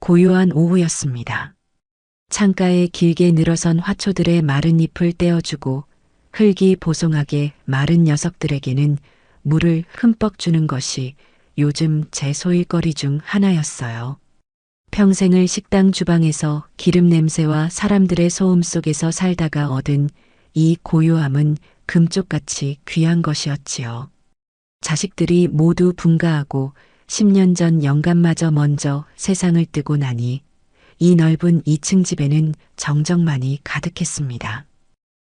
고요한 오후였습니다. 창가에 길게 늘어선 화초들의 마른 잎을 떼어주고 흙이 보송하게 마른 녀석들에게는 물을 흠뻑 주는 것이 요즘 제 소일거리 중 하나였어요. 평생을 식당 주방에서 기름 냄새와 사람들의 소음 속에서 살다가 얻은 이 고요함은 금쪽같이 귀한 것이었지요. 자식들이 모두 분가하고 10년 전 영감마저 먼저 세상을 뜨고 나니 이 넓은 2층 집에는 정적만이 가득했습니다.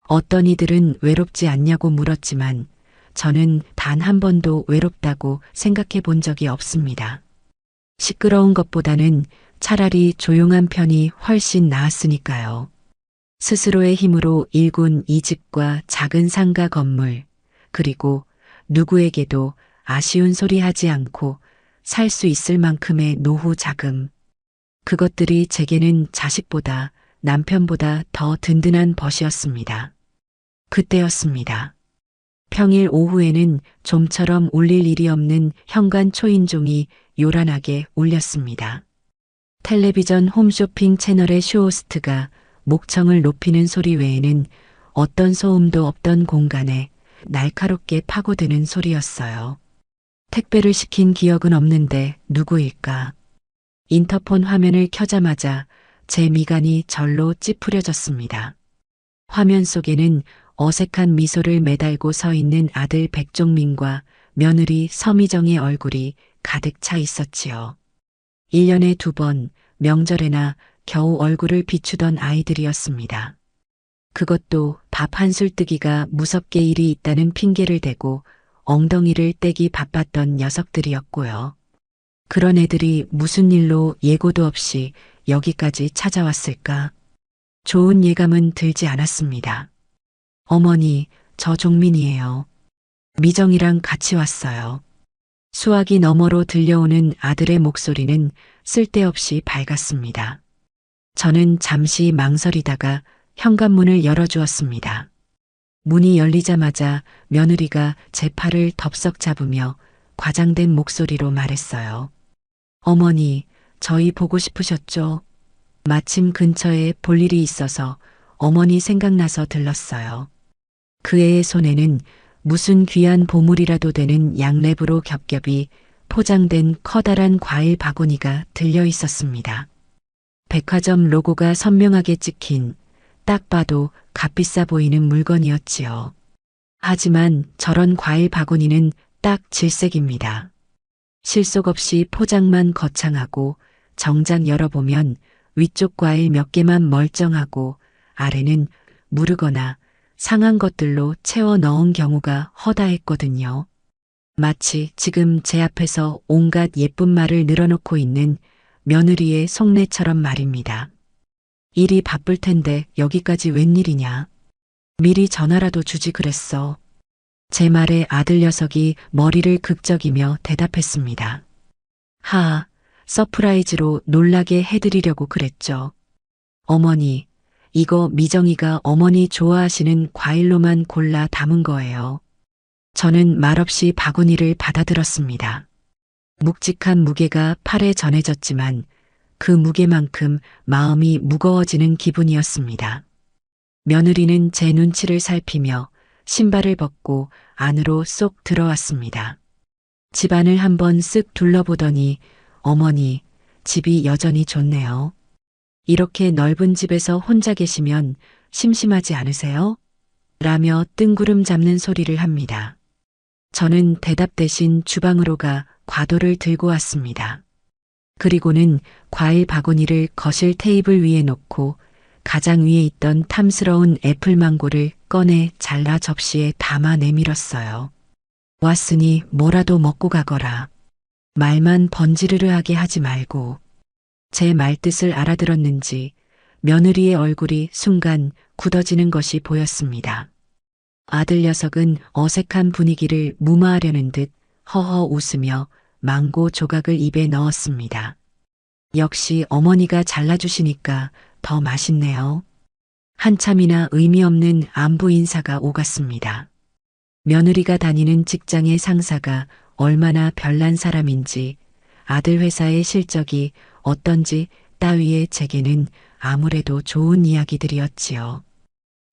어떤 이들은 외롭지 않냐고 물었지만 저는 단 한 번도 외롭다고 생각해 본 적이 없습니다. 시끄러운 것보다는 차라리 조용한 편이 훨씬 나았으니까요. 스스로의 힘으로 일군 이 집과 작은 상가 건물, 그리고 누구에게도 아쉬운 소리 하지 않고 살 수 있을 만큼의 노후 자금. 그것들이 제게는 자식보다 남편보다 더 든든한 벗이었습니다. 그때였습니다. 평일 오후에는 좀처럼 울릴 일이 없는 현관 초인종이 요란하게 울렸습니다. 텔레비전 홈쇼핑 채널의 쇼호스트가 목청을 높이는 소리 외에는 어떤 소음도 없던 공간에 날카롭게 파고드는 소리였어요. 택배를 시킨 기억은 없는데 누구일까? 인터폰 화면을 켜자마자 제 미간이 절로 찌푸려졌습니다. 화면 속에는 어색한 미소를 매달고 서 있는 아들 백종민과 며느리 서미정의 얼굴이 가득 차 있었지요. 1년에 2번 명절에나 겨우 얼굴을 비추던 아이들이었습니다. 그것도 밥 한술 뜨기가 무섭게 일이 있다는 핑계를 대고 엉덩이를 떼기 바빴던 녀석들이었고요. 그런 애들이 무슨 일로 예고도 없이 여기까지 찾아왔을까? 좋은 예감은 들지 않았습니다. 어머니, 저 종민이에요. 미정이랑 같이 왔어요. 수화기 너머로 들려오는 아들의 목소리는 쓸데없이 밝았습니다. 저는 잠시 망설이다가 현관문을 열어주었습니다. 문이 열리자마자 며느리가 제 팔을 덥석 잡으며 과장된 목소리로 말했어요. 어머니, 저희 보고 싶으셨죠? 마침 근처에 볼 일이 있어서 어머니 생각나서 들렀어요. 그 애의 손에는 무슨 귀한 보물이라도 되는 양랩으로 겹겹이 포장된 커다란 과일 바구니가 들려 있었습니다. 백화점 로고가 선명하게 찍힌 딱 봐도 값비싸 보이는 물건이었지요. 하지만 저런 과일 바구니는 딱 질색입니다. 실속 없이 포장만 거창하고 정작 열어보면 위쪽 과일 몇 개만 멀쩡하고 아래는 무르거나 상한 것들로 채워 넣은 경우가 허다했거든요. 마치 지금 제 앞에서 온갖 예쁜 말을 늘어놓고 있는 며느리의 속내처럼 말입니다. 일이 바쁠 텐데 여기까지 웬일이냐. 미리 전화라도 주지 그랬어. 제 말에 아들 녀석이 머리를 극적이며 대답했습니다. 하하, 서프라이즈로 놀라게 해드리려고 그랬죠. 어머니, 이거 미정이가 어머니 좋아하시는 과일로만 골라 담은 거예요. 저는 말없이 바구니를 받아들었습니다. 묵직한 무게가 팔에 전해졌지만 그 무게만큼 마음이 무거워지는 기분이었습니다. 며느리는 제 눈치를 살피며 신발을 벗고 안으로 쏙 들어왔습니다. 집안을 한번 쓱 둘러보더니 어머니, 집이 여전히 좋네요. 이렇게 넓은 집에서 혼자 계시면 심심하지 않으세요? 라며 뜬구름 잡는 소리를 합니다. 저는 대답 대신 주방으로 가 과도를 들고 왔습니다. 그리고는 과일 바구니를 거실 테이블 위에 놓고 가장 위에 있던 탐스러운 애플망고를 꺼내 잘라 접시에 담아 내밀었어요. 왔으니 뭐라도 먹고 가거라. 말만 번지르르하게 하지 말고. 제 말뜻을 알아들었는지 며느리의 얼굴이 순간 굳어지는 것이 보였습니다. 아들 녀석은 어색한 분위기를 무마하려는 듯 허허 웃으며 망고 조각을 입에 넣었습니다. 역시 어머니가 잘라주시니까 더 맛있네요. 한참이나 의미 없는 안부 인사가 오갔습니다. 며느리가 다니는 직장의 상사가 얼마나 별난 사람인지 아들 회사의 실적이 어떤지 따위의 제게는 아무래도 좋은 이야기들이었지요.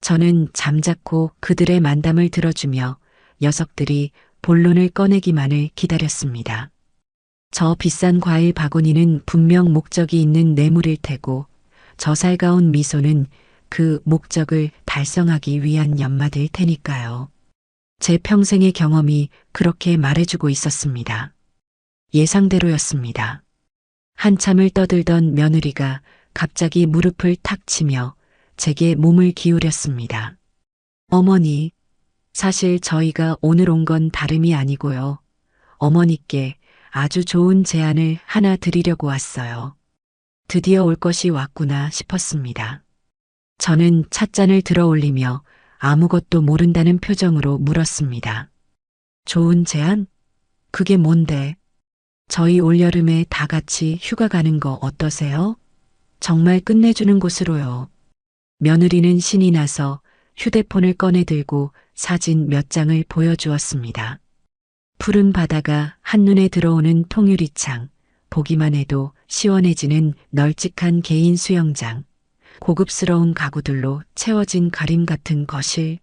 저는 잠자코 그들의 만담을 들어주며 녀석들이 본론을 꺼내기만을 기다렸습니다. 저 비싼 과일 바구니는 분명 목적이 있는 뇌물일 테고 저 살가운 미소는 그 목적을 달성하기 위한 연마일 테니까요. 제 평생의 경험이 그렇게 말해주고 있었습니다. 예상대로였습니다. 한참을 떠들던 며느리가 갑자기 무릎을 탁 치며 제게 몸을 기울였습니다. 어머니, 사실 저희가 오늘 온 건 다름이 아니고요. 어머니께 아주 좋은 제안을 하나 드리려고 왔어요. 드디어 올 것이 왔구나 싶었습니다. 저는 찻잔을 들어 올리며 아무것도 모른다는 표정으로 물었습니다. 좋은 제안? 그게 뭔데? 저희 올여름에 다 같이 휴가 가는 거 어떠세요? 정말 끝내주는 곳으로요. 며느리는 신이 나서 휴대폰을 꺼내 들고 사진 몇 장을 보여주었습니다. 푸른 바다가 한눈에 들어오는 통유리창, 보기만 해도 시원해지는 널찍한 개인 수영장, 고급스러운 가구들로 채워진 가림 같은 거실.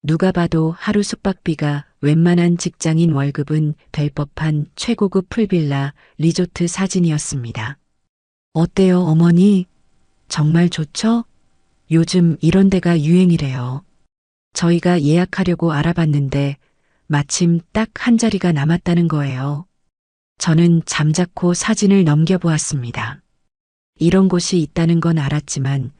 누가 봐도 하루 숙박비가 웬만한 직장인 월급은 될 법한 최고급 풀빌라 리조트 사진이었습니다. 어때요, 어머니? 정말 좋죠? 요즘 이런 데가 유행이래요. 저희가 예약하려고 알아봤는데 마침 딱 한 자리가 남았다는 거예요. 저는 잠자코 사진을 넘겨보았습니다. 이런 곳이 있다는 건 알았지만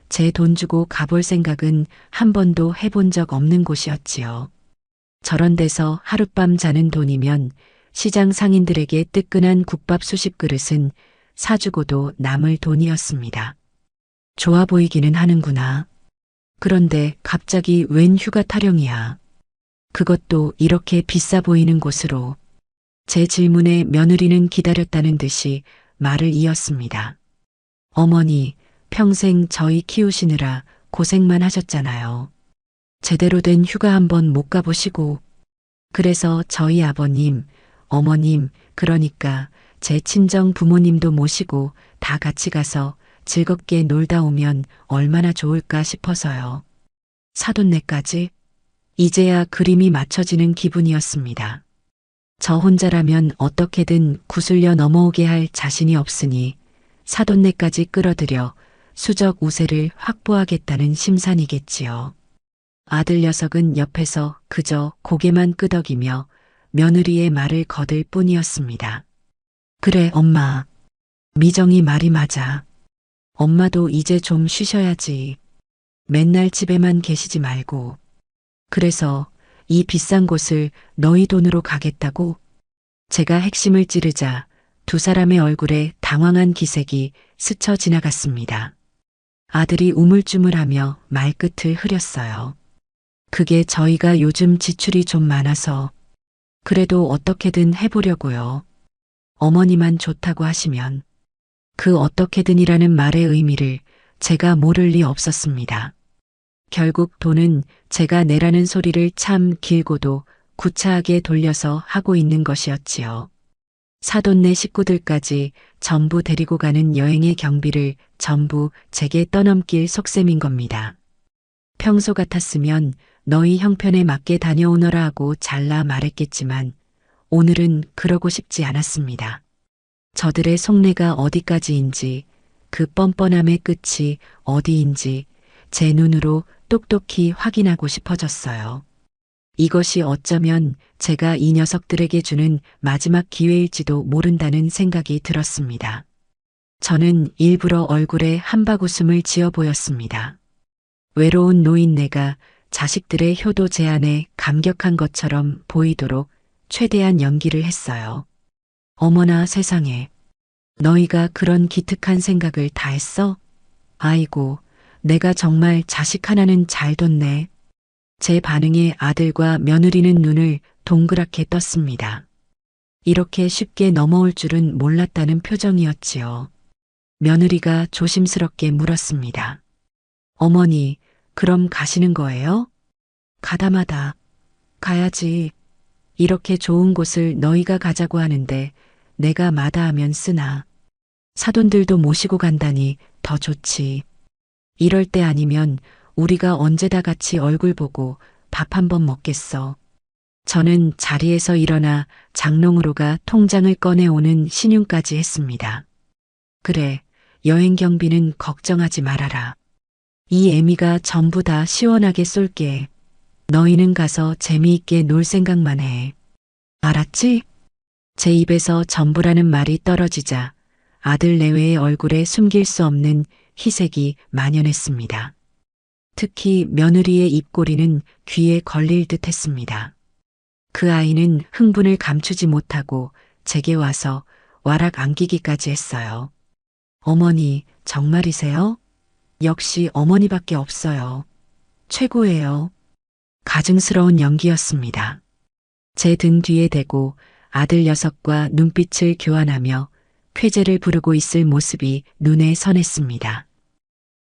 제 돈 주고 가볼 생각은 한 번도 해본 적 없는 곳이었지요. 저런 데서 하룻밤 자는 돈이면 시장 상인들에게 뜨끈한 국밥 수십 그릇은 사주고도 남을 돈이었습니다. 좋아 보이기는 하는구나. 그런데 갑자기 웬 휴가 타령이야. 그것도 이렇게 비싸 보이는 곳으로. 제 질문에 며느리는 기다렸다는 듯이 말을 이었습니다. 어머니, 평생 저희 키우시느라 고생만 하셨잖아요. 제대로 된 휴가 한번 못 가보시고. 그래서 저희 아버님, 어머님, 그러니까 제 친정 부모님도 모시고 다 같이 가서 즐겁게 놀다 오면 얼마나 좋을까 싶어서요. 사돈네까지? 이제야 그림이 맞춰지는 기분이었습니다. 저 혼자라면 어떻게든 구슬려 넘어오게 할 자신이 없으니 사돈네까지 끌어들여 수적 우세를 확보하겠다는 심산이겠지요. 아들 녀석은 옆에서 그저 고개만 끄덕이며 며느리의 말을 거들 뿐이었습니다. 그래, 엄마. 미정이 말이 맞아. 엄마도 이제 좀 쉬셔야지. 맨날 집에만 계시지 말고. 그래서 이 비싼 곳을 너희 돈으로 가겠다고? 제가 핵심을 찌르자 두 사람의 얼굴에 당황한 기색이 스쳐 지나갔습니다. 아들이 우물쭈물하며 말끝을 흐렸어요. 그게 저희가 요즘 지출이 좀 많아서 그래도 어떻게든 해보려고요. 어머니만 좋다고 하시면. 그 어떻게든이라는 말의 의미를 제가 모를 리 없었습니다. 결국 돈은 제가 내라는 소리를 참 길고도 구차하게 돌려서 하고 있는 것이었지요. 사돈네 식구들까지 전부 데리고 가는 여행의 경비를 전부 제게 떠넘길 속셈인 겁니다. 평소 같았으면 너희 형편에 맞게 다녀오너라 하고 잘라 말했겠지만 오늘은 그러고 싶지 않았습니다. 저들의 속내가 어디까지인지 그 뻔뻔함의 끝이 어디인지 제 눈으로 똑똑히 확인하고 싶어졌어요. 이것이 어쩌면 제가 이 녀석들에게 주는 마지막 기회일지도 모른다는 생각이 들었습니다. 저는 일부러 얼굴에 한바구음을 지어 보였습니다. 외로운 노인네가 자식들의 효도 제안에 감격한 것처럼 보이도록 최대한 연기를 했어요. 어머나 세상에. 너희가 그런 기특한 생각을 다 했어? 아이고, 내가 정말 자식 하나는 잘 뒀네. 제 반응에 아들과 며느리는 눈을 동그랗게 떴습니다. 이렇게 쉽게 넘어올 줄은 몰랐다는 표정이었지요. 며느리가 조심스럽게 물었습니다. 어머니, 그럼 가시는 거예요? 가다마다. 가야지. 이렇게 좋은 곳을 너희가 가자고 하는데 내가 마다하면 쓰나. 사돈들도 모시고 간다니 더 좋지. 이럴 때 아니면 우리가 언제 다 같이 얼굴 보고 밥 한 번 먹겠어. 저는 자리에서 일어나 장롱으로 가 통장을 꺼내오는 신용까지 했습니다. 그래, 여행 경비는 걱정하지 말아라. 이 애미가 전부 다 시원하게 쏠게. 너희는 가서 재미있게 놀 생각만 해. 알았지? 제 입에서 전부라는 말이 떨어지자 아들 내외의 얼굴에 숨길 수 없는 희색이 만연했습니다. 특히 며느리의 입꼬리는 귀에 걸릴 듯 했습니다. 그 아이는 흥분을 감추지 못하고 제게 와서 와락 안기기까지 했어요. 어머니, 정말이세요? 역시 어머니밖에 없어요. 최고예요. 가증스러운 연기였습니다. 제 등 뒤에 대고 아들 녀석과 눈빛을 교환하며 쾌재를 부르고 있을 모습이 눈에 선했습니다.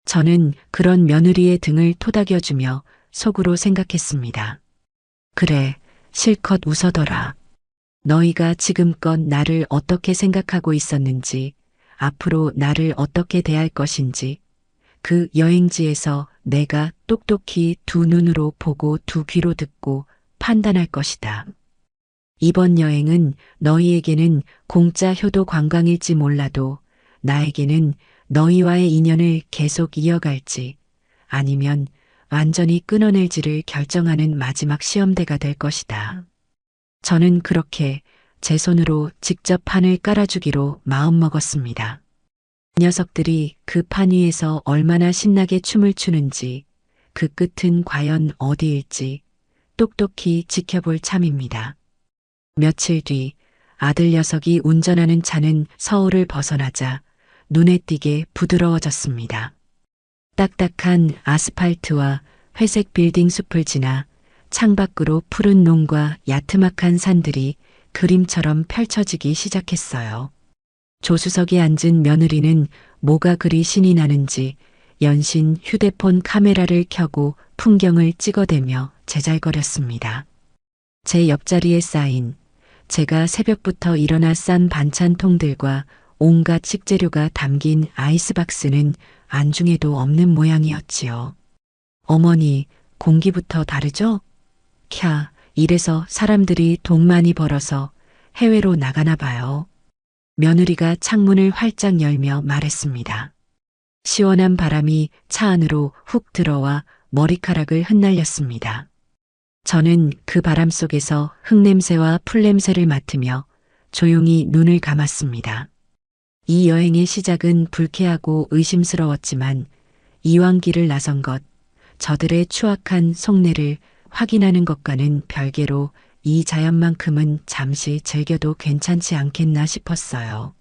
저는 그런 며느리의 등을 토닥여주며 속으로 생각했습니다. 그래, 실컷 웃어둬라. 너희가 지금껏 나를 어떻게 생각하고 있었는지, 앞으로 나를 어떻게 대할 것인지, 그 여행지에서 내가 똑똑히 두 눈으로 보고 두 귀로 듣고 판단할 것이다. 이번 여행은 너희에게는 공짜 효도 관광일지 몰라도 나에게는 너희와의 인연을 계속 이어갈지 아니면 완전히 끊어낼지를 결정하는 마지막 시험대가 될 것이다. 저는 그렇게 제 손으로 직접 판을 깔아주기로 마음먹었습니다. 녀석들이 그 판 위에서 얼마나 신나게 춤을 추는지 그 끝은 과연 어디일지 똑똑히 지켜볼 참입니다. 며칠 뒤 아들 녀석이 운전하는 차는 서울을 벗어나자 눈에 띄게 부드러워졌습니다. 딱딱한 아스팔트와 회색 빌딩 숲을 지나 창밖으로 푸른 농과 야트막한 산들이 그림처럼 펼쳐지기 시작했어요. 조수석에 앉은 며느리는 뭐가 그리 신이 나는지 연신 휴대폰 카메라를 켜고 풍경을 찍어대며 제잘거렸습니다. 제 옆자리에 쌓인 제가 새벽부터 일어나 싼 반찬통들과 온갖 식재료가 담긴 아이스박스는 안중에도 없는 모양이었지요. 어머니, 공기부터 다르죠? 캬, 이래서 사람들이 돈 많이 벌어서 해외로 나가나 봐요. 며느리가 창문을 활짝 열며 말했습니다. 시원한 바람이 차 안으로 훅 들어와 머리카락을 흩날렸습니다. 저는 그 바람 속에서 흙냄새와 풀냄새를 맡으며 조용히 눈을 감았습니다. 이 여행의 시작은 불쾌하고 의심스러웠지만 이왕 길을 나선 것, 저들의 추악한 속내를 확인하는 것과는 별개로 이 자연만큼은 잠시 즐겨도 괜찮지 않겠나 싶었어요.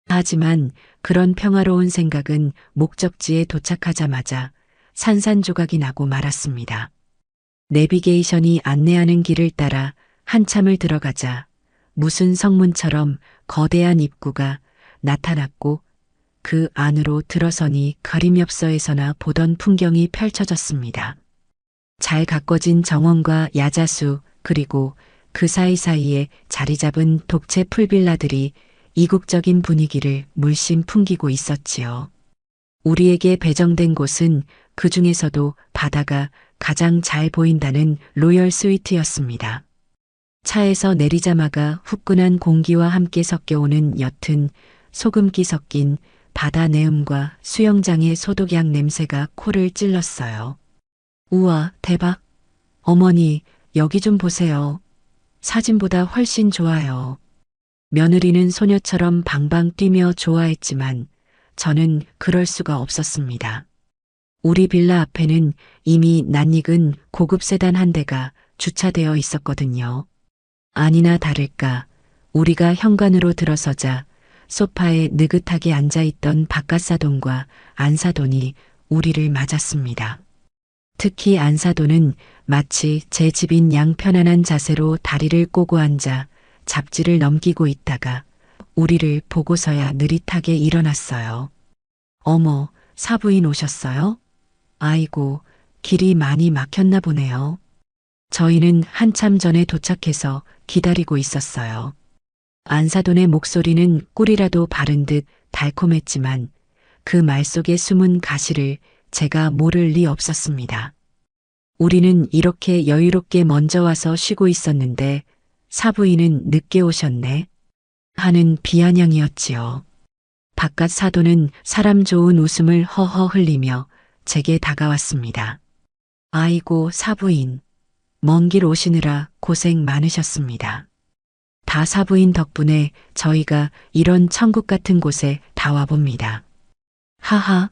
하지만 그런 평화로운 생각은 목적지에 도착하자마자 산산조각이 나고 말았습니다. 내비게이션이 안내하는 길을 따라 한참을 들어가자 무슨 성문처럼 거대한 입구가 나타났고 그 안으로 들어서니 그림엽서에서나 보던 풍경이 펼쳐졌습니다. 잘 가꿔진 정원과 야자수 그리고 그 사이사이에 자리 잡은 독채 풀빌라들이 이국적인 분위기를 물씬 풍기고 있었지요. 우리에게 배정된 곳은 그 중에서도 바다가 가장 잘 보인다는 로열 스위트였습니다. 차에서 내리자마자 후끈한 공기와 함께 섞여오는 옅은 소금기 섞인 바다 내음과 수영장의 소독약 냄새가 코를 찔렀어요. 우와, 대박. 어머니, 여기 좀 보세요. 사진보다 훨씬 좋아요. 며느리는 소녀처럼 방방 뛰며 좋아했지만 저는 그럴 수가 없었습니다. 우리 빌라 앞에는 이미 낯익은 고급 세단 한 대가 주차되어 있었거든요. 아니나 다를까 우리가 현관으로 들어서자 소파에 느긋하게 앉아있던 바깥사돈과 안사돈이 우리를 맞았습니다. 특히 안사돈은 마치 제 집인 양 편안한 자세로 다리를 꼬고 앉아 잡지를 넘기고 있다가 우리를 보고서야 느릿하게 일어났어요. 어머, 사부인 오셨어요? 아이고, 길이 많이 막혔나 보네요. 저희는 한참 전에 도착해서 기다리고 있었어요. 안사돈의 목소리는 꿀이라도 바른 듯 달콤했지만 그 말 속에 숨은 가시를 제가 모를 리 없었습니다. 우리는 이렇게 여유롭게 먼저 와서 쉬고 있었는데 사부인은 늦게 오셨네 하는 비아냥이었지요. 바깥 사돈은 사람 좋은 웃음을 허허 흘리며 제게 다가왔습니다. 아이고 사부인, 먼 길 오시느라 고생 많으셨습니다. 다 사부인 덕분에 저희가 이런 천국 같은 곳에 다 와봅니다. 하하.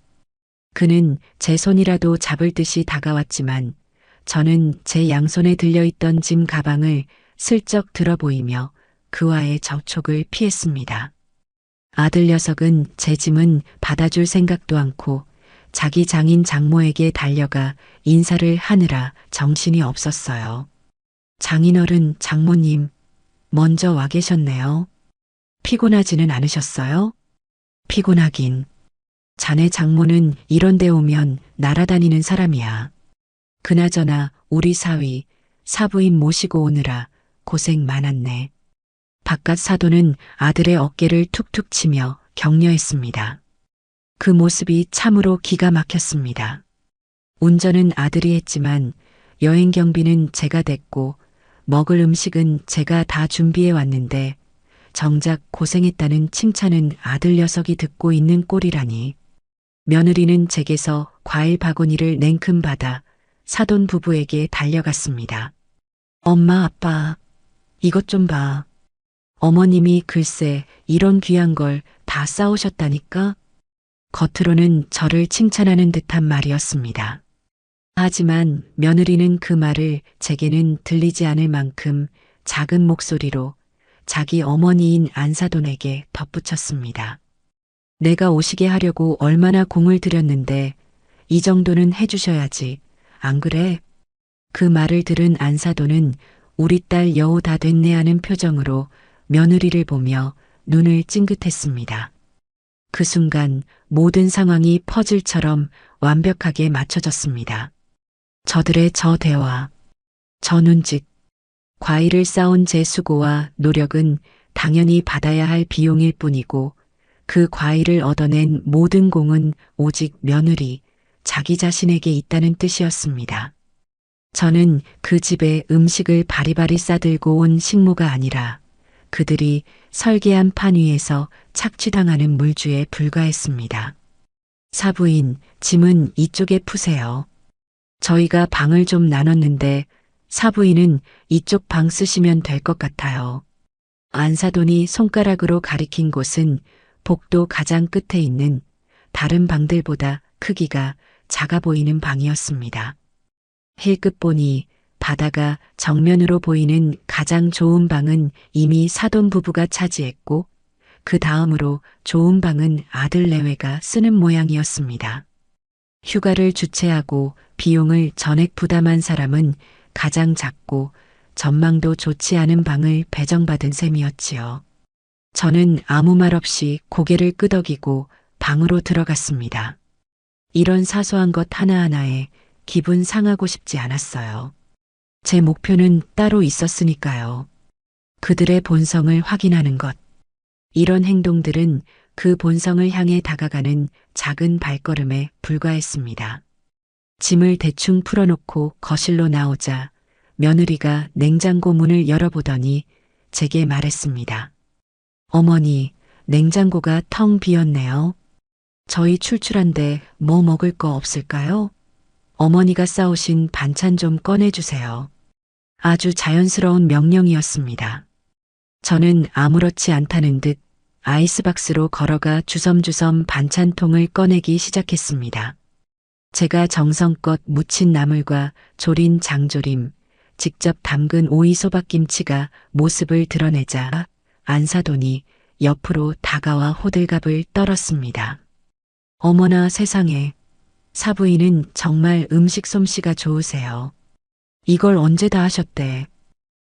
그는 제 손이라도 잡을 듯이 다가왔지만 저는 제 양손에 들려있던 짐 가방을 슬쩍 들어보이며 그와의 접촉을 피했습니다. 아들 녀석은 제 짐은 받아줄 생각도 않고 자기 장인 장모에게 달려가 인사를 하느라 정신이 없었어요. 장인어른, 장모님, 먼저 와 계셨네요. 피곤하지는 않으셨어요? 피곤하긴. 자네 장모는 이런 데 오면 날아다니는 사람이야. 그나저나 우리 사위, 사부인 모시고 오느라 고생 많았네. 바깥 사돈은 아들의 어깨를 툭툭 치며 격려했습니다. 그 모습이 참으로 기가 막혔습니다. 운전은 아들이 했지만 여행 경비는 제가 댔고 먹을 음식은 제가 다 준비해 왔는데 정작 고생했다는 칭찬은 아들 녀석이 듣고 있는 꼴이라니. 며느리는 제게서 과일 바구니를 냉큼 받아 사돈 부부에게 달려갔습니다. 엄마, 아빠, 이것 좀 봐. 어머님이 글쎄 이런 귀한 걸 다 싸오셨다니까? 겉으로는 저를 칭찬하는 듯한 말이었습니다. 하지만 며느리는 그 말을 제게는 들리지 않을 만큼 작은 목소리로 자기 어머니인 안사돈에게 덧붙였습니다. 내가 오시게 하려고 얼마나 공을 들였는데 이 정도는 해주셔야지. 안 그래? 그 말을 들은 안사돈은 우리 딸 여우 다 됐네 하는 표정으로 며느리를 보며 눈을 찡긋했습니다. 그 순간 모든 상황이 퍼즐처럼 완벽하게 맞춰졌습니다. 저들의 저 대화, 저 눈짓, 과일을 쌓은 제 수고와 노력은 당연히 받아야 할 비용일 뿐이고 그 과일을 얻어낸 모든 공은 오직 며느리, 자기 자신에게 있다는 뜻이었습니다. 저는 그 집에 음식을 바리바리 싸들고 온 식모가 아니라 그들이 설계한 판 위에서 착취당하는 물주에 불과했습니다. 사부인, 짐은 이쪽에 푸세요. 저희가 방을 좀 나눴는데 사부인은 이쪽 방 쓰시면 될 것 같아요. 안사돈이 손가락으로 가리킨 곳은 복도 가장 끝에 있는 다른 방들보다 크기가 작아 보이는 방이었습니다. 힐끗 보니 바다가 정면으로 보이는 가장 좋은 방은 이미 사돈 부부가 차지했고 그 다음으로 좋은 방은 아들 내외가 쓰는 모양이었습니다. 휴가를 주최하고 비용을 전액 부담한 사람은 가장 작고 전망도 좋지 않은 방을 배정받은 셈이었지요. 저는 아무 말 없이 고개를 끄덕이고 방으로 들어갔습니다. 이런 사소한 것 하나하나에 기분 상하고 싶지 않았어요. 제 목표는 따로 있었으니까요. 그들의 본성을 확인하는 것. 이런 행동들은 그 본성을 향해 다가가는 작은 발걸음에 불과했습니다. 짐을 대충 풀어놓고 거실로 나오자 며느리가 냉장고 문을 열어보더니 제게 말했습니다. 어머니, 냉장고가 텅 비었네요. 저희 출출한데 뭐 먹을 거 없을까요? 어머니가 싸오신 반찬 좀 꺼내주세요. 아주 자연스러운 명령이었습니다. 저는 아무렇지 않다는 듯 아이스박스로 걸어가 주섬주섬 반찬통을 꺼내기 시작했습니다. 제가 정성껏 무친 나물과 조린 장조림, 직접 담근 오이 소박김치가 모습을 드러내자 안사돈이 옆으로 다가와 호들갑을 떨었습니다. 어머나 세상에, 사부인은 정말 음식 솜씨가 좋으세요. 이걸 언제 다 하셨대.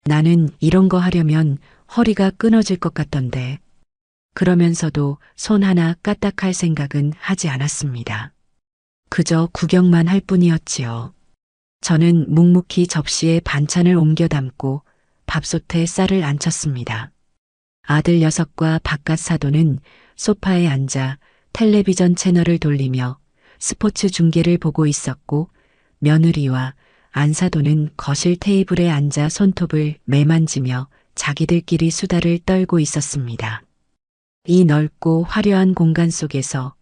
나는 이런 거 하려면 허리가 끊어질 것 같던데. 그러면서도 손 하나 까딱할 생각은 하지 않았습니다. 그저 구경만 할 뿐이었지요. 저는 묵묵히 접시에 반찬을 옮겨 담고 밥솥에 쌀을 안쳤습니다. 아들 녀석과 바깥 사돈은 소파에 앉아 텔레비전 채널을 돌리며 스포츠 중계를 보고 있었고, 며느리와 안사돈은 거실 테이블에 앉아 손톱을 매만지며 자기들끼리 수다를 떨고 있었습니다. 이 넓고 화려한 공간 속에서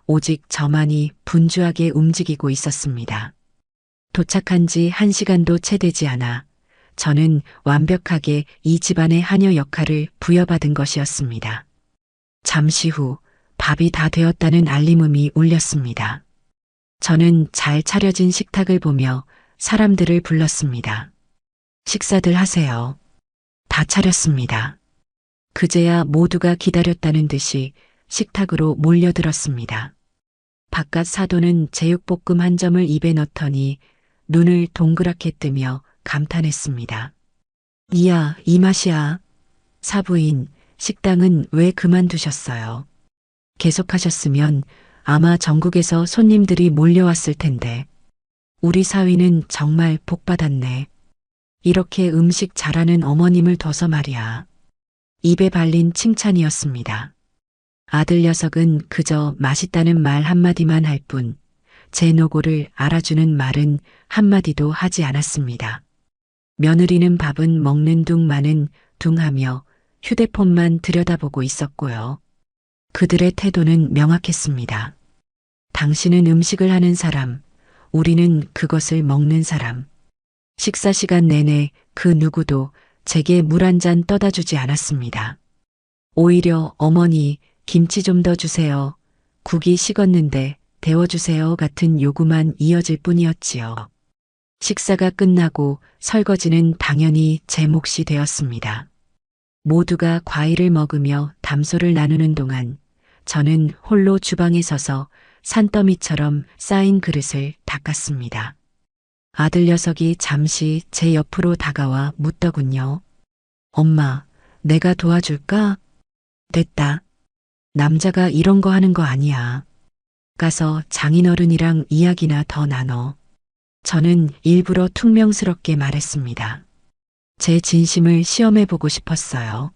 오직 저만이 분주하게 움직이고 있었습니다. 도착한 지 1시간도 채 되지 않아 저는 완벽하게 이 집안의 하녀 역할을 부여받은 것이었습니다. 잠시 후 밥이 다 되었다는 알림음이 울렸습니다. 저는 잘 차려진 식탁을 보며 사람들을 불렀습니다. 식사들 하세요. 다 차렸습니다. 그제야 모두가 기다렸다는 듯이 식탁으로 몰려들었습니다. 바깥 사돈은 제육볶음 한 점을 입에 넣더니 눈을 동그랗게 뜨며 감탄했습니다. 이야, 이 맛이야. 사부인, 식당은 왜 그만두셨어요? 계속하셨으면 아마 전국에서 손님들이 몰려왔을 텐데. 우리 사위는 정말 복받았네. 이렇게 음식 잘하는 어머님을 둬서 말이야. 입에 발린 칭찬이었습니다. 아들 녀석은 그저 맛있다는 말 한마디만 할 뿐, 제 노고를 알아주는 말은 한마디도 하지 않았습니다. 며느리는 밥은 먹는 둥 마는 둥 하며 휴대폰만 들여다보고 있었고요. 그들의 태도는 명확했습니다. 당신은 음식을 하는 사람, 우리는 그것을 먹는 사람. 식사 시간 내내 그 누구도 제게 물 한 잔 떠다 주지 않았습니다. 오히려 어머니, 김치 좀 더 주세요. 국이 식었는데 데워주세요 같은 요구만 이어질 뿐이었지요. 식사가 끝나고 설거지는 당연히 제 몫이 되었습니다. 모두가 과일을 먹으며 담소를 나누는 동안 저는 홀로 주방에 서서 산더미처럼 쌓인 그릇을 닦았습니다. 아들 녀석이 잠시 제 옆으로 다가와 묻더군요. 엄마, 내가 도와줄까? 됐다. 남자가 이런 거 하는 거 아니야. 가서 장인어른이랑 이야기나 더 나눠. 저는 일부러 퉁명스럽게 말했습니다. 제 진심을 시험해 보고 싶었어요.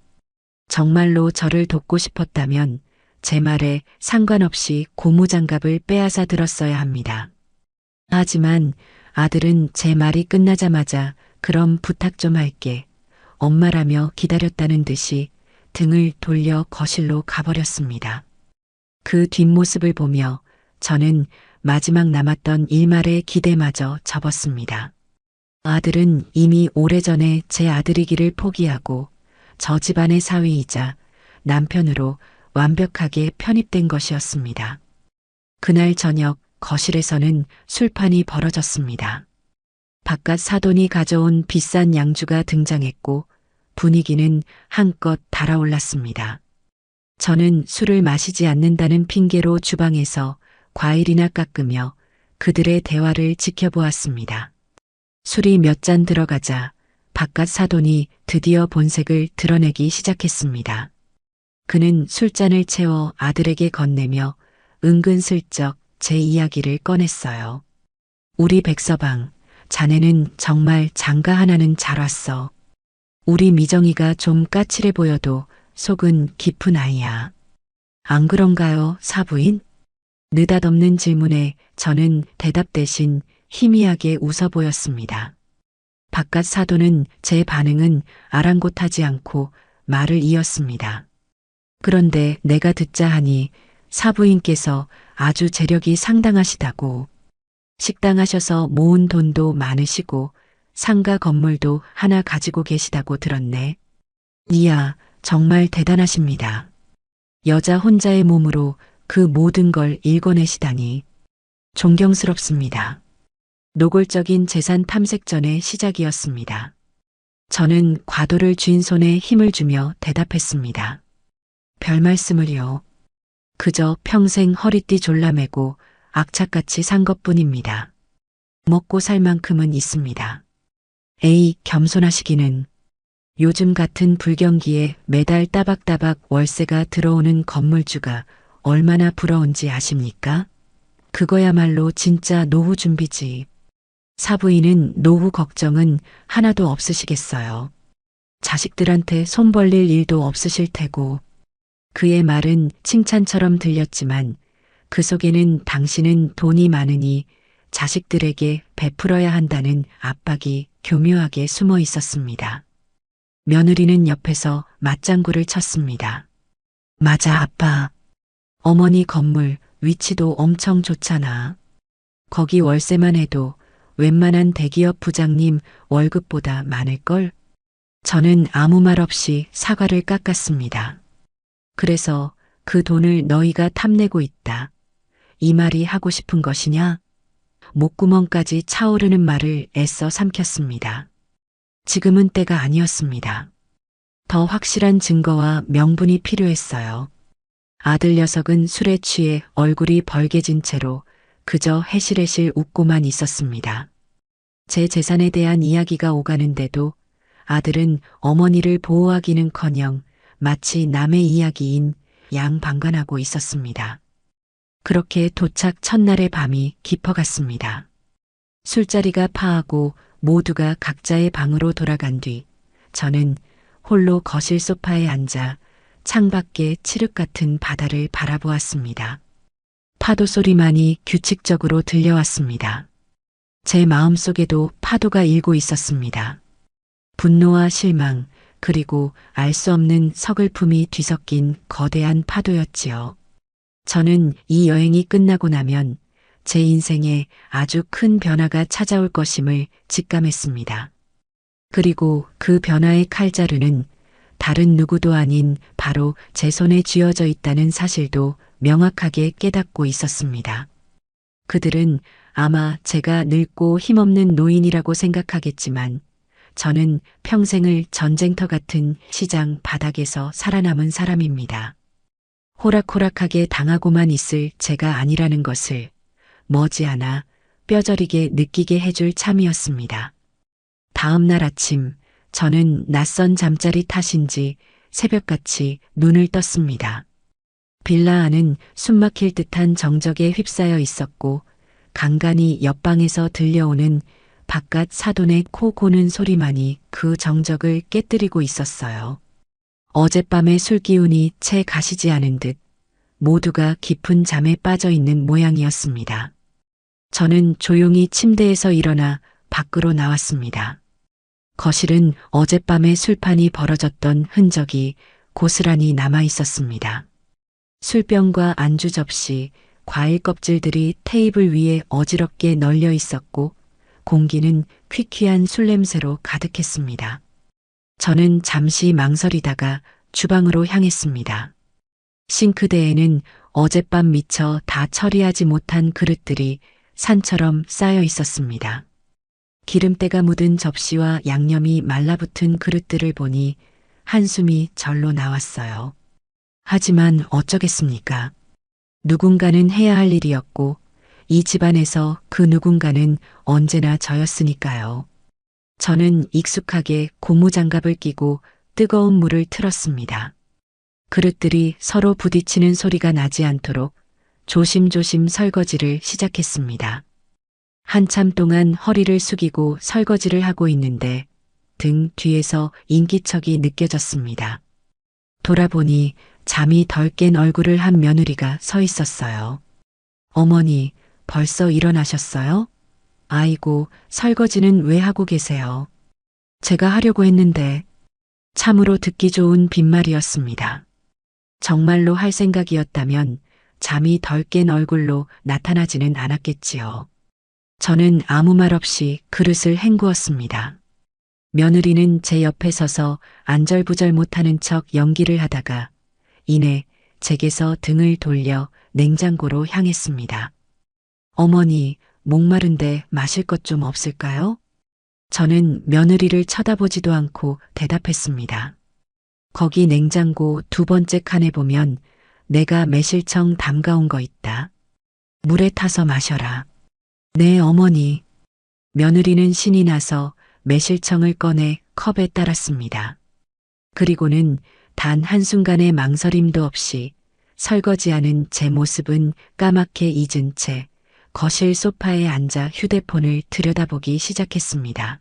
정말로 저를 돕고 싶었다면 제 말에 상관없이 고무장갑을 빼앗아 들었어야 합니다. 하지만 아들은 제 말이 끝나자마자 그럼 부탁 좀 할게. 엄마라며 기다렸다는 듯이 등을 돌려 거실로 가버렸습니다. 그 뒷모습을 보며 저는 마지막 남았던 일말의 기대마저 접었습니다. 아들은 이미 오래전에 제 아들이기를 포기하고 저 집안의 사위이자 남편으로 완벽하게 편입된 것이었습니다. 그날 저녁 거실에서는 술판이 벌어졌습니다. 바깥 사돈이 가져온 비싼 양주가 등장했고 분위기는 한껏 달아올랐습니다. 저는 술을 마시지 않는다는 핑계로 주방에서 과일이나 깎으며 그들의 대화를 지켜보았습니다. 술이 몇 잔 들어가자 바깥 사돈이 드디어 본색을 드러내기 시작했습니다. 그는 술잔을 채워 아들에게 건네며 은근슬쩍 제 이야기를 꺼냈어요. 우리 백서방, 자네는 정말 장가 하나는 잘 왔어. 우리 미정이가 좀 까칠해 보여도 속은 깊은 아이야. 안 그런가요, 사부인? 느닷없는 질문에 저는 대답 대신 희미하게 웃어 보였습니다. 바깥 사돈은 제 반응은 아랑곳하지 않고 말을 이었습니다. 그런데 내가 듣자 하니 사부인께서 아주 재력이 상당하시다고. 식당 하셔서 모은 돈도 많으시고 상가 건물도 하나 가지고 계시다고 들었네. 이야, 정말 대단하십니다. 여자 혼자의 몸으로 그 모든 걸 일궈내시다니 존경스럽습니다. 노골적인 재산 탐색전의 시작이었습니다. 저는 과도를 쥔 손에 힘을 주며 대답했습니다. 별 말씀을요. 그저 평생 허리띠 졸라매고 악착같이 산 것뿐입니다. 먹고 살 만큼은 있습니다. 에이, 겸손하시기는. 요즘 같은 불경기에 매달 따박따박 월세가 들어오는 건물주가 얼마나 부러운지 아십니까? 그거야말로 진짜 노후 준비지. 사부인은 노후 걱정은 하나도 없으시겠어요. 자식들한테 손 벌릴 일도 없으실 테고. 그의 말은 칭찬처럼 들렸지만 그 속에는 당신은 돈이 많으니 자식들에게 베풀어야 한다는 압박이 교묘하게 숨어 있었습니다. 며느리는 옆에서 맞장구를 쳤습니다. 맞아, 아빠. 어머니 건물 위치도 엄청 좋잖아. 거기 월세만 해도 웬만한 대기업 부장님 월급보다 많을걸? 저는 아무 말 없이 사과를 깎았습니다. 그래서 그 돈을 너희가 탐내고 있다. 이 말이 하고 싶은 것이냐? 목구멍까지 차오르는 말을 애써 삼켰습니다. 지금은 때가 아니었습니다. 더 확실한 증거와 명분이 필요했어요. 아들 녀석은 술에 취해 얼굴이 벌개진 채로 그저 해실해실 웃고만 있었습니다. 제 재산에 대한 이야기가 오가는데도 아들은 어머니를 보호하기는커녕 마치 남의 이야기인 양방관하고 있었습니다. 그렇게 도착 첫날의 밤이 깊어갔습니다. 술자리가 파하고 모두가 각자의 방으로 돌아간 뒤 저는 홀로 거실 소파에 앉아 창밖의 칠흑 같은 바다를 바라보았습니다. 파도 소리만이 규칙적으로 들려왔습니다. 제 마음속에도 파도가 일고 있었습니다. 분노와 실망, 그리고 알 수 없는 서글픔이 뒤섞인 거대한 파도였지요. 저는 이 여행이 끝나고 나면 제 인생에 아주 큰 변화가 찾아올 것임을 직감했습니다. 그리고 그 변화의 칼자루는 다른 누구도 아닌 바로 제 손에 쥐어져 있다는 사실도 명확하게 깨닫고 있었습니다. 그들은 아마 제가 늙고 힘없는 노인이라고 생각하겠지만 저는 평생을 전쟁터 같은 시장 바닥에서 살아남은 사람입니다. 호락호락하게 당하고만 있을 제가 아니라는 것을 머지않아 뼈저리게 느끼게 해줄 참이었습니다. 다음 날 아침 저는 낯선 잠자리 탓인지 새벽같이 눈을 떴습니다. 빌라 안은 숨막힐 듯한 정적에 휩싸여 있었고 간간이 옆방에서 들려오는 바깥 사돈의 코 고는 소리만이 그 정적을 깨뜨리고 있었어요. 어젯밤의 술기운이 채 가시지 않은 듯 모두가 깊은 잠에 빠져 있는 모양이었습니다. 저는 조용히 침대에서 일어나 밖으로 나왔습니다. 거실은 어젯밤에 술판이 벌어졌던 흔적이 고스란히 남아 있었습니다. 술병과 안주 접시, 과일 껍질들이 테이블 위에 어지럽게 널려 있었고 공기는 퀴퀴한 술 냄새로 가득했습니다. 저는 잠시 망설이다가 주방으로 향했습니다. 싱크대에는 어젯밤 미처 다 처리하지 못한 그릇들이 산처럼 쌓여 있었습니다. 기름때가 묻은 접시와 양념이 말라붙은 그릇들을 보니 한숨이 절로 나왔어요. 하지만 어쩌겠습니까? 누군가는 해야 할 일이었고 이 집안에서 그 누군가는 언제나 저였으니까요. 저는 익숙하게 고무장갑을 끼고 뜨거운 물을 틀었습니다. 그릇들이 서로 부딪히는 소리가 나지 않도록 조심조심 설거지를 시작했습니다. 한참 동안 허리를 숙이고 설거지를 하고 있는데 등 뒤에서 인기척이 느껴졌습니다. 돌아보니 잠이 덜 깬 얼굴을 한 며느리가 서 있었어요. 어머니, 벌써 일어나셨어요? 아이고, 설거지는 왜 하고 계세요? 제가 하려고 했는데. 참으로 듣기 좋은 빈말이었습니다. 정말로 할 생각이었다면 잠이 덜 깬 얼굴로 나타나지는 않았겠지요. 저는 아무 말 없이 그릇을 헹구었습니다. 며느리는 제 옆에 서서 안절부절 못하는 척 연기를 하다가 이내 제게서 등을 돌려 냉장고로 향했습니다. 어머니, 목마른데 마실 것 좀 없을까요? 저는 며느리를 쳐다보지도 않고 대답했습니다. 거기 냉장고 두 번째 칸에 보면 내가 매실청 담가온 거 있다. 물에 타서 마셔라. 네, 어머니. 며느리는 신이 나서 매실청을 꺼내 컵에 따랐습니다. 그리고는 단 한순간의 망설임도 없이 설거지하는 제 모습은 까맣게 잊은 채 거실 소파에 앉아 휴대폰을 들여다보기 시작했습니다.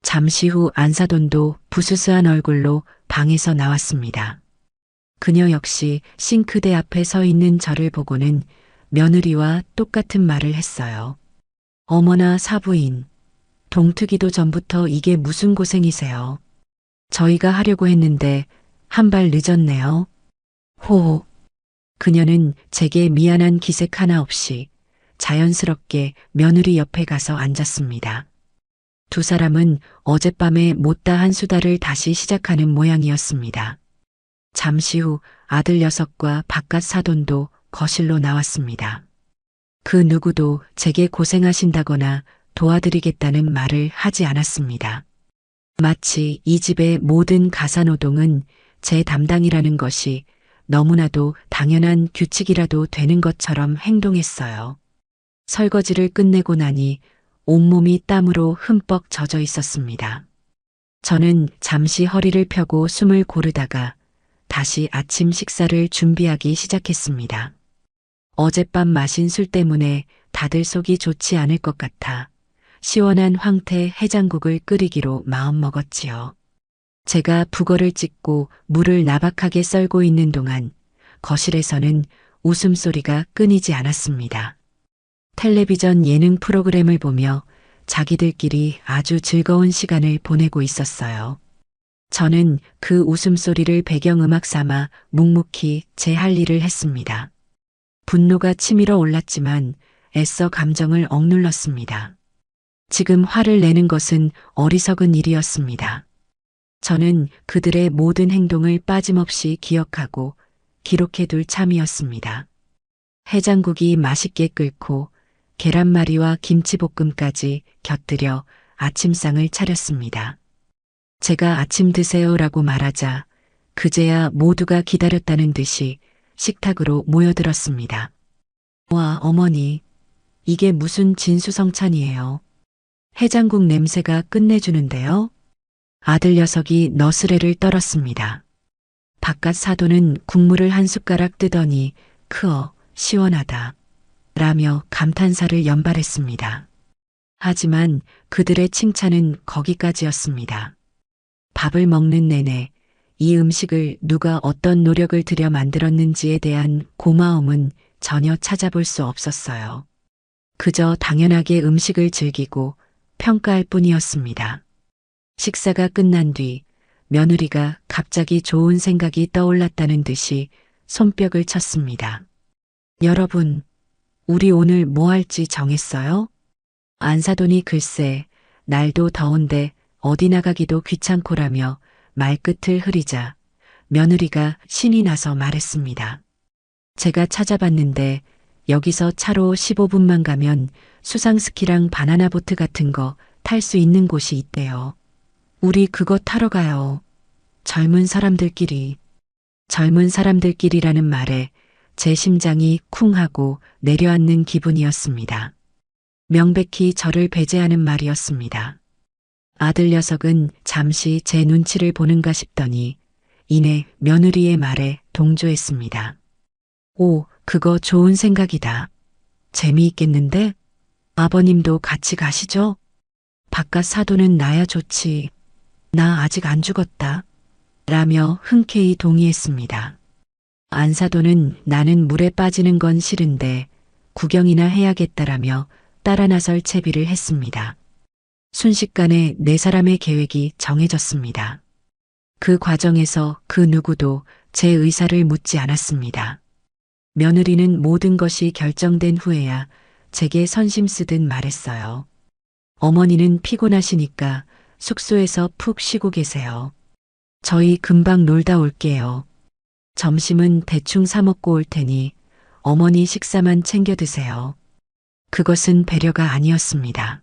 잠시 후 안사돈도 부스스한 얼굴로 방에서 나왔습니다. 그녀 역시 싱크대 앞에 서 있는 저를 보고는 며느리와 똑같은 말을 했어요. 어머나 사부인, 동트기도 전부터 이게 무슨 고생이세요. 저희가 하려고 했는데 한 발 늦었네요. 호호. 그녀는 제게 미안한 기색 하나 없이 자연스럽게 며느리 옆에 가서 앉았습니다. 두 사람은 어젯밤에 못다한 수다를 다시 시작하는 모양이었습니다. 잠시 후 아들 녀석과 바깥 사돈도 거실로 나왔습니다. 그 누구도 제게 고생하신다거나 도와드리겠다는 말을 하지 않았습니다. 마치 이 집의 모든 가사노동은 제 담당이라는 것이 너무나도 당연한 규칙이라도 되는 것처럼 행동했어요. 설거지를 끝내고 나니 온몸이 땀으로 흠뻑 젖어 있었습니다. 저는 잠시 허리를 펴고 숨을 고르다가 다시 아침 식사를 준비하기 시작했습니다. 어젯밤 마신 술 때문에 다들 속이 좋지 않을 것 같아 시원한 황태 해장국을 끓이기로 마음먹었지요. 제가 북어를 찢고 물을 나박하게 썰고 있는 동안 거실에서는 웃음소리가 끊이지 않았습니다. 텔레비전 예능 프로그램을 보며 자기들끼리 아주 즐거운 시간을 보내고 있었어요. 저는 그 웃음소리를 배경음악 삼아 묵묵히 제 할 일을 했습니다. 분노가 치밀어 올랐지만 애써 감정을 억눌렀습니다. 지금 화를 내는 것은 어리석은 일이었습니다. 저는 그들의 모든 행동을 빠짐없이 기억하고 기록해둘 참이었습니다. 해장국이 맛있게 끓고 계란말이와 김치볶음까지 곁들여 아침상을 차렸습니다. 제가 아침 드세요라고 말하자 그제야 모두가 기다렸다는 듯이 식탁으로 모여들었습니다. 와, 어머니, 이게 무슨 진수성찬이에요. 해장국 냄새가 끝내주는데요. 아들 녀석이 너스레를 떨었습니다. 바깥 사돈은 국물을 한 숟가락 뜨더니 크어 시원하다 라며 감탄사를 연발했습니다. 하지만 그들의 칭찬은 거기까지였습니다. 밥을 먹는 내내 이 음식을 누가 어떤 노력을 들여 만들었는지에 대한 고마움은 전혀 찾아볼 수 없었어요. 그저 당연하게 음식을 즐기고 평가할 뿐이었습니다. 식사가 끝난 뒤 며느리가 갑자기 좋은 생각이 떠올랐다는 듯이 손뼉을 쳤습니다. 여러분, 우리 오늘 뭐 할지 정했어요? 안사돈이 글쎄, 날도 더운데 어디 나가기도 귀찮고라며 말끝을 흐리자 며느리가 신이 나서 말했습니다. 제가 찾아봤는데 여기서 차로 15분만 가면 수상스키랑 바나나보트 같은 거 탈 수 있는 곳이 있대요. 우리 그거 타러 가요. 젊은 사람들끼리. 젊은 사람들끼리라는 말에 제 심장이 쿵 하고 내려앉는 기분이었습니다. 명백히 저를 배제하는 말이었습니다. 아들 녀석은 잠시 제 눈치를 보는가 싶더니 이내 며느리의 말에 동조했습니다. 오, 그거 좋은 생각이다. 재미있겠는데? 아버님도 같이 가시죠? 바깥 사돈은 나야 좋지. 나 아직 안 죽었다. 라며 흔쾌히 동의했습니다. 안사돈은 나는 물에 빠지는 건 싫은데 구경이나 해야겠다라며 따라 나설 채비를 했습니다. 순식간에 네 사람의 계획이 정해졌습니다. 그 과정에서 그 누구도 제 의사를 묻지 않았습니다. 며느리는 모든 것이 결정된 후에야 제게 선심 쓰듯 말했어요. 어머니는 피곤하시니까 숙소에서 푹 쉬고 계세요. 저희 금방 놀다 올게요. 점심은 대충 사 먹고 올 테니 어머니 식사만 챙겨 드세요. 그것은 배려가 아니었습니다.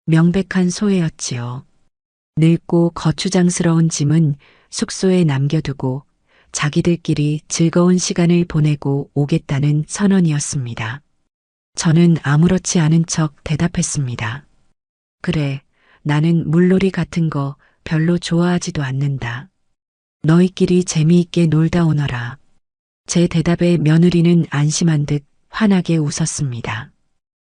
명백한 소외였지요. 늙고 거추장스러운 짐은 숙소에 남겨두고 자기들끼리 즐거운 시간을 보내고 오겠다는 선언이었습니다. 저는 아무렇지 않은 척 대답했습니다. 그래, 나는 물놀이 같은 거 별로 좋아하지도 않는다. 너희끼리 재미있게 놀다 오너라. 제 대답에 며느리는 안심한 듯 환하게 웃었습니다.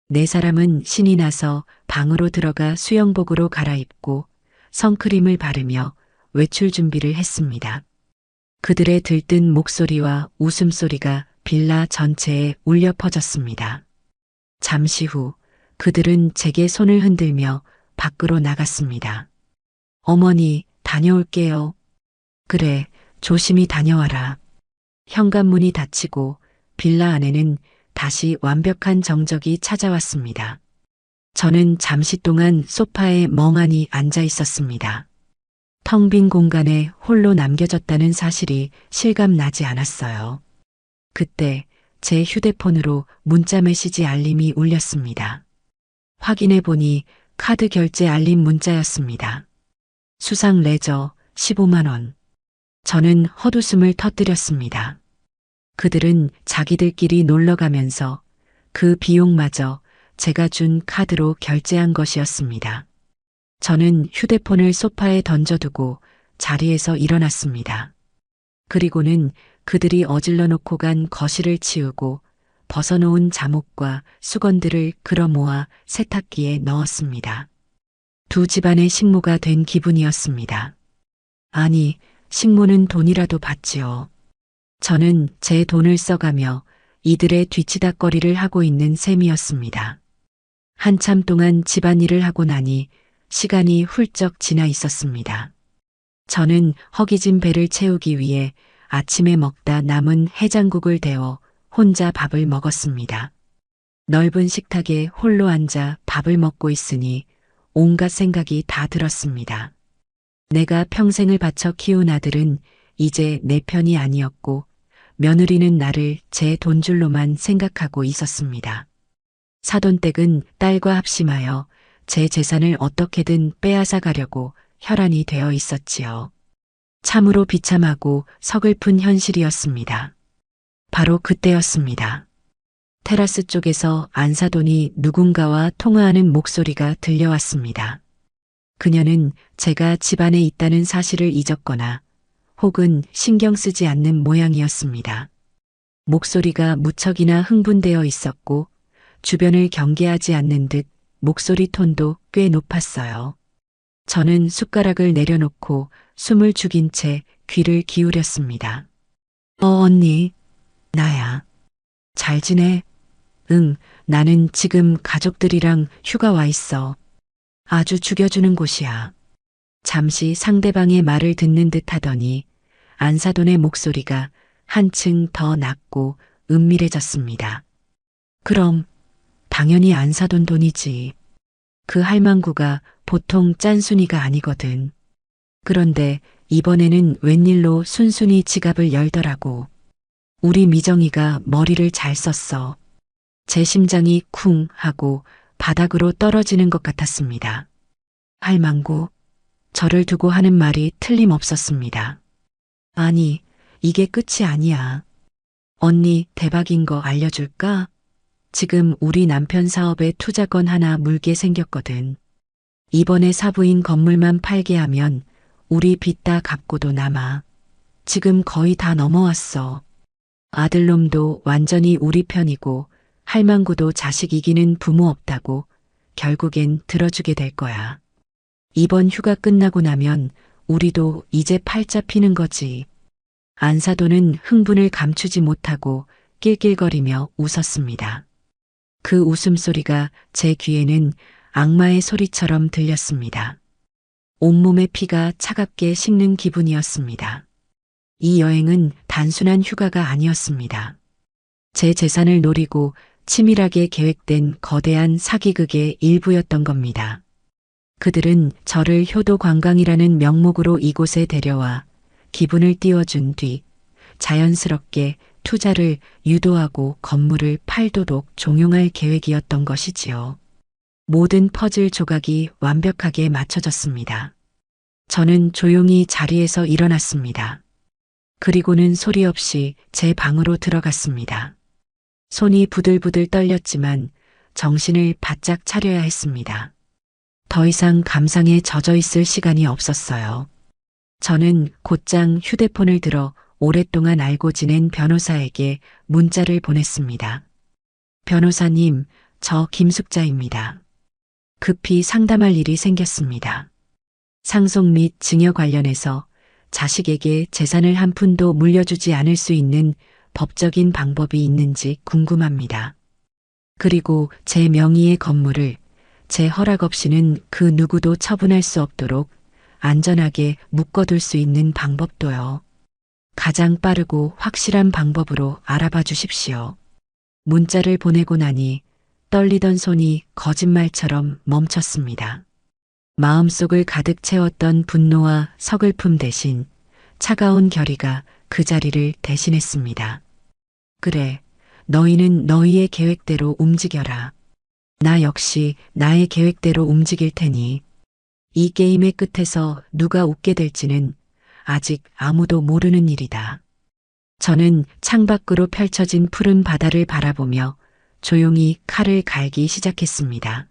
네 사람은 신이 나서 방으로 들어가 수영복으로 갈아입고 선크림을 바르며 외출 준비를 했습니다. 그들의 들뜬 목소리와 웃음소리가 빌라 전체에 울려 퍼졌습니다. 잠시 후 그들은 제게 손을 흔들며 밖으로 나갔습니다. 어머니, 다녀올게요. 그래, 조심히 다녀와라. 현관문이 닫히고 빌라 안에는 다시 완벽한 정적이 찾아왔습니다. 저는 잠시 동안 소파에 멍하니 앉아 있었습니다. 텅 빈 공간에 홀로 남겨졌다는 사실이 실감나지 않았어요. 그때 제 휴대폰으로 문자 메시지 알림이 울렸습니다. 확인해 보니 카드 결제 알림 문자였습니다. 수상 레저 15만 원. 저는 헛웃음을 터뜨렸습니다. 그들은 자기들끼리 놀러 가면서 그 비용마저 제가 준 카드로 결제한 것이었습니다. 저는 휴대폰을 소파에 던져두고 자리에서 일어났습니다. 그리고는 그들이 어질러 놓고 간 거실을 치우고 벗어놓은 잠옷과 수건들을 끌어모아 세탁기에 넣었습니다. 두 집안의 식모가 된 기분이었습니다. 아니, 식모는 돈이라도 받지요. 저는 제 돈을 써가며 이들의 뒤치다꺼리를 하고 있는 셈이었습니다. 한참 동안 집안일을 하고 나니 시간이 훌쩍 지나 있었습니다. 저는 허기진 배를 채우기 위해 아침에 먹다 남은 해장국을 데워 혼자 밥을 먹었습니다. 넓은 식탁에 홀로 앉아 밥을 먹고 있으니 온갖 생각이 다 들었습니다. 내가 평생을 바쳐 키운 아들은 이제 내 편이 아니었고 며느리는 나를 제 돈줄로만 생각하고 있었습니다. 사돈댁은 딸과 합심하여 제 재산을 어떻게든 빼앗아 가려고 혈안이 되어 있었지요. 참으로 비참하고 서글픈 현실이었습니다. 바로 그때였습니다. 테라스 쪽에서 안사돈이 누군가와 통화하는 목소리가 들려왔습니다. 그녀는 제가 집안에 있다는 사실을 잊었거나 혹은 신경 쓰지 않는 모양이었습니다. 목소리가 무척이나 흥분되어 있었고 주변을 경계하지 않는 듯 목소리 톤도 꽤 높았어요. 저는 숟가락을 내려놓고 숨을 죽인 채 귀를 기울였습니다. 언니, 나야. 잘 지내? 응, 나는 지금 가족들이랑 휴가 와 있어. 아주 죽여주는 곳이야. 잠시 상대방의 말을 듣는 듯 하더니 안사돈의 목소리가 한층 더 낮고 은밀해졌습니다. 그럼 당연히 안사돈 돈이지. 그 할망구가 보통 짠순이가 아니거든. 그런데 이번에는 웬일로 순순히 지갑을 열더라고. 우리 미정이가 머리를 잘 썼어. 제 심장이 쿵 하고 바닥으로 떨어지는 것 같았습니다. 할망구, 저를 두고 하는 말이 틀림없었습니다. 아니, 이게 끝이 아니야. 언니 대박인 거 알려줄까? 지금 우리 남편 사업에 투자권 하나 물게 생겼거든. 이번에 사부인 건물만 팔게 하면 우리 빚 다 갚고도 남아. 지금 거의 다 넘어왔어. 아들놈도 완전히 우리 편이고 할망구도 자식 이기는 부모 없다고 결국엔 들어주게 될 거야. 이번 휴가 끝나고 나면 우리도 이제 팔자 피는 거지. 안사돈은 흥분을 감추지 못하고 낄낄거리며 웃었습니다. 그 웃음소리가 제 귀에는 악마의 소리처럼 들렸습니다. 온몸의 피가 차갑게 식는 기분이었습니다. 이 여행은 단순한 휴가가 아니었습니다. 제 재산을 노리고 치밀하게 계획된 거대한 사기극의 일부였던 겁니다. 그들은 저를 효도 관광이라는 명목으로 이곳에 데려와 기분을 띄워준 뒤 자연스럽게 투자를 유도하고 건물을 팔도록 종용할 계획이었던 것이지요. 모든 퍼즐 조각이 완벽하게 맞춰졌습니다. 저는 조용히 자리에서 일어났습니다. 그리고는 소리 없이 제 방으로 들어갔습니다. 손이 부들부들 떨렸지만 정신을 바짝 차려야 했습니다. 더 이상 감상에 젖어 있을 시간이 없었어요. 저는 곧장 휴대폰을 들어 오랫동안 알고 지낸 변호사에게 문자를 보냈습니다. 변호사님, 저 김숙자입니다. 급히 상담할 일이 생겼습니다. 상속 및 증여 관련해서 자식에게 재산을 한 푼도 물려주지 않을 수 있는 법적인 방법이 있는지 궁금합니다. 그리고 제 명의의 건물을 제 허락 없이는 그 누구도 처분할 수 없도록 안전하게 묶어둘 수 있는 방법도요. 가장 빠르고 확실한 방법으로 알아봐 주십시오. 문자를 보내고 나니 떨리던 손이 거짓말처럼 멈췄습니다. 마음속을 가득 채웠던 분노와 서글픔 대신 차가운 결의가 그 자리를 대신했습니다. 그래, 너희는 너희의 계획대로 움직여라. 나 역시 나의 계획대로 움직일 테니 이 게임의 끝에서 누가 웃게 될지는 아직 아무도 모르는 일이다. 저는 창밖으로 펼쳐진 푸른 바다를 바라보며 조용히 칼을 갈기 시작했습니다.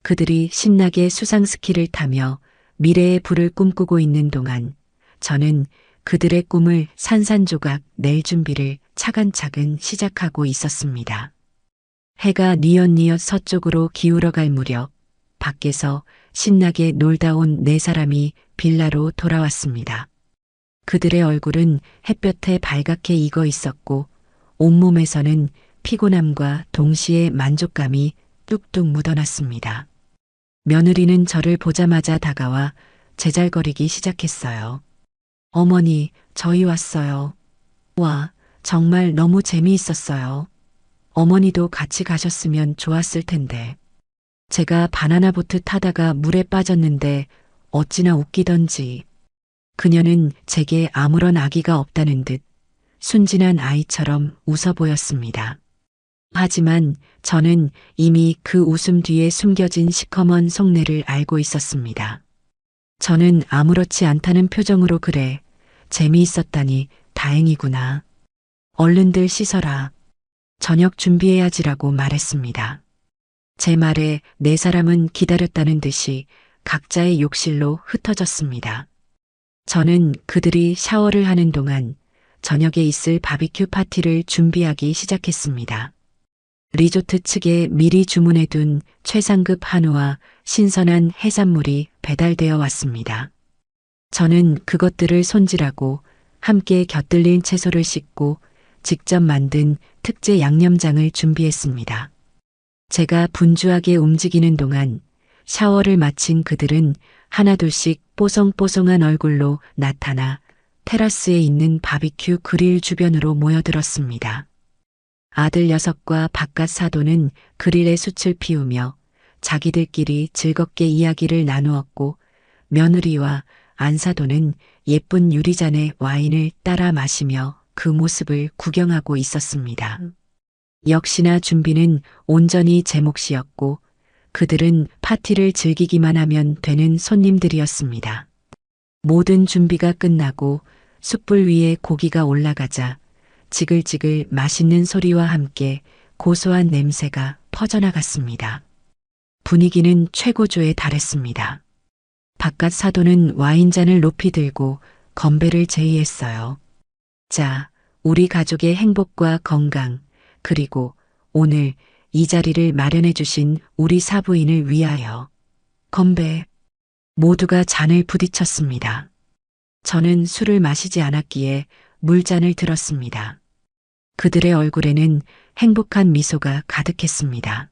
그들이 신나게 수상 스키를 타며 미래의 불을 꿈꾸고 있는 동안 저는 그들의 꿈을 산산조각 낼 준비를 차근차근 시작하고 있었습니다. 해가 뉘엿뉘엿 서쪽으로 기울어갈 무렵 밖에서 신나게 놀다 온 네 사람이 빌라로 돌아왔습니다. 그들의 얼굴은 햇볕에 발갛게 익어 있었고 온몸에서는 피곤함과 동시에 만족감이 뚝뚝 묻어났습니다. 며느리는 저를 보자마자 다가와 제잘거리기 시작했어요. 어머니, 저희 왔어요. 와, 정말 너무 재미있었어요. 어머니도 같이 가셨으면 좋았을 텐데. 제가 바나나 보트 타다가 물에 빠졌는데 어찌나 웃기던지. 그녀는 제게 아무런 악의가 없다는 듯 순진한 아이처럼 웃어 보였습니다. 하지만 저는 이미 그 웃음 뒤에 숨겨진 시커먼 속내를 알고 있었습니다. 저는 아무렇지 않다는 표정으로 그래, 재미있었다니 다행이구나. 얼른들 씻어라. 저녁 준비해야지라고 말했습니다. 제 말에 네 사람은 기다렸다는 듯이 각자의 욕실로 흩어졌습니다. 저는 그들이 샤워를 하는 동안 저녁에 있을 바비큐 파티를 준비하기 시작했습니다. 리조트 측에 미리 주문해둔 최상급 한우와 신선한 해산물이 배달되어 왔습니다. 저는 그것들을 손질하고 함께 곁들린 채소를 씻고 직접 만든 특제 양념장을 준비했습니다. 제가 분주하게 움직이는 동안 샤워를 마친 그들은 하나둘씩 뽀송뽀송한 얼굴로 나타나 테라스에 있는 바비큐 그릴 주변으로 모여들었습니다. 아들 녀석과 바깥 사돈은 그릴에 숯을 피우며 자기들끼리 즐겁게 이야기를 나누었고 며느리와 안사돈은 예쁜 유리잔에 와인을 따라 마시며 그 모습을 구경하고 있었습니다. 역시나 준비는 온전히 제 몫이었고 그들은 파티를 즐기기만 하면 되는 손님들이었습니다. 모든 준비가 끝나고 숯불 위에 고기가 올라가자 지글지글 맛있는 소리와 함께 고소한 냄새가 퍼져나갔습니다. 분위기는 최고조에 달했습니다. 바깥 사돈은 와인잔을 높이 들고 건배를 제의했어요. 자, 우리 가족의 행복과 건강, 그리고 오늘 이 자리를 마련해 주신 우리 사부인을 위하여. 건배. 모두가 잔을 부딪혔습니다. 저는 술을 마시지 않았기에 물잔을 들었습니다. 그들의 얼굴에는 행복한 미소가 가득했습니다.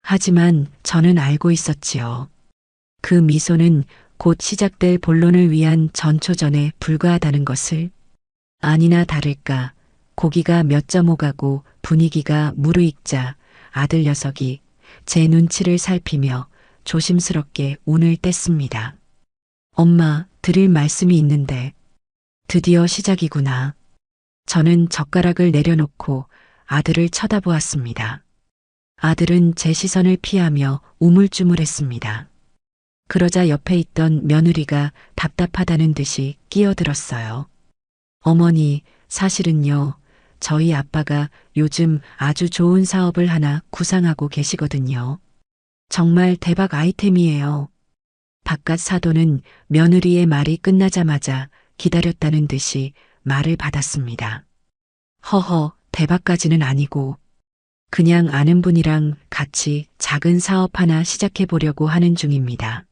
하지만 저는 알고 있었지요. 그 미소는 곧 시작될 본론을 위한 전초전에 불과하다는 것을. 아니나 다를까 고기가 몇 점 오가고 분위기가 무르익자 아들 녀석이 제 눈치를 살피며 조심스럽게 운을 뗐습니다. 엄마, 드릴 말씀이 있는데. 드디어 시작이구나. 저는 젓가락을 내려놓고 아들을 쳐다보았습니다. 아들은 제 시선을 피하며 우물쭈물했습니다. 그러자 옆에 있던 며느리가 답답하다는 듯이 끼어들었어요. 어머니, 사실은요, 저희 아빠가 요즘 아주 좋은 사업을 하나 구상하고 계시거든요. 정말 대박 아이템이에요. 바깥 사돈은 며느리의 말이 끝나자마자 기다렸다는 듯이 말을 받았습니다. 허허, 대박까지는 아니고 그냥 아는 분이랑 같이 작은 사업 하나 시작해 보려고 하는 중입니다.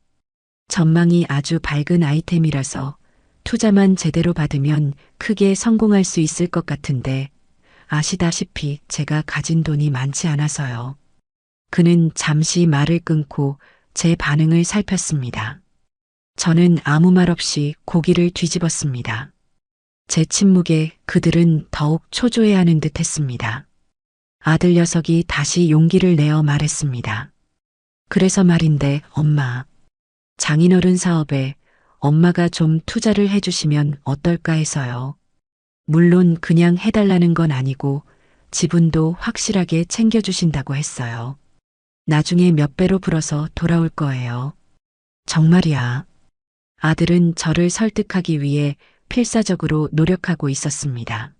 전망이 아주 밝은 아이템이라서 투자만 제대로 받으면 크게 성공할 수 있을 것 같은데 아시다시피 제가 가진 돈이 많지 않아서요. 그는 잠시 말을 끊고 제 반응을 살폈습니다. 저는 아무 말 없이 고기를 뒤집었습니다. 제 침묵에 그들은 더욱 초조해하는 듯 했습니다. 아들 녀석이 다시 용기를 내어 말했습니다. 그래서 말인데 엄마, 장인어른 사업에 엄마가 좀 투자를 해주시면 어떨까 해서요. 물론 그냥 해달라는 건 아니고 지분도 확실하게 챙겨주신다고 했어요. 나중에 몇 배로 불어서 돌아올 거예요. 정말이야. 아들은 저를 설득하기 위해 필사적으로 노력하고 있었습니다.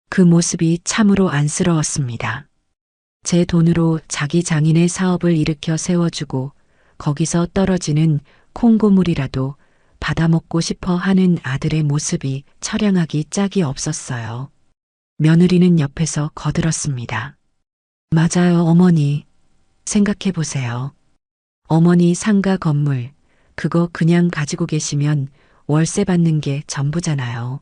그 모습이 참으로 안쓰러웠습니다. 제 돈으로 자기 장인의 사업을 일으켜 세워주고 거기서 떨어지는 콩고물이라도 받아먹고 싶어 하는 아들의 모습이 처량하기 짝이 없었어요. 며느리는 옆에서 거들었습니다. 맞아요, 어머니. 생각해 보세요. 어머니 상가 건물, 그거 그냥 가지고 계시면 월세 받는 게 전부잖아요.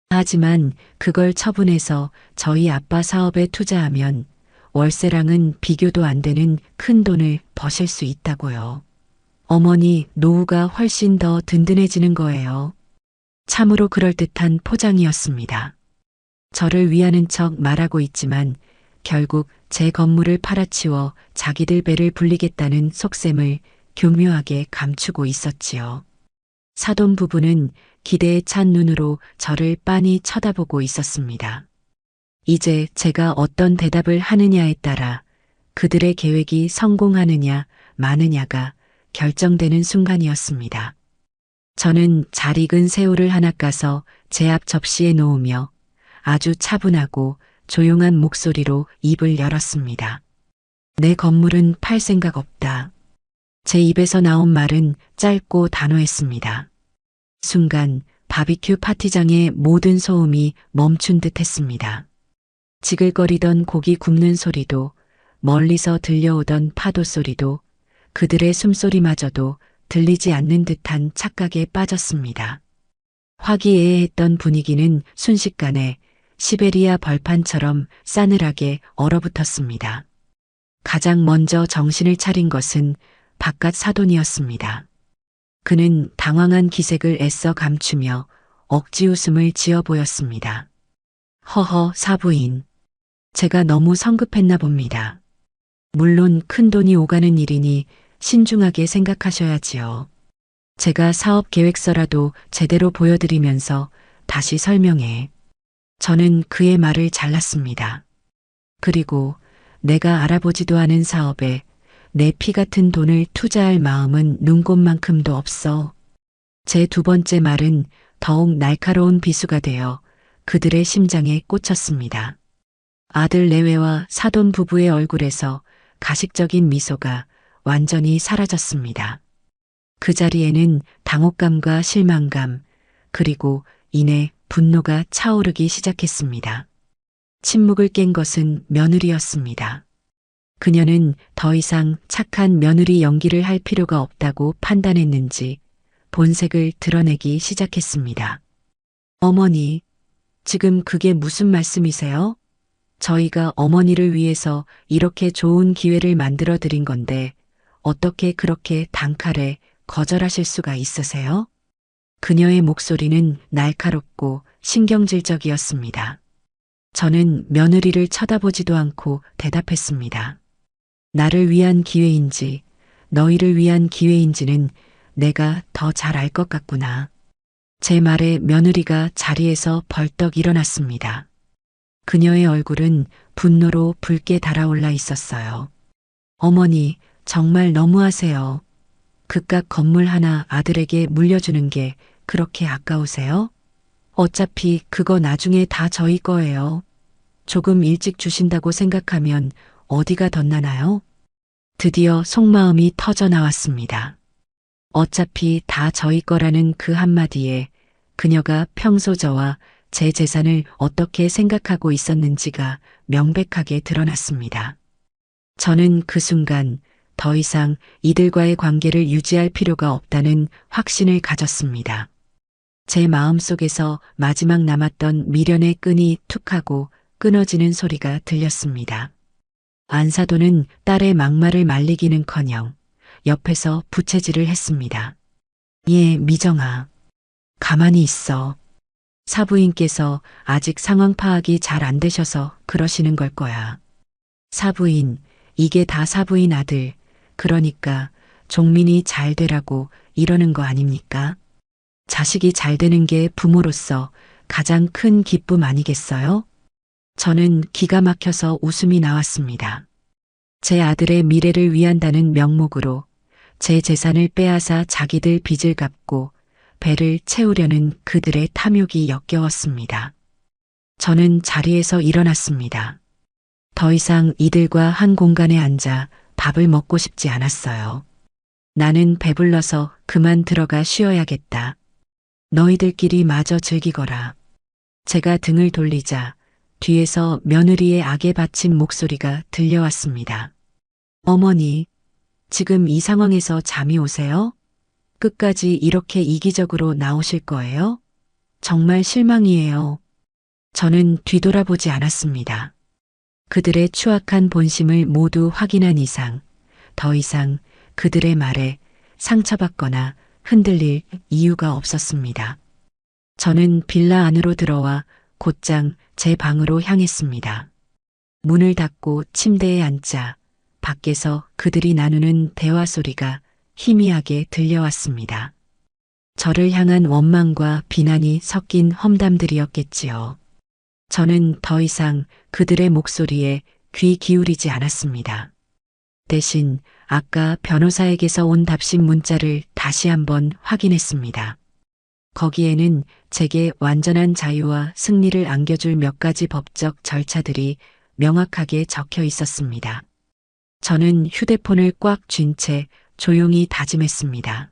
하지만 그걸 처분해서 저희 아빠 사업에 투자하면 월세랑은 비교도 안 되는 큰 돈을 버실 수 있다고요. 어머니 노후가 훨씬 더 든든해지는 거예요. 참으로 그럴듯한 포장이었습니다. 저를 위하는 척 말하고 있지만 결국 제 건물을 팔아치워 자기들 배를 불리겠다는 속셈을 교묘하게 감추고 있었지요. 사돈 부부는 기대에 찬 눈으로 저를 빤히 쳐다보고 있었습니다. 이제 제가 어떤 대답을 하느냐에 따라 그들의 계획이 성공하느냐 마느냐가 결정되는 순간이었습니다. 저는 잘 익은 새우를 하나 까서 제 앞 접시에 놓으며 아주 차분하고 조용한 목소리로 입을 열었습니다. 내 건물은 팔 생각 없다. 제 입에서 나온 말은 짧고 단호했습니다. 순간 바비큐 파티장의 모든 소음이 멈춘 듯 했습니다. 지글거리던 고기 굽는 소리도 멀리서 들려오던 파도 소리도 그들의 숨소리마저도 들리지 않는 듯한 착각에 빠졌습니다. 화기애애했던 분위기는 순식간에 시베리아 벌판처럼 싸늘하게 얼어붙었습니다. 가장 먼저 정신을 차린 것은 바깥 사돈이었습니다. 그는 당황한 기색을 애써 감추며 억지 웃음을 지어 보였습니다. 허허, 사부인. 제가 너무 성급했나 봅니다. 물론 큰 돈이 오가는 일이니 신중하게 생각하셔야지요. 제가 사업 계획서라도 제대로 보여드리면서 다시 설명해. 저는 그의 말을 잘랐습니다. 그리고 내가 알아보지도 않은 사업에 내 피 같은 돈을 투자할 마음은 눈꼽만큼도 없어. 제 두 번째 말은 더욱 날카로운 비수가 되어 그들의 심장에 꽂혔습니다. 아들 내외와 사돈 부부의 얼굴에서 가식적인 미소가 완전히 사라졌습니다. 그 자리에는 당혹감과 실망감, 그리고 이내 분노가 차오르기 시작했습니다. 침묵을 깬 것은 며느리였습니다. 그녀는 더 이상 착한 며느리 연기를 할 필요가 없다고 판단했는지 본색을 드러내기 시작했습니다. 어머니, 지금 그게 무슨 말씀이세요? 저희가 어머니를 위해서 이렇게 좋은 기회를 만들어 드린 건데 어떻게 그렇게 단칼에 거절하실 수가 있으세요? 그녀의 목소리는 날카롭고 신경질적이었습니다. 저는 며느리를 쳐다보지도 않고 대답했습니다. 나를 위한 기회인지 너희를 위한 기회인지는 내가 더 잘 알 것 같구나. 제 말에 며느리가 자리에서 벌떡 일어났습니다. 그녀의 얼굴은 분노로 붉게 달아올라 있었어요. 어머니, 정말 너무하세요. 그깟 건물 하나 아들에게 물려주는 게 그렇게 아까우세요? 어차피 그거 나중에 다 저희 거예요. 조금 일찍 주신다고 생각하면 어디가 덧나나요? 드디어 속마음이 터져 나왔습니다. 어차피 다 저희 거라는 그 한마디에 그녀가 평소 저와 제 재산을 어떻게 생각하고 있었는지가 명백하게 드러났습니다. 저는 그 순간 더 이상 이들과의 관계를 유지할 필요가 없다는 확신을 가졌습니다. 제 마음속에서 마지막 남았던 미련의 끈이 툭 하고 끊어지는 소리가 들렸습니다. 안사도는 딸의 막말을 말리기는커녕 옆에서 부채질을 했습니다. 예, 미정아. 가만히 있어. 사부인께서 아직 상황 파악이 잘 안 되셔서 그러시는 걸 거야. 사부인, 이게 다 사부인 아들, 그러니까 종민이 잘 되라고 이러는 거 아닙니까? 자식이 잘 되는 게 부모로서 가장 큰 기쁨 아니겠어요? 저는 기가 막혀서 웃음이 나왔습니다. 제 아들의 미래를 위한다는 명목으로 제 재산을 빼앗아 자기들 빚을 갚고 배를 채우려는 그들의 탐욕이 역겨웠습니다. 저는 자리에서 일어났습니다. 더 이상 이들과 한 공간에 앉아 밥을 먹고 싶지 않았어요. 나는 배불러서 그만 들어가 쉬어야겠다. 너희들끼리 마저 즐기거라. 제가 등을 돌리자 뒤에서 며느리의 악에 받친 목소리가 들려왔습니다. 어머니, 지금 이 상황에서 잠이 오세요? 끝까지 이렇게 이기적으로 나오실 거예요? 정말 실망이에요. 저는 뒤돌아보지 않았습니다. 그들의 추악한 본심을 모두 확인한 이상, 더 이상 그들의 말에 상처받거나 흔들릴 이유가 없었습니다. 저는 빌라 안으로 들어와 곧장 제 방으로 향했습니다. 문을 닫고 침대에 앉자 밖에서 그들이 나누는 대화 소리가 희미하게 들려왔습니다. 저를 향한 원망과 비난이 섞인 험담들이었겠지요. 저는 더 이상 그들의 목소리에 귀 기울이지 않았습니다. 대신 아까 변호사에게서 온 답신 문자를 다시 한번 확인했습니다. 거기에는 제게 완전한 자유와 승리를 안겨줄 몇 가지 법적 절차들이 명확하게 적혀 있었습니다. 저는 휴대폰을 꽉 쥔 채 조용히 다짐했습니다.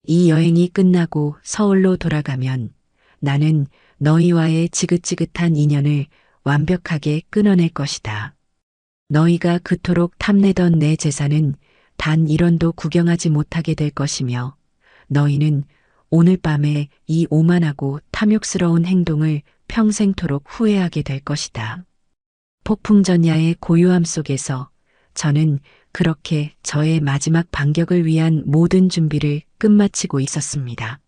이 여행이 끝나고 서울로 돌아가면 나는 너희와의 지긋지긋한 인연을 완벽하게 끊어낼 것이다. 너희가 그토록 탐내던 내 재산은 단 1원도 구경하지 못하게 될 것이며 너희는 오늘 밤에 이 오만하고 탐욕스러운 행동을 평생토록 후회하게 될 것이다. 폭풍전야의 고요함 속에서 저는 그렇게 저의 마지막 반격을 위한 모든 준비를 끝마치고 있었습니다.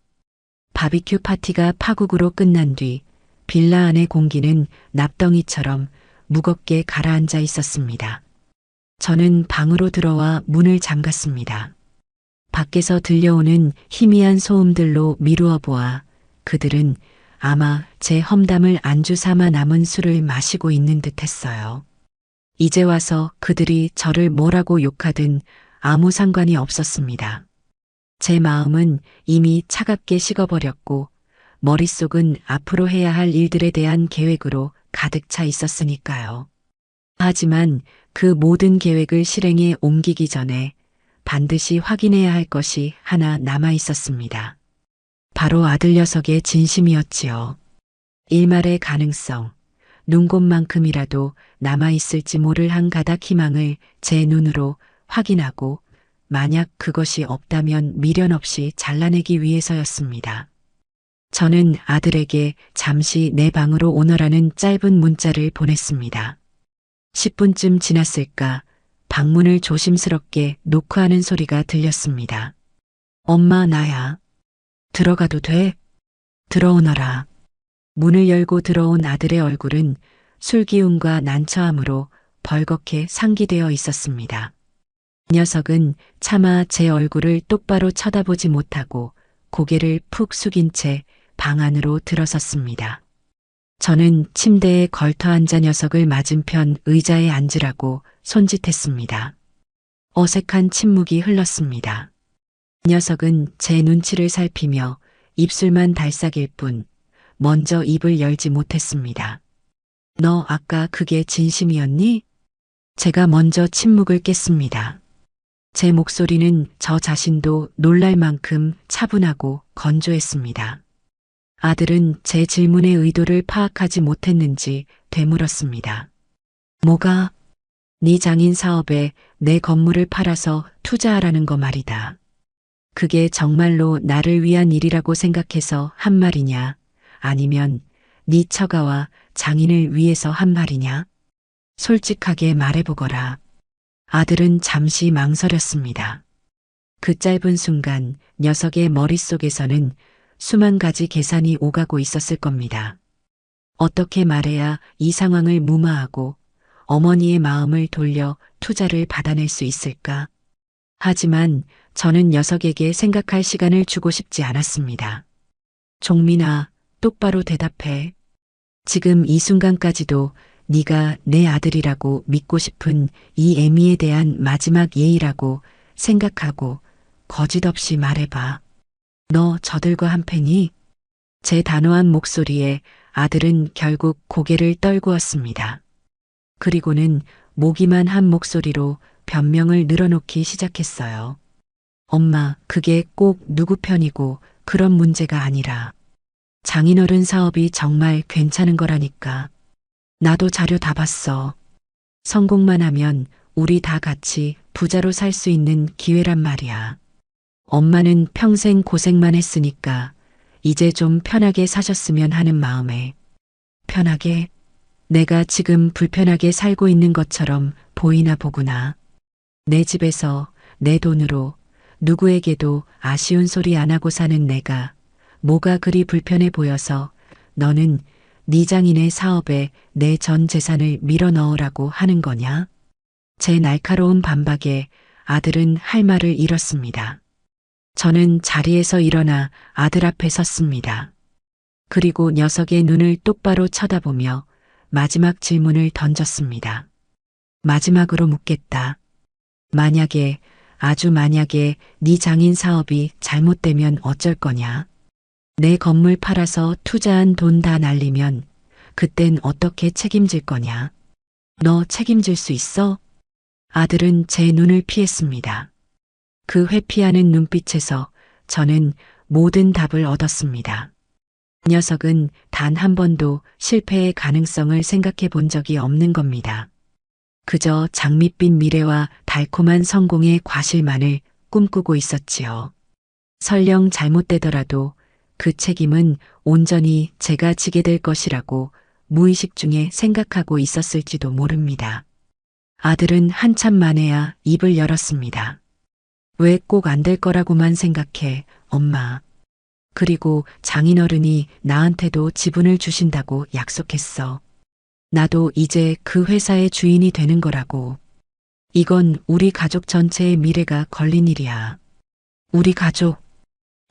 바비큐 파티가 파국으로 끝난 뒤 빌라 안의 공기는 납덩이처럼 무겁게 가라앉아 있었습니다. 저는 방으로 들어와 문을 잠갔습니다. 밖에서 들려오는 희미한 소음들로 미루어 보아 그들은 아마 제 험담을 안주 삼아 남은 술을 마시고 있는 듯 했어요. 이제 와서 그들이 저를 뭐라고 욕하든 아무 상관이 없었습니다. 제 마음은 이미 차갑게 식어버렸고 머릿속은 앞으로 해야 할 일들에 대한 계획으로 가득 차 있었으니까요. 하지만 그 모든 계획을 실행에 옮기기 전에 반드시 확인해야 할 것이 하나 남아 있었습니다. 바로 아들 녀석의 진심이었지요. 일말의 가능성, 눈곱만큼이라도 남아있을지 모를 한 가닥 희망을 제 눈으로 확인하고 만약 그것이 없다면 미련 없이 잘라내기 위해서였습니다. 저는 아들에게 잠시 내 방으로 오너라는 짧은 문자를 보냈습니다. 10분쯤 지났을까 방문을 조심스럽게 노크하는 소리가 들렸습니다. 엄마, 나야. 들어가도 돼? 들어오너라. 문을 열고 들어온 아들의 얼굴은 술기운과 난처함으로 벌겋게 상기되어 있었습니다. 이 녀석은 차마 제 얼굴을 똑바로 쳐다보지 못하고 고개를 푹 숙인 채 방 안으로 들어섰습니다. 저는 침대에 걸터 앉아 녀석을 맞은편 의자에 앉으라고 손짓했습니다. 어색한 침묵이 흘렀습니다. 이 녀석은 제 눈치를 살피며 입술만 달싹일 뿐 먼저 입을 열지 못했습니다. 너 아까 그게 진심이었니? 제가 먼저 침묵을 깼습니다. 제 목소리는 저 자신도 놀랄 만큼 차분하고 건조했습니다. 아들은 제 질문의 의도를 파악하지 못했는지 되물었습니다. 뭐가? 네 장인 사업에 내 건물을 팔아서 투자하라는 거 말이다. 그게 정말로 나를 위한 일이라고 생각해서 한 말이냐? 아니면 네 처가와 장인을 위해서 한 말이냐? 솔직하게 말해보거라. 아들은 잠시 망설였습니다. 그 짧은 순간 녀석의 머릿속에서는 수만 가지 계산이 오가고 있었을 겁니다. 어떻게 말해야 이 상황을 무마하고 어머니의 마음을 돌려 투자를 받아낼 수 있을까? 하지만 저는 녀석에게 생각할 시간을 주고 싶지 않았습니다. 종민아, 똑바로 대답해. 지금 이 순간까지도 네가 내 아들이라고 믿고 싶은 이 애미에 대한 마지막 예의라고 생각하고 거짓 없이 말해봐. 너 저들과 한패니? 제 단호한 목소리에 아들은 결국 고개를 떨구었습니다. 그리고는 모기만 한 목소리로 변명을 늘어놓기 시작했어요. 엄마, 그게 꼭 누구 편이고 그런 문제가 아니라 장인어른 사업이 정말 괜찮은 거라니까. 나도 자료 다 봤어. 성공만 하면 우리 다 같이 부자로 살 수 있는 기회란 말이야. 엄마는 평생 고생만 했으니까 이제 좀 편하게 사셨으면 하는 마음에. 편하게? 내가 지금 불편하게 살고 있는 것처럼 보이나 보구나. 내 집에서 내 돈으로 누구에게도 아쉬운 소리 안 하고 사는 내가 뭐가 그리 불편해 보여서 너는 네 장인의 사업에 내 전 재산을 밀어 넣으라고 하는 거냐? 제 날카로운 반박에 아들은 할 말을 잃었습니다. 저는 자리에서 일어나 아들 앞에 섰습니다. 그리고 녀석의 눈을 똑바로 쳐다보며 마지막 질문을 던졌습니다. 마지막으로 묻겠다. 만약에, 아주 만약에 네 장인 사업이 잘못되면 어쩔 거냐? 내 건물 팔아서 투자한 돈 다 날리면 그땐 어떻게 책임질 거냐? 너 책임질 수 있어? 아들은 제 눈을 피했습니다. 그 회피하는 눈빛에서 저는 모든 답을 얻었습니다. 녀석은 단 한 번도 실패의 가능성을 생각해 본 적이 없는 겁니다. 그저 장밋빛 미래와 달콤한 성공의 과실만을 꿈꾸고 있었지요. 설령 잘못되더라도 그 책임은 온전히 제가 지게 될 것이라고 무의식 중에 생각하고 있었을지도 모릅니다. 아들은 한참 만에야 입을 열었습니다. 왜 꼭 안 될 거라고만 생각해, 엄마. 그리고 장인어른이 나한테도 지분을 주신다고 약속했어. 나도 이제 그 회사의 주인이 되는 거라고. 이건 우리 가족 전체의 미래가 걸린 일이야. 우리 가족.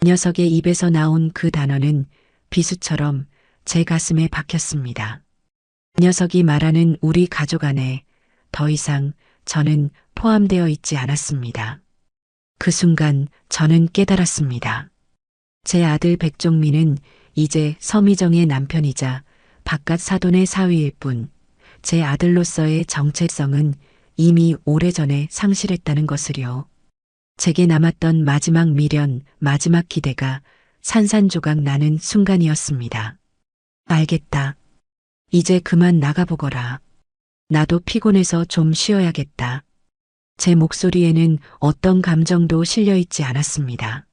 녀석의 입에서 나온 그 단어는 비수처럼 제 가슴에 박혔습니다. 녀석이 말하는 우리 가족 안에 더 이상 저는 포함되어 있지 않았습니다. 그 순간 저는 깨달았습니다. 제 아들 백종민은 이제 서미정의 남편이자 바깥 사돈의 사위일 뿐, 제 아들로서의 정체성은 이미 오래전에 상실했다는 것을요. 제게 남았던 마지막 미련, 마지막 기대가 산산조각 나는 순간이었습니다. 알겠다. 이제 그만 나가보거라. 나도 피곤해서 좀 쉬어야겠다. 제 목소리에는 어떤 감정도 실려있지 않았습니다.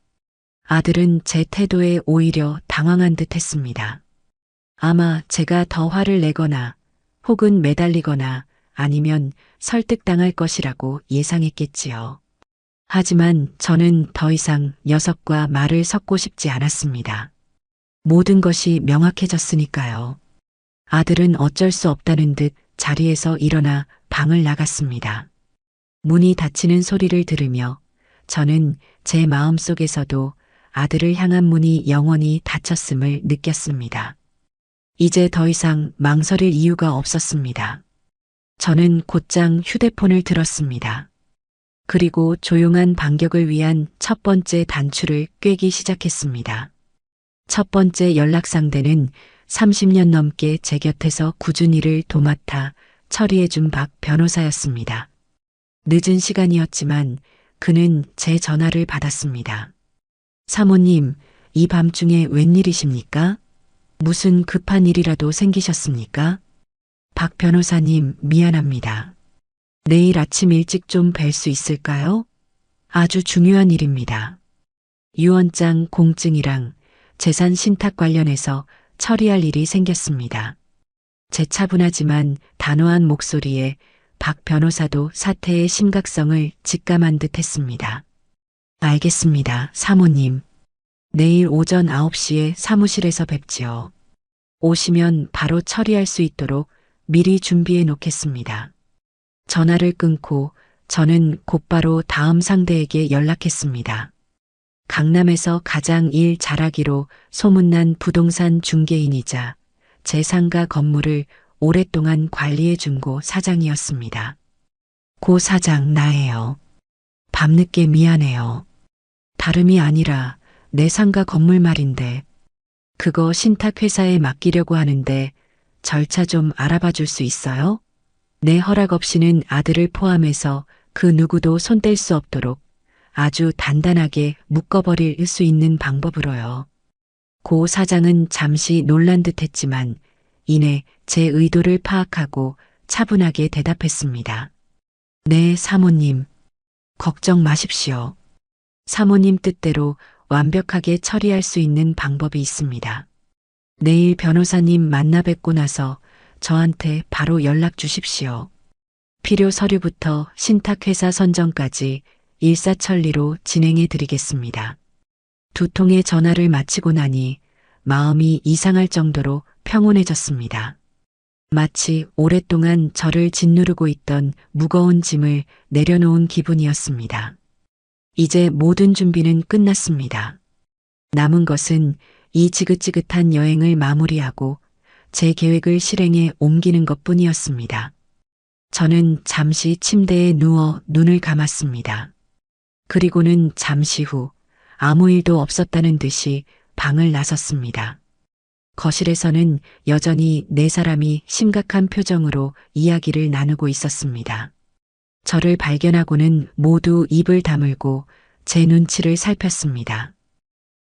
아들은 제 태도에 오히려 당황한 듯 했습니다. 아마 제가 더 화를 내거나 혹은 매달리거나 아니면 설득당할 것이라고 예상했겠지요. 하지만 저는 더 이상 녀석과 말을 섞고 싶지 않았습니다. 모든 것이 명확해졌으니까요. 아들은 어쩔 수 없다는 듯 자리에서 일어나 방을 나갔습니다. 문이 닫히는 소리를 들으며 저는 제 마음속에서도 아들을 향한 문이 영원히 닫혔음을 느꼈습니다. 이제 더 이상 망설일 이유가 없었습니다. 저는 곧장 휴대폰을 들었습니다. 그리고 조용한 반격을 위한 첫 번째 단추를 꿰기 시작했습니다. 첫 번째 연락 상대는 30년 넘게 제 곁에서 꾸준히 일을 도맡아 처리해준 박 변호사였습니다. 늦은 시간이었지만 그는 제 전화를 받았습니다. 사모님, 이 밤중에 웬일이십니까? 무슨 급한 일이라도 생기셨습니까? 박 변호사님, 미안합니다. 내일 아침 일찍 좀 뵐 수 있을까요? 아주 중요한 일입니다. 유언장 공증이랑 재산 신탁 관련해서 처리할 일이 생겼습니다. 제 차분하지만 단호한 목소리에 박 변호사도 사태의 심각성을 직감한 듯 했습니다. 알겠습니다, 사모님. 내일 오전 9시에 사무실에서 뵙지요. 오시면 바로 처리할 수 있도록 미리 준비해 놓겠습니다. 전화를 끊고 저는 곧바로 다음 상대에게 연락했습니다. 강남에서 가장 일 잘하기로 소문난 부동산 중개인이자 제 상가 건물을 오랫동안 관리해 준 곳 사장이었습니다. 고 사장 나예요. 밤늦게 미안해요. 다름이 아니라 내 상가 건물 말인데 그거 신탁회사에 맡기려고 하는데 절차 좀 알아봐 줄 수 있어요? 내 허락 없이는 아들을 포함해서 그 누구도 손댈 수 없도록 아주 단단하게 묶어버릴 수 있는 방법으로요. 고 사장은 잠시 놀란 듯 했지만 이내 제 의도를 파악하고 차분하게 대답했습니다. 네, 사모님. 걱정 마십시오. 사모님 뜻대로 완벽하게 처리할 수 있는 방법이 있습니다. 내일 변호사님 만나 뵙고 나서 저한테 바로 연락 주십시오. 필요 서류부터 신탁회사 선정까지 일사천리로 진행해 드리겠습니다. 두 통의 전화를 마치고 나니 마음이 이상할 정도로 평온해졌습니다. 마치 오랫동안 저를 짓누르고 있던 무거운 짐을 내려놓은 기분이었습니다. 이제 모든 준비는 끝났습니다. 남은 것은 이 지긋지긋한 여행을 마무리하고 제 계획을 실행에 옮기는 것뿐이었습니다. 저는 잠시 침대에 누워 눈을 감았습니다. 그리고는 잠시 후 아무 일도 없었다는 듯이 방을 나섰습니다. 거실에서는 여전히 네 사람이 심각한 표정으로 이야기를 나누고 있었습니다. 저를 발견하고는 모두 입을 다물고 제 눈치를 살폈습니다.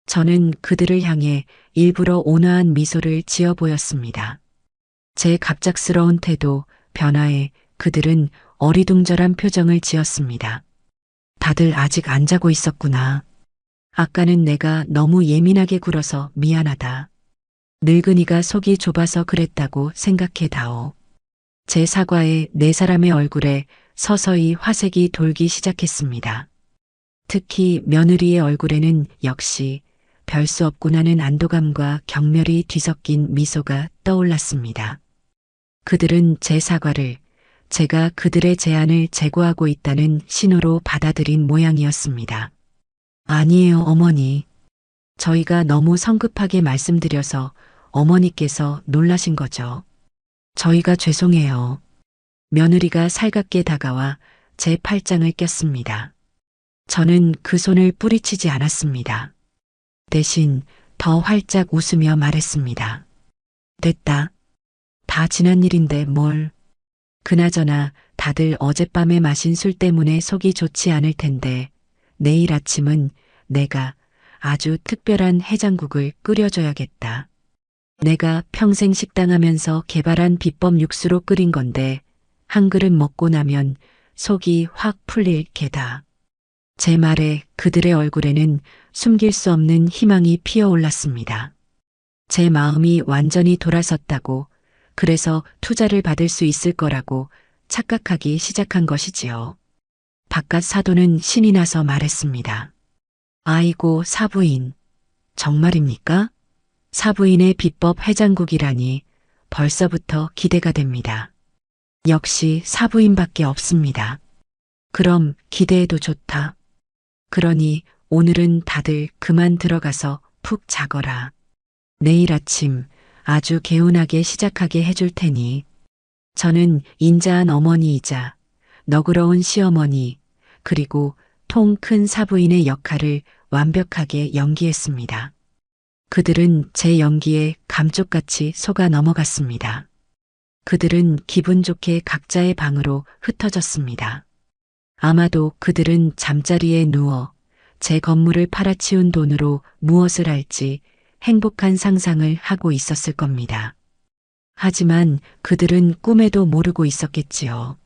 저는 그들을 향해 일부러 온화한 미소를 지어 보였습니다. 제 갑작스러운 태도, 변화에 그들은 어리둥절한 표정을 지었습니다. 다들 아직 안 자고 있었구나. 아까는 내가 너무 예민하게 굴어서 미안하다. 늙은이가 속이 좁아서 그랬다고 생각해다오. 제 사과에 네 사람의 얼굴에 서서히 화색이 돌기 시작했습니다. 특히 며느리의 얼굴에는 역시 별 수 없구나는 안도감과 경멸이 뒤섞인 미소가 떠올랐습니다. 그들은 제 사과를 제가 그들의 제안을 재고하고 있다는 신호로 받아들인 모양이었습니다. 아니에요, 어머니. 저희가 너무 성급하게 말씀드려서 어머니께서 놀라신 거죠. 저희가 죄송해요. 며느리가 살갑게 다가와 제 팔짱을 꼈습니다. 저는 그 손을 뿌리치지 않았습니다. 대신 더 활짝 웃으며 말했습니다. 됐다. 다 지난 일인데 뭘. 그나저나 다들 어젯밤에 마신 술 때문에 속이 좋지 않을 텐데 내일 아침은 내가 아주 특별한 해장국을 끓여줘야겠다. 내가 평생 식당하면서 개발한 비법 육수로 끓인 건데 한 그릇 먹고 나면 속이 확 풀릴 게다. 제 말에 그들의 얼굴에는 숨길 수 없는 희망이 피어올랐습니다. 제 마음이 완전히 돌아섰다고, 그래서 투자를 받을 수 있을 거라고 착각하기 시작한 것이지요. 바깥 사돈은 신이 나서 말했습니다. 아이고 사부인, 정말입니까? 사부인의 비법 해장국이라니 벌써부터 기대가 됩니다. 역시 사부인밖에 없습니다. 그럼 기대해도 좋다. 그러니 오늘은 다들 그만 들어가서 푹 자거라. 내일 아침 아주 개운하게 시작하게 해줄 테니. 저는 인자한 어머니이자 너그러운 시어머니 그리고 통 큰 사부인의 역할을 완벽하게 연기했습니다. 그들은 제 연기에 감쪽같이 속아 넘어갔습니다. 그들은 기분 좋게 각자의 방으로 흩어졌습니다. 아마도 그들은 잠자리에 누워 제 건물을 팔아치운 돈으로 무엇을 할지 행복한 상상을 하고 있었을 겁니다. 하지만 그들은 꿈에도 모르고 있었겠지요.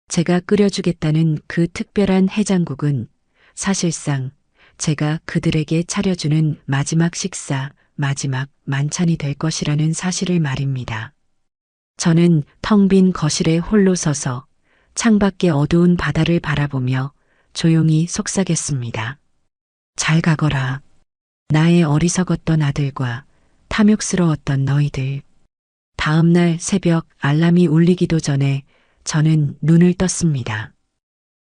제가 끓여주겠다는 그 특별한 해장국은 사실상 제가 그들에게 차려주는 마지막 식사, 마지막 만찬이 될 것이라는 사실을 말입니다. 저는 텅 빈 거실에 홀로 서서 창밖의 어두운 바다를 바라보며 조용히 속삭였습니다. 잘 가거라. 나의 어리석었던 아들과 탐욕스러웠던 너희들. 다음 날 새벽 알람이 울리기도 전에 저는 눈을 떴습니다.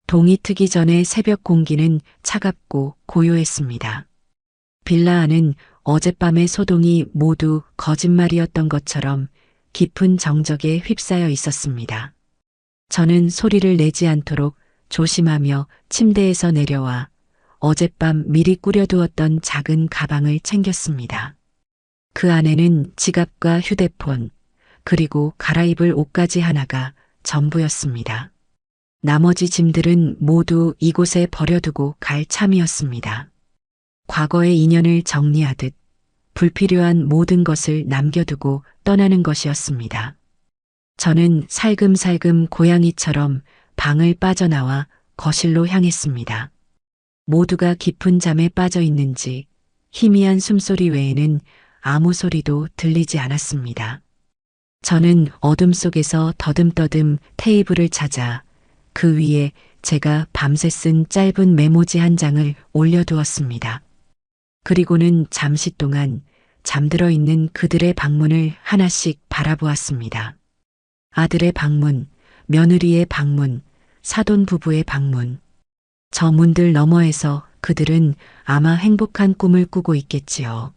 동이 트기 전에 새벽 공기는 차갑고 고요했습니다. 빌라 안은 어젯밤의 소동이 모두 거짓말이었던 것처럼 깊은 정적에 휩싸여 있었습니다. 저는 소리를 내지 않도록 조심하며 침대에서 내려와 어젯밤 미리 꾸려두었던 작은 가방을 챙겼습니다. 그 안에는 지갑과 휴대폰, 그리고 갈아입을 옷까지 하나가 전부였습니다. 나머지 짐들은 모두 이곳에 버려두고 갈 참이었습니다. 과거의 인연을 정리하듯 불필요한 모든 것을 남겨두고 떠나는 것이었습니다. 저는 살금살금 고양이처럼 방을 빠져나와 거실로 향했습니다. 모두가 깊은 잠에 빠져 있는지 희미한 숨소리 외에는 아무 소리도 들리지 않았습니다. 저는 어둠 속에서 더듬더듬 테이블을 찾아 그 위에 제가 밤새 쓴 짧은 메모지 한 장을 올려두었습니다. 그리고는 잠시 동안 잠들어 있는 그들의 방문을 하나씩 바라보았습니다. 아들의 방문, 며느리의 방문, 사돈 부부의 방문. 저 문들 너머에서 그들은 아마 행복한 꿈을 꾸고 있겠지요.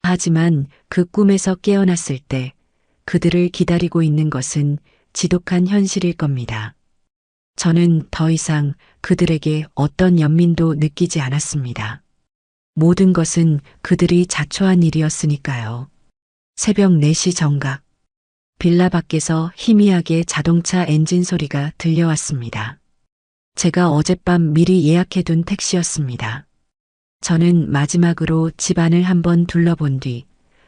하지만 그 꿈에서 깨어났을 때 그들을 기다리고 있는 것은 지독한 현실일 겁니다. 저는 더 이상 그들에게 어떤 연민도 느끼지 않았습니다. 모든 것은 그들이 자초한 일이었으니까요. 새벽 4시 정각. 빌라 밖에서 희미하게 자동차 엔진 소리가 들려왔습니다. 제가 어젯밤 미리 예약해둔 택시였습니다. 저는 마지막으로 집안을 한번 둘러본 뒤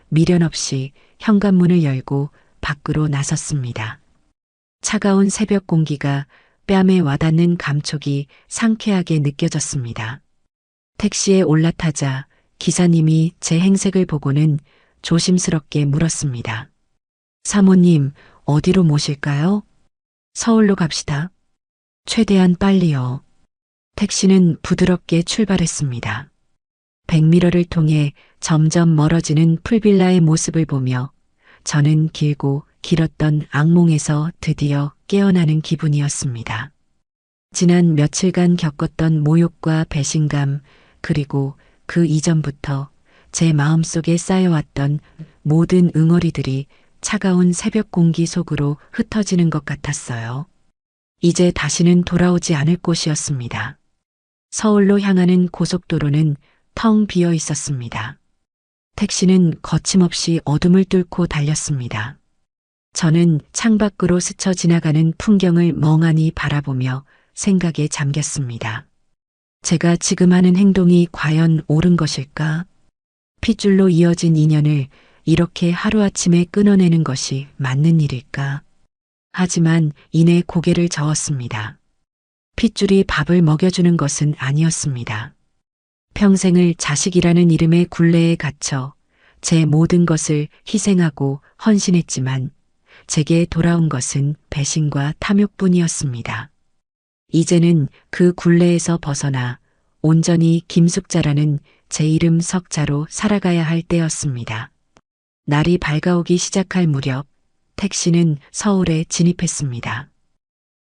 미련 없이 현관문을 열고 밖으로 나섰습니다. 차가운 새벽 공기가 뺨에 와닿는 감촉이 상쾌하게 느껴졌습니다. 택시에 올라타자 기사님이 제 행색을 보고는 조심스럽게 물었습니다. 사모님, 어디로 모실까요? 서울로 갑시다. 최대한 빨리요. 택시는 부드럽게 출발했습니다. 백미러를 통해 점점 멀어지는 풀빌라의 모습을 보며 저는 길고 길었던 악몽에서 드디어 깨어나는 기분이었습니다. 지난 며칠간 겪었던 모욕과 배신감, 그리고 그 이전부터 제 마음속에 쌓여왔던 모든 응어리들이 차가운 새벽 공기 속으로 흩어지는 것 같았어요. 이제 다시는 돌아오지 않을 곳이었습니다. 서울로 향하는 고속도로는 텅 비어 있었습니다. 택시는 거침없이 어둠을 뚫고 달렸습니다. 저는 창밖으로 스쳐 지나가는 풍경을 멍하니 바라보며 생각에 잠겼습니다. 제가 지금 하는 행동이 과연 옳은 것일까? 핏줄로 이어진 인연을 이렇게 하루아침에 끊어내는 것이 맞는 일일까? 하지만 이내 고개를 저었습니다. 핏줄이 밥을 먹여주는 것은 아니었습니다. 평생을 자식이라는 이름의 굴레에 갇혀 제 모든 것을 희생하고 헌신했지만 제게 돌아온 것은 배신과 탐욕뿐이었습니다. 이제는 그 굴레에서 벗어나 온전히 김숙자라는 제 이름 석자로 살아가야 할 때였습니다. 날이 밝아오기 시작할 무렵 택시는 서울에 진입했습니다.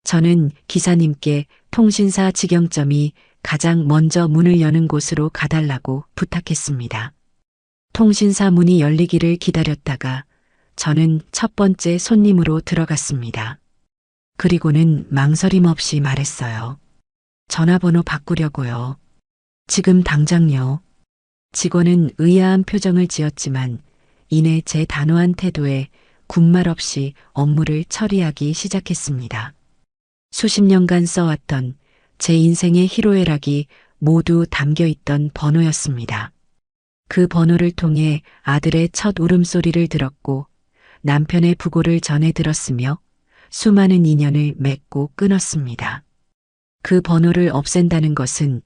저는 기사님께 통신사 직영점이 가장 먼저 문을 여는 곳으로 가달라고 부탁했습니다. 통신사 문이 열리기를 기다렸다가 저는 첫 번째 손님으로 들어갔습니다. 그리고는 망설임 없이 말했어요. 전화번호 바꾸려고요. 지금 당장요. 직원은 의아한 표정을 지었지만 이내 제 단호한 태도에 군말 없이 업무를 처리하기 시작했습니다. 수십 년간 써왔던 제 인생의 희로애락이 모두 담겨 있던 번호였습니다. 그 번호를 통해 아들의 첫 울음소리를 들었고 남편의 부고를 전해 들었으며 수많은 인연을 맺고 끊었습니다. 그 번호를 없앤다는 것은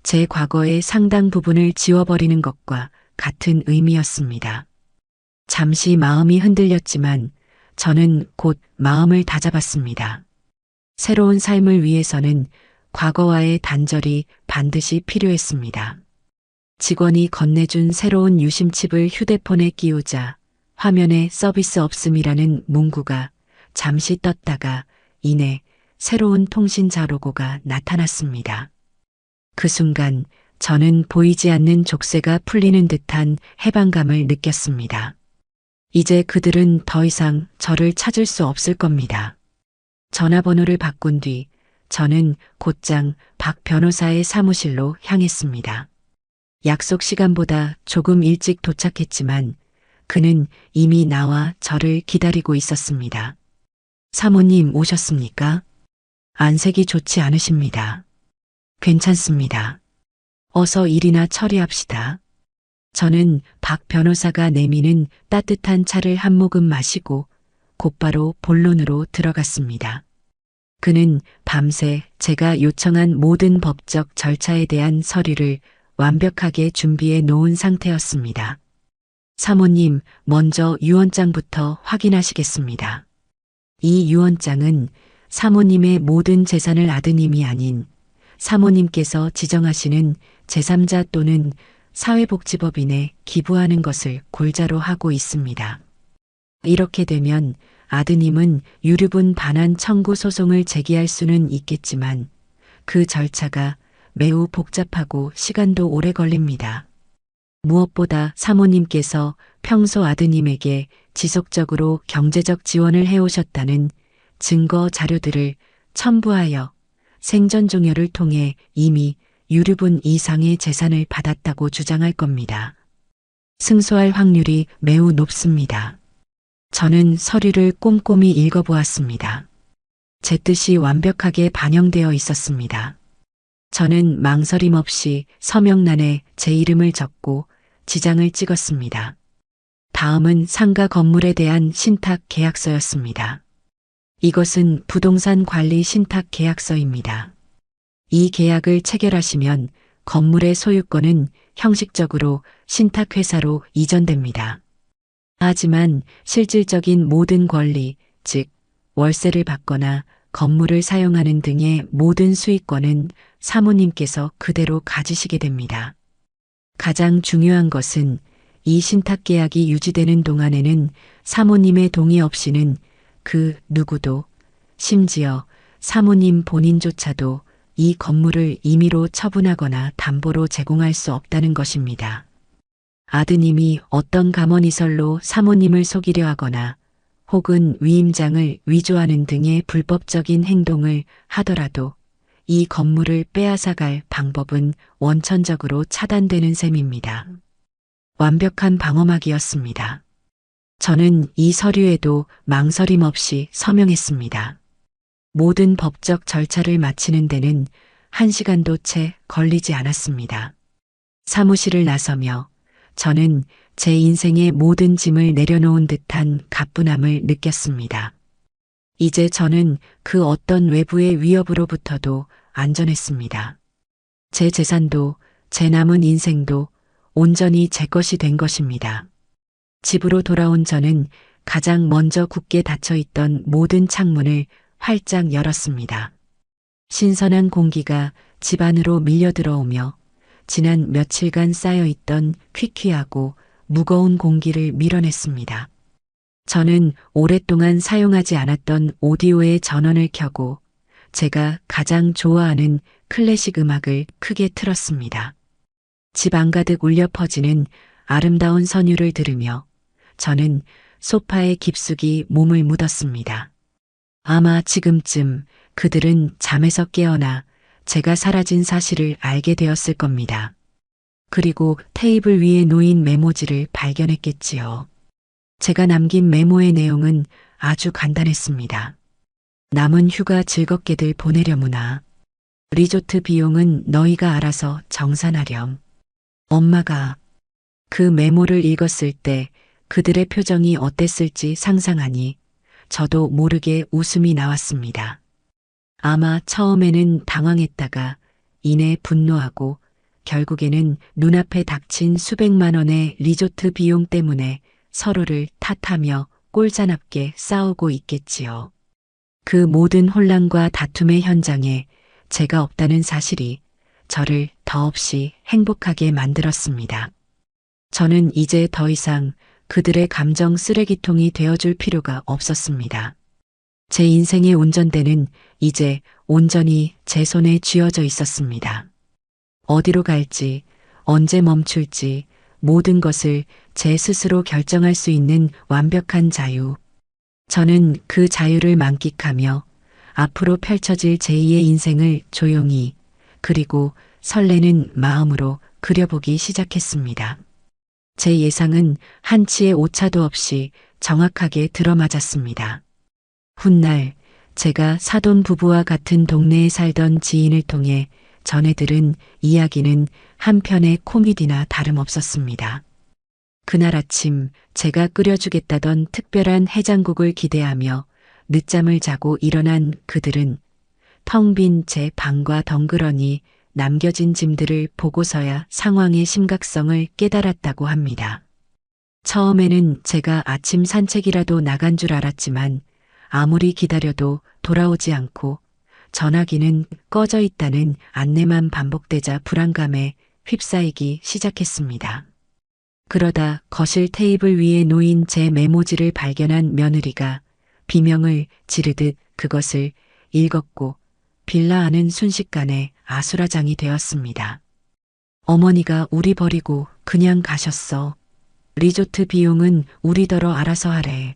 제 과거의 상당 부분을 지워버리는 것과 같은 의미였습니다. 잠시 마음이 흔들렸지만 저는 곧 마음을 다잡았습니다. 새로운 삶을 위해서는 과거와의 단절이 반드시 필요했습니다. 직원이 건네준 새로운 유심칩을 휴대폰에 끼우자 화면에 서비스 없음이라는 문구가 잠시 떴다가 이내 새로운 통신자 로고가 나타났습니다. 그 순간 저는 보이지 않는 족쇄가 풀리는 듯한 해방감을 느꼈습니다. 이제 그들은 더 이상 저를 찾을 수 없을 겁니다. 전화번호를 바꾼 뒤 저는 곧장 박 변호사의 사무실로 향했습니다. 약속 시간보다 조금 일찍 도착했지만 그는 이미 나와 저를 기다리고 있었습니다. 사모님 오셨습니까? 안색이 좋지 않으십니다. 괜찮습니다. 어서 일이나 처리합시다. 저는 박 변호사가 내미는 따뜻한 차를 한 모금 마시고 곧바로 본론으로 들어갔습니다. 그는 밤새 제가 요청한 모든 법적 절차에 대한 서류를 완벽하게 준비해 놓은 상태였습니다. 사모님, 먼저 유언장부터 확인하시겠습니다. 이 유언장은 사모님의 모든 재산을 아드님이 아닌 사모님께서 지정하시는 제3자 또는 사회복지법인에 기부하는 것을 골자로 하고 있습니다. 이렇게 되면 아드님은 유류분 반환 청구 소송을 제기할 수는 있겠지만 그 절차가 매우 복잡하고 시간도 오래 걸립니다. 무엇보다 사모님께서 평소 아드님에게 지속적으로 경제적 지원을 해오셨다는 증거 자료들을 첨부하여 생전 종혈을 통해 이미 유류분 이상의 재산을 받았다고 주장할 겁니다. 승소할 확률이 매우 높습니다. 저는 서류를 꼼꼼히 읽어보았습니다. 제 뜻이 완벽하게 반영되어 있었습니다. 저는 망설임 없이 서명란에 제 이름을 적고 지장을 찍었습니다. 다음은 상가 건물에 대한 신탁 계약서였습니다. 이것은 부동산 관리 신탁 계약서입니다. 이 계약을 체결하시면 건물의 소유권은 형식적으로 신탁회사로 이전됩니다. 하지만 실질적인 모든 권리, 즉 월세를 받거나 건물을 사용하는 등의 모든 수익권은 사모님께서 그대로 가지시게 됩니다. 가장 중요한 것은 이 신탁계약이 유지되는 동안에는 사모님의 동의 없이는 그 누구도, 심지어 사모님 본인조차도 이 건물을 임의로 처분하거나 담보로 제공할 수 없다는 것입니다. 아드님이 어떤 감언이설로 사모님을 속이려 하거나 혹은 위임장을 위조하는 등의 불법적인 행동을 하더라도 이 건물을 빼앗아갈 방법은 원천적으로 차단되는 셈입니다. 완벽한 방어막이었습니다. 저는 이 서류에도 망설임 없이 서명했습니다. 모든 법적 절차를 마치는 데는 1시간도 채 걸리지 않았습니다. 사무실을 나서며 저는 제 인생의 모든 짐을 내려놓은 듯한 가뿐함을 느꼈습니다. 이제 저는 그 어떤 외부의 위협으로부터도 안전했습니다. 제 재산도 제 남은 인생도 온전히 제 것이 된 것입니다. 집으로 돌아온 저는 가장 먼저 굳게 닫혀있던 모든 창문을 활짝 열었습니다. 신선한 공기가 집 안으로 밀려 들어오며 지난 며칠간 쌓여있던 퀴퀴하고 무거운 공기를 밀어냈습니다. 저는 오랫동안 사용하지 않았던 오디오의 전원을 켜고 제가 가장 좋아하는 클래식 음악을 크게 틀었습니다. 집 안가득 울려 퍼지는 아름다운 선율을 들으며 저는 소파에 깊숙이 몸을 묻었습니다. 아마 지금쯤 그들은 잠에서 깨어나 제가 사라진 사실을 알게 되었을 겁니다. 그리고 테이블 위에 놓인 메모지를 발견했겠지요. 제가 남긴 메모의 내용은 아주 간단했습니다. 남은 휴가 즐겁게들 보내려무나. 리조트 비용은 너희가 알아서 정산하렴. 엄마가 그 메모를 읽었을 때 그들의 표정이 어땠을지 상상하니 저도 모르게 웃음이 나왔습니다. 아마 처음에는 당황했다가 이내 분노하고 결국에는 눈앞에 닥친 수백만 원의 리조트 비용 때문에 서로를 탓하며 꼴사납게 싸우고 있겠지요. 그 모든 혼란과 다툼의 현장에 제가 없다는 사실이 저를 더없이 행복하게 만들었습니다. 저는 이제 더 이상 그들의 감정 쓰레기통이 되어줄 필요가 없었습니다. 제 인생의 운전대는 이제 온전히 제 손에 쥐어져 있었습니다. 어디로 갈지, 언제 멈출지 모든 것을 제 스스로 결정할 수 있는 완벽한 자유. 저는 그 자유를 만끽하며 앞으로 펼쳐질 제2의 인생을 조용히 그리고 설레는 마음으로 그려보기 시작했습니다. 제 예상은 한치의 오차도 없이 정확하게 들어맞았습니다. 훗날 제가 사돈 부부와 같은 동네에 살던 지인을 통해 전해 들은 이야기는 한편의 코미디나 다름없었습니다. 그날 아침 제가 끓여주겠다던 특별한 해장국을 기대하며 늦잠을 자고 일어난 그들은 텅 빈 제 방과 덩그러니 남겨진 짐들을 보고서야 상황의 심각성을 깨달았다고 합니다. 처음에는 제가 아침 산책이라도 나간 줄 알았지만 아무리 기다려도 돌아오지 않고 전화기는 꺼져 있다는 안내만 반복되자 불안감에 휩싸이기 시작했습니다. 그러다 거실 테이블 위에 놓인 제 메모지를 발견한 며느리가 비명을 지르듯 그것을 읽었고 빌라 안은 순식간에 아수라장이 되었습니다. 어머니가 우리 버리고 그냥 가셨어. 리조트 비용은 우리더러 알아서 하래.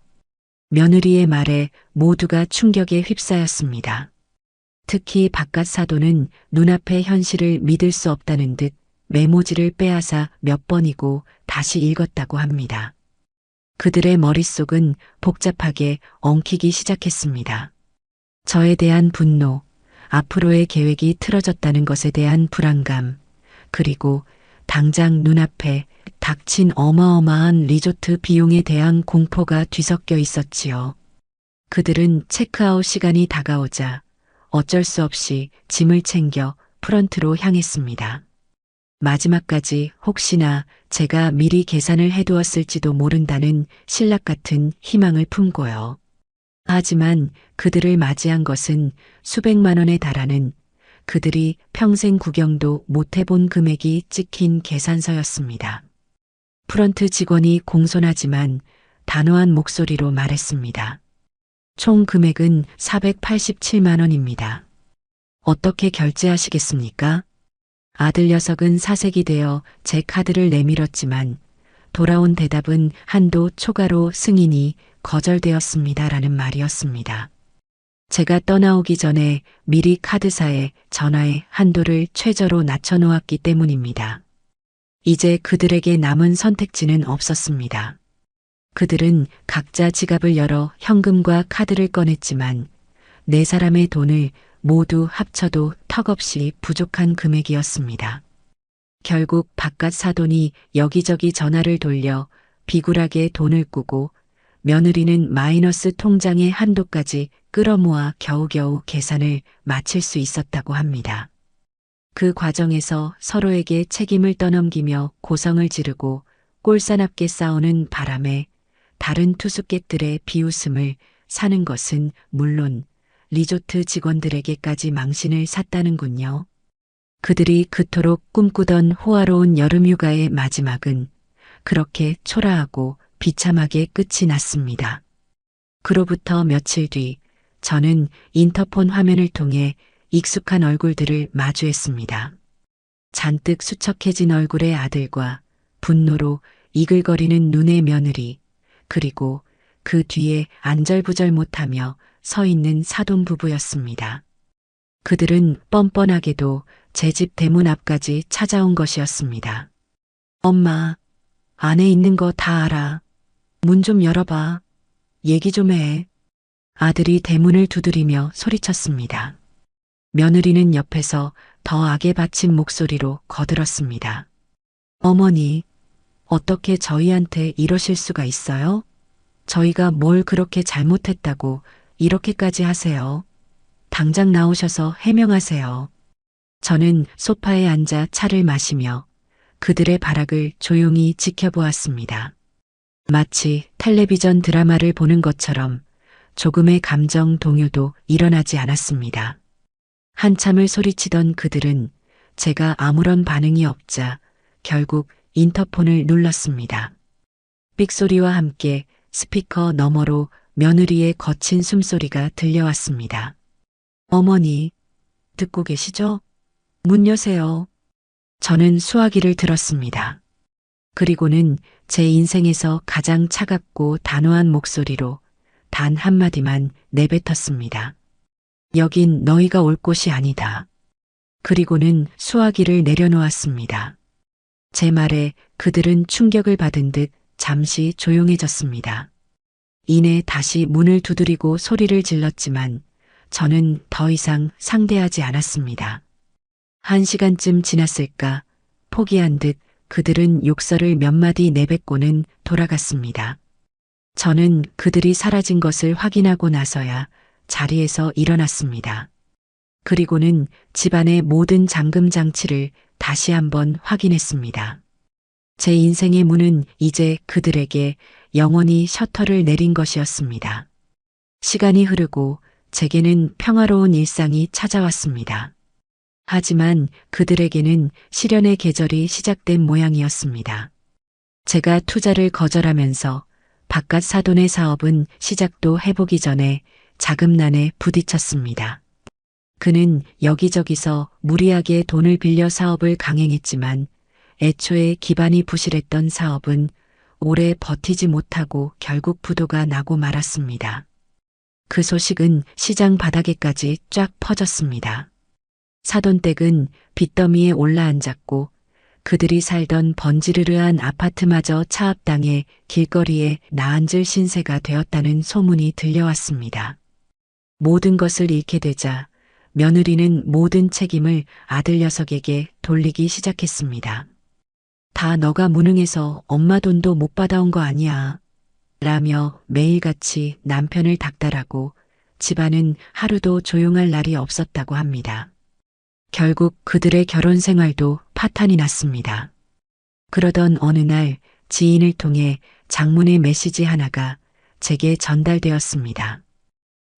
며느리의 말에 모두가 충격에 휩싸였습니다. 특히 바깥 사돈은 눈앞의 현실을 믿을 수 없다는 듯 메모지를 빼앗아 몇 번이고 다시 읽었다고 합니다. 그들의 머릿속은 복잡하게 엉키기 시작했습니다. 저에 대한 분노, 앞으로의 계획이 틀어졌다는 것에 대한 불안감, 그리고 당장 눈앞에 닥친 어마어마한 리조트 비용에 대한 공포가 뒤섞여 있었지요. 그들은 체크아웃 시간이 다가오자 어쩔 수 없이 짐을 챙겨 프런트로 향했습니다. 마지막까지 혹시나 제가 미리 계산을 해두었을지도 모른다는 신락 같은 희망을 품고요. 하지만 그들을 맞이한 것은 수백만 원에 달하는 그들이 평생 구경도 못 해본 금액이 찍힌 계산서였습니다. 프런트 직원이 공손하지만 단호한 목소리로 말했습니다. 총 금액은 487만 원입니다. 어떻게 결제하시겠습니까? 아들 녀석은 사색이 되어 제 카드를 내밀었지만 돌아온 대답은 한도 초과로 승인이 거절되었습니다라는 말이었습니다. 제가 떠나오기 전에 미리 카드사에 전화해 한도를 최저로 낮춰놓았기 때문입니다. 이제 그들에게 남은 선택지는 없었습니다. 그들은 각자 지갑을 열어 현금과 카드를 꺼냈지만 네 사람의 돈을 모두 합쳐도 턱없이 부족한 금액이었습니다. 결국 바깥 사돈이 여기저기 전화를 돌려 비굴하게 돈을 꾸고 며느리는 마이너스 통장의 한도까지 끌어모아 겨우겨우 계산을 마칠 수 있었다고 합니다. 그 과정에서 서로에게 책임을 떠넘기며 고성을 지르고 꼴사납게 싸우는 바람에 다른 투숙객들의 비웃음을 사는 것은 물론 리조트 직원들에게까지 망신을 샀다는군요. 그들이 그토록 꿈꾸던 호화로운 여름휴가의 마지막은 그렇게 초라하고 비참하게 끝이 났습니다. 그로부터 며칠 뒤 저는 인터폰 화면을 통해 익숙한 얼굴들을 마주했습니다. 잔뜩 수척해진 얼굴의 아들과 분노로 이글거리는 눈의 며느리, 그리고 그 뒤에 안절부절 못하며 서 있는 사돈 부부였습니다. 그들은 뻔뻔하게도 제 집 대문 앞까지 찾아온 것이었습니다. 엄마, 안에 있는 거 다 알아. 문 좀 열어봐. 얘기 좀 해. 아들이 대문을 두드리며 소리쳤습니다. 며느리는 옆에서 더 악에 받친 목소리로 거들었습니다. 어머니, 어떻게 저희한테 이러실 수가 있어요? 저희가 뭘 그렇게 잘못했다고 이렇게까지 하세요? 당장 나오셔서 해명하세요. 저는 소파에 앉아 차를 마시며 그들의 발악을 조용히 지켜보았습니다. 마치 텔레비전 드라마를 보는 것처럼 조금의 감정 동요도 일어나지 않았습니다. 한참을 소리치던 그들은 제가 아무런 반응이 없자 결국 인터폰을 눌렀습니다. 삑소리와 함께 스피커 너머로 며느리의 거친 숨소리가 들려왔습니다. 어머니, 듣고 계시죠? 문 여세요. 저는 수화기를 들었습니다. 그리고는 제 인생에서 가장 차갑고 단호한 목소리로 단 한마디만 내뱉었습니다. 여긴 너희가 올 곳이 아니다. 그리고는 수화기를 내려놓았습니다. 제 말에 그들은 충격을 받은 듯 잠시 조용해졌습니다. 이내 다시 문을 두드리고 소리를 질렀지만 저는 더 이상 상대하지 않았습니다. 1시간쯤 지났을까 포기한 듯 그들은 욕설을 몇 마디 내뱉고는 돌아갔습니다. 저는 그들이 사라진 것을 확인하고 나서야 자리에서 일어났습니다. 그리고는 집안의 모든 잠금 장치를 다시 한번 확인했습니다. 제 인생의 문은 이제 그들에게 영원히 셔터를 내린 것이었습니다. 시간이 흐르고 제게는 평화로운 일상이 찾아왔습니다. 하지만 그들에게는 시련의 계절이 시작된 모양이었습니다. 제가 투자를 거절하면서 바깥 사돈의 사업은 시작도 해보기 전에 자금난에 부딪혔습니다. 그는 여기저기서 무리하게 돈을 빌려 사업을 강행했지만 애초에 기반이 부실했던 사업은 오래 버티지 못하고 결국 부도가 나고 말았습니다. 그 소식은 시장 바닥에까지 쫙 퍼졌습니다. 사돈댁은 빚더미에 올라앉았고 그들이 살던 번지르르한 아파트마저 차압당해 길거리에 나앉을 신세가 되었다는 소문이 들려왔습니다. 모든 것을 잃게 되자 며느리는 모든 책임을 아들 녀석에게 돌리기 시작했습니다. 다 너가 무능해서 엄마 돈도 못 받아온 거 아니야. 라며 매일같이 남편을 닥달하고 집안은 하루도 조용할 날이 없었다고 합니다. 결국 그들의 결혼 생활도 파탄이 났습니다. 그러던 어느 날 지인을 통해 장문의 메시지 하나가 제게 전달되었습니다.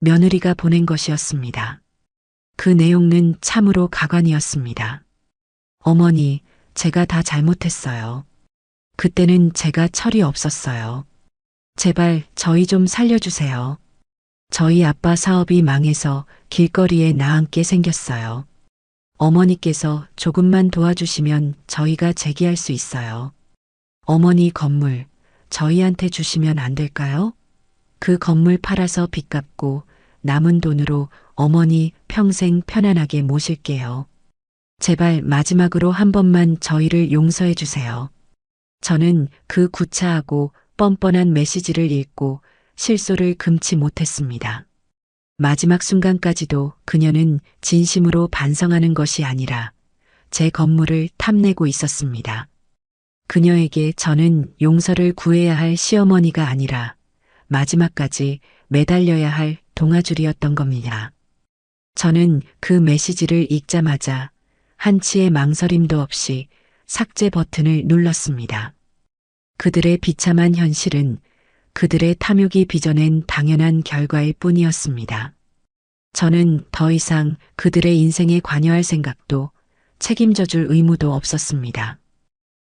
며느리가 보낸 것이었습니다. 그 내용은 참으로 가관이었습니다. 어머니, 제가 다 잘못했어요. 그때는 제가 철이 없었어요. 제발 저희 좀 살려주세요. 저희 아빠 사업이 망해서 길거리에 나앉게 생겼어요. 어머니께서 조금만 도와주시면 저희가 재기할 수 있어요. 어머니 건물 저희한테 주시면 안 될까요? 그 건물 팔아서 빚 갚고 남은 돈으로 어머니 평생 편안하게 모실게요. 제발 마지막으로 한 번만 저희를 용서해 주세요. 저는 그 구차하고 뻔뻔한 메시지를 읽고 실소를 금치 못했습니다. 마지막 순간까지도 그녀는 진심으로 반성하는 것이 아니라 제 건물을 탐내고 있었습니다. 그녀에게 저는 용서를 구해야 할 시어머니가 아니라 마지막까지 매달려야 할 동아줄이었던 겁니다. 저는 그 메시지를 읽자마자 한치의 망설임도 없이 삭제 버튼을 눌렀습니다. 그들의 비참한 현실은 그들의 탐욕이 빚어낸 당연한 결과일 뿐이었습니다. 저는 더 이상 그들의 인생에 관여할 생각도 책임져 줄 의무도 없었습니다.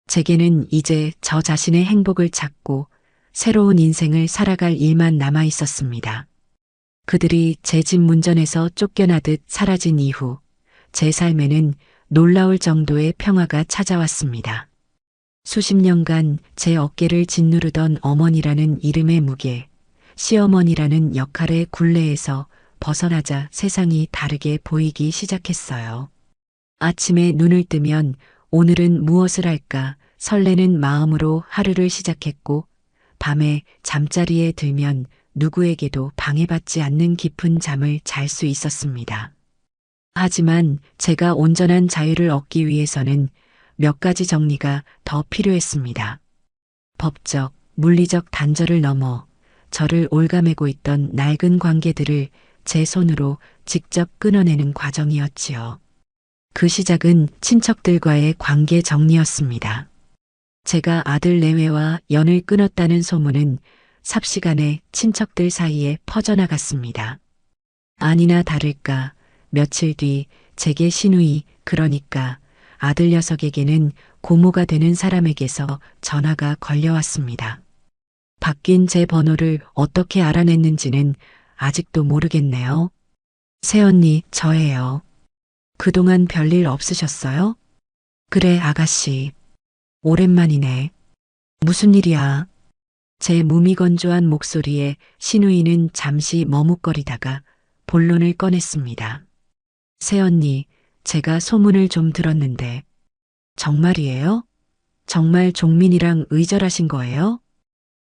제게는 이제 저 자신의 행복을 찾고 새로운 인생을 살아갈 일만 남아 있었습니다. 그들이 제 집 문전에서 쫓겨나듯 사라진 이후 제 삶에는 놀라울 정도의 평화가 찾아왔습니다. 수십 년간 제 어깨를 짓누르던 어머니라는 이름의 무게, 시어머니라는 역할의 굴레에서 벗어나자 세상이 다르게 보이기 시작했어요. 아침에 눈을 뜨면 오늘은 무엇을 할까 설레는 마음으로 하루를 시작했고 밤에 잠자리에 들면 누구에게도 방해받지 않는 깊은 잠을 잘 수 있었습니다. 하지만 제가 온전한 자유를 얻기 위해서는 몇 가지 정리가 더 필요했습니다. 법적, 물리적 단절을 넘어 저를 올가매고 있던 낡은 관계들을 제 손으로 직접 끊어내는 과정이었지요. 그 시작은 친척들과의 관계 정리였습니다. 제가 아들 내외와 연을 끊었다는 소문은 삽시간에 친척들 사이에 퍼져나갔습니다. 아니나 다를까 며칠 뒤 제게 시누이, 그러니까 아들 녀석에게는 고모가 되는 사람에게서 전화가 걸려왔습니다. 바뀐 제 번호를 어떻게 알아냈는지는 아직도 모르겠네요. 새언니, 저예요. 그동안 별일 없으셨어요? 그래, 아가씨. 오랜만이네. 무슨 일이야? 제 무미건조한 목소리에 시누이는 잠시 머뭇거리다가 본론을 꺼냈습니다. 새언니, 제가 소문을 좀 들었는데. 정말이에요? 정말 종민이랑 의절하신 거예요?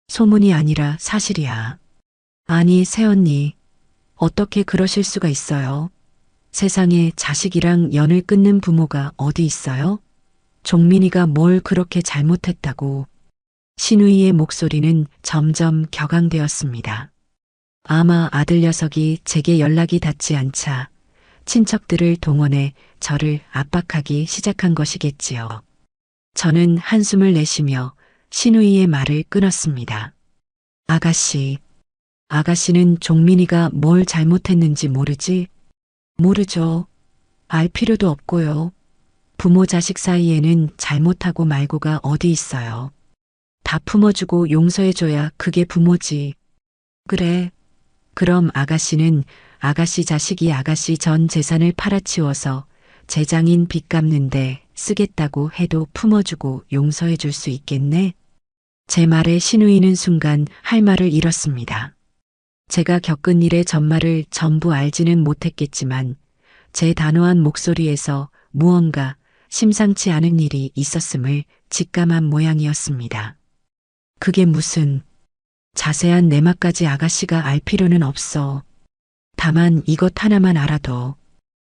소문이 아니라 사실이야. 아니, 새언니, 어떻게 그러실 수가 있어요? 세상에 자식이랑 연을 끊는 부모가 어디 있어요? 종민이가 뭘 그렇게 잘못했다고. 시누이의 목소리는 점점 격앙되었습니다. 아마 아들 녀석이 제게 연락이 닿지 않자 친척들을 동원해 저를 압박하기 시작한 것이겠지요. 저는 한숨을 내쉬며 시누이의 말을 끊었습니다. 아가씨, 아가씨는 종민이가 뭘 잘못했는지 모르지? 모르죠. 알 필요도 없고요. 부모 자식 사이에는 잘못하고 말고가 어디 있어요. 다 품어주고 용서해줘야 그게 부모지. 그래. 그럼 아가씨는 아가씨 자식이 아가씨 전 재산을 팔아치워서 재장인 빚 갚는데 쓰겠다고 해도 품어주고 용서해줄 수 있겠네? 제 말에 시누이는 순간 할 말을 잃었습니다. 제가 겪은 일의 전말을 전부 알지는 못했겠지만 제 단호한 목소리에서 무언가 심상치 않은 일이 있었음을 직감한 모양이었습니다. 그게 무슨 자세한 내막까지 아가씨가 알 필요는 없어. 다만 이것 하나만 알아둬.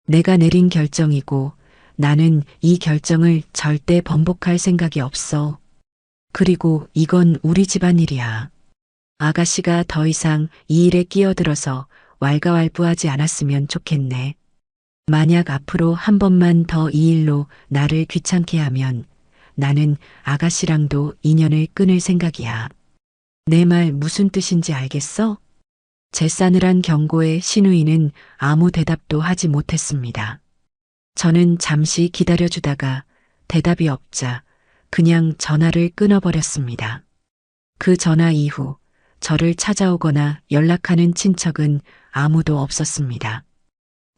내가 내린 결정이고 나는 이 결정을 절대 번복할 생각이 없어. 그리고 이건 우리 집안 일이야. 아가씨가 더 이상 이 일에 끼어들어서 왈가왈부하지 않았으면 좋겠네. 만약 앞으로 한 번만 더 이 일로 나를 귀찮게 하면 나는 아가씨랑도 인연을 끊을 생각이야. 내 말 무슨 뜻인지 알겠어? 제 싸늘한 경고에 시누이는 아무 대답도 하지 못했습니다. 저는 잠시 기다려주다가 대답이 없자 그냥 전화를 끊어버렸습니다. 그 전화 이후 저를 찾아오거나 연락하는 친척은 아무도 없었습니다.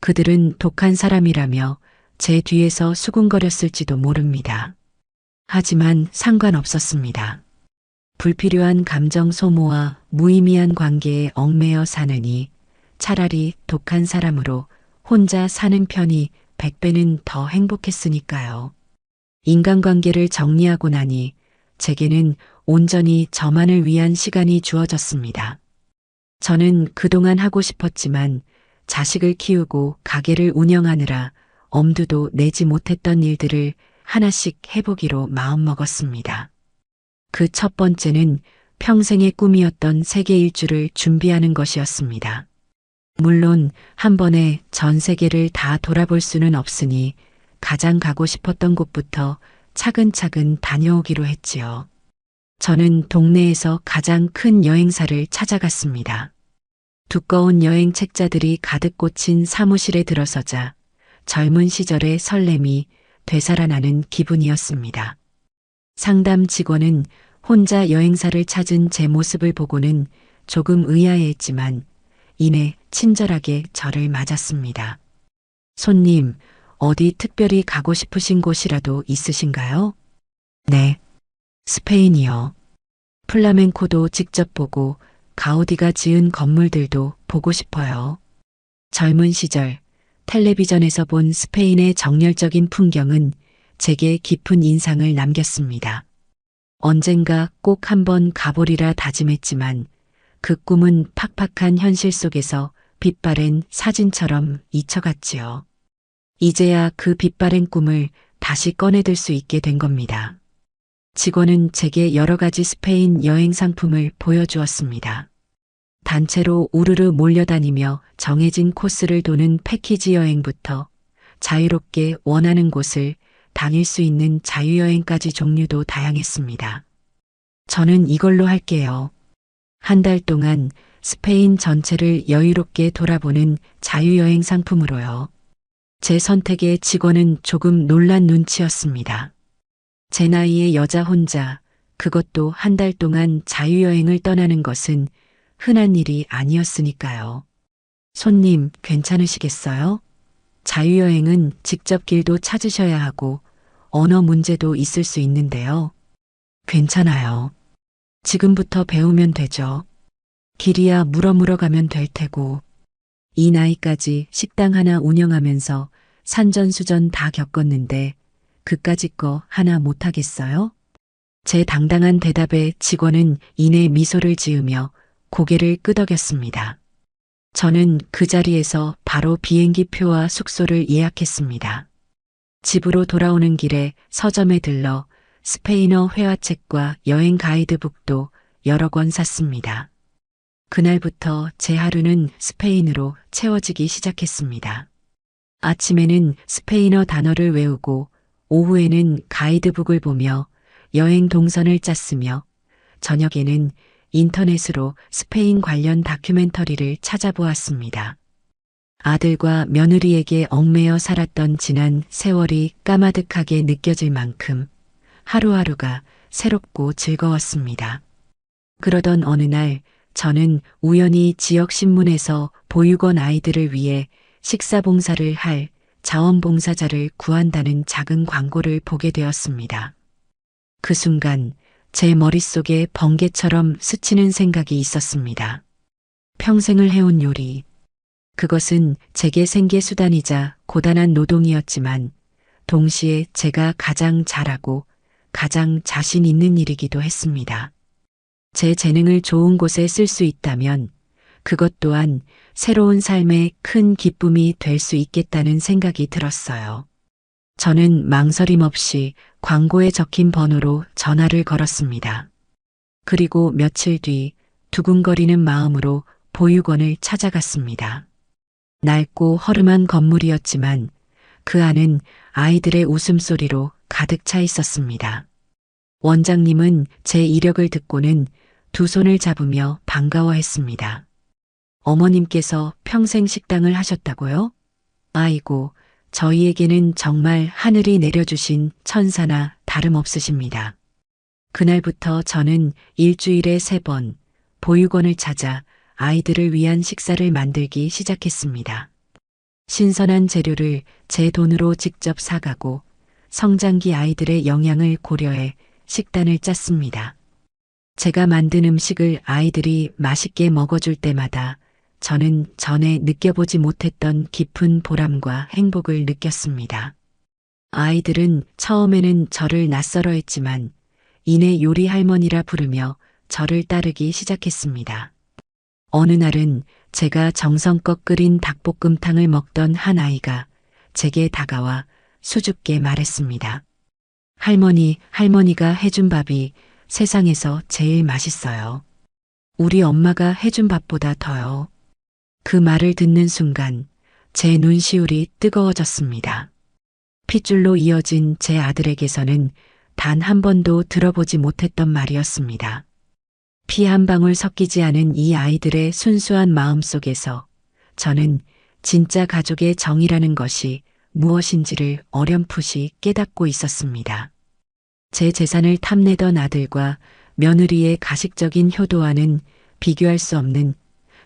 그들은 독한 사람이라며 제 뒤에서 수군거렸을지도 모릅니다. 하지만 상관없었습니다. 불필요한 감정 소모와 무의미한 관계에 얽매여 사느니 차라리 독한 사람으로 혼자 사는 편이 100배는 더 행복했으니까요. 인간관계를 정리하고 나니 제게는 온전히 저만을 위한 시간이 주어졌습니다. 저는 그동안 하고 싶었지만 자식을 키우고 가게를 운영하느라 엄두도 내지 못했던 일들을 하나씩 해보기로 마음먹었습니다. 그 첫 번째는 평생의 꿈이었던 세계 일주를 준비하는 것이었습니다. 물론 한 번에 전 세계를 다 돌아볼 수는 없으니 가장 가고 싶었던 곳부터 차근차근 다녀오기로 했지요. 저는 동네에서 가장 큰 여행사를 찾아갔습니다. 두꺼운 여행 책자들이 가득 꽂힌 사무실에 들어서자 젊은 시절의 설렘이 되살아나는 기분이었습니다. 상담 직원은 혼자 여행사를 찾은 제 모습을 보고는 조금 의아해했지만 이내 친절하게 저를 맞았습니다. 손님, 어디 특별히 가고 싶으신 곳이라도 있으신가요? 네, 스페인이요. 플라멘코도 직접 보고 가우디가 지은 건물들도 보고 싶어요. 젊은 시절 텔레비전에서 본 스페인의 정열적인 풍경은 제게 깊은 인상을 남겼습니다. 언젠가 꼭 한번 가보리라 다짐했지만 그 꿈은 팍팍한 현실 속에서 빛바랜 사진처럼 잊혀갔지요. 이제야 그 빛바랜 꿈을 다시 꺼내들 수 있게 된 겁니다. 직원은 제게 여러 가지 스페인 여행 상품을 보여주었습니다. 단체로 우르르 몰려다니며 정해진 코스를 도는 패키지 여행부터 자유롭게 원하는 곳을 다닐 수 있는 자유여행까지 종류도 다양했습니다. 저는 이걸로 할게요. 한 달 동안 스페인 전체를 여유롭게 돌아보는 자유여행 상품으로요. 제 선택에 직원은 조금 놀란 눈치였습니다. 제 나이의 여자 혼자, 그것도 한 달 동안 자유여행을 떠나는 것은 흔한 일이 아니었으니까요. 손님, 괜찮으시겠어요? 자유여행은 직접 길도 찾으셔야 하고 언어 문제도 있을 수 있는데요. 괜찮아요. 지금부터 배우면 되죠. 길이야 물어 가면 될 테고. 이 나이까지 식당 하나 운영하면서 산전수전 다 겪었는데 그까짓 거 하나 못하겠어요? 제 당당한 대답에 직원은 이내 미소를 지으며 고개를 끄덕였습니다. 저는 그 자리에서 바로 비행기 표와 숙소를 예약했습니다. 집으로 돌아오는 길에 서점에 들러 스페인어 회화책과 여행 가이드북도 여러 권 샀습니다. 그날부터 제 하루는 스페인으로 채워지기 시작했습니다. 아침에는 스페인어 단어를 외우고 오후에는 가이드북을 보며 여행 동선을 짰으며 저녁에는 인터넷으로 스페인 관련 다큐멘터리를 찾아보았습니다. 아들과 며느리에게 얽매여 살았던 지난 세월이 까마득하게 느껴질 만큼 하루하루가 새롭고 즐거웠습니다. 그러던 어느 날 저는 우연히 지역 신문에서 보육원 아이들을 위해 식사 봉사를 할 자원봉사자를 구한다는 작은 광고를 보게 되었습니다. 그 순간 제 머릿속에 번개처럼 스치는 생각이 있었습니다. 평생을 해온 요리. 그것은 제게 생계수단이자 고단한 노동이었지만 동시에 제가 가장 잘하고 가장 자신 있는 일이기도 했습니다. 제 재능을 좋은 곳에 쓸 수 있다면 그것 또한 새로운 삶의 큰 기쁨이 될 수 있겠다는 생각이 들었어요. 저는 망설임 없이 광고에 적힌 번호로 전화를 걸었습니다. 그리고 며칠 뒤 두근거리는 마음으로 보육원을 찾아갔습니다. 낡고 허름한 건물이었지만 그 안은 아이들의 웃음소리로 가득 차 있었습니다. 원장님은 제 이력을 듣고는 두 손을 잡으며 반가워했습니다. 어머님께서 평생 식당을 하셨다고요? 아이고, 저희에게는 정말 하늘이 내려주신 천사나 다름없으십니다. 그날부터 저는 일주일에 3번 보육원을 찾아 아이들을 위한 식사를 만들기 시작했습니다. 신선한 재료를 제 돈으로 직접 사가고 성장기 아이들의 영양을 고려해 식단을 짰습니다. 제가 만든 음식을 아이들이 맛있게 먹어줄 때마다 저는 전에 느껴보지 못했던 깊은 보람과 행복을 느꼈습니다. 아이들은 처음에는 저를 낯설어 했지만 이내 요리 할머니라 부르며 저를 따르기 시작했습니다. 어느 날은 제가 정성껏 끓인 닭볶음탕을 먹던 한 아이가 제게 다가와 수줍게 말했습니다. 할머니가 해준 밥이 세상에서 제일 맛있어요. 우리 엄마가 해준 밥보다 더요. 그 말을 듣는 순간 제 눈시울이 뜨거워졌습니다. 핏줄로 이어진 제 아들에게서는 단 한 번도 들어보지 못했던 말이었습니다. 피 한 방울 섞이지 않은 이 아이들의 순수한 마음 속에서 저는 진짜 가족의 정이라는 것이 무엇인지를 어렴풋이 깨닫고 있었습니다. 제 재산을 탐내던 아들과 며느리의 가식적인 효도와는 비교할 수 없는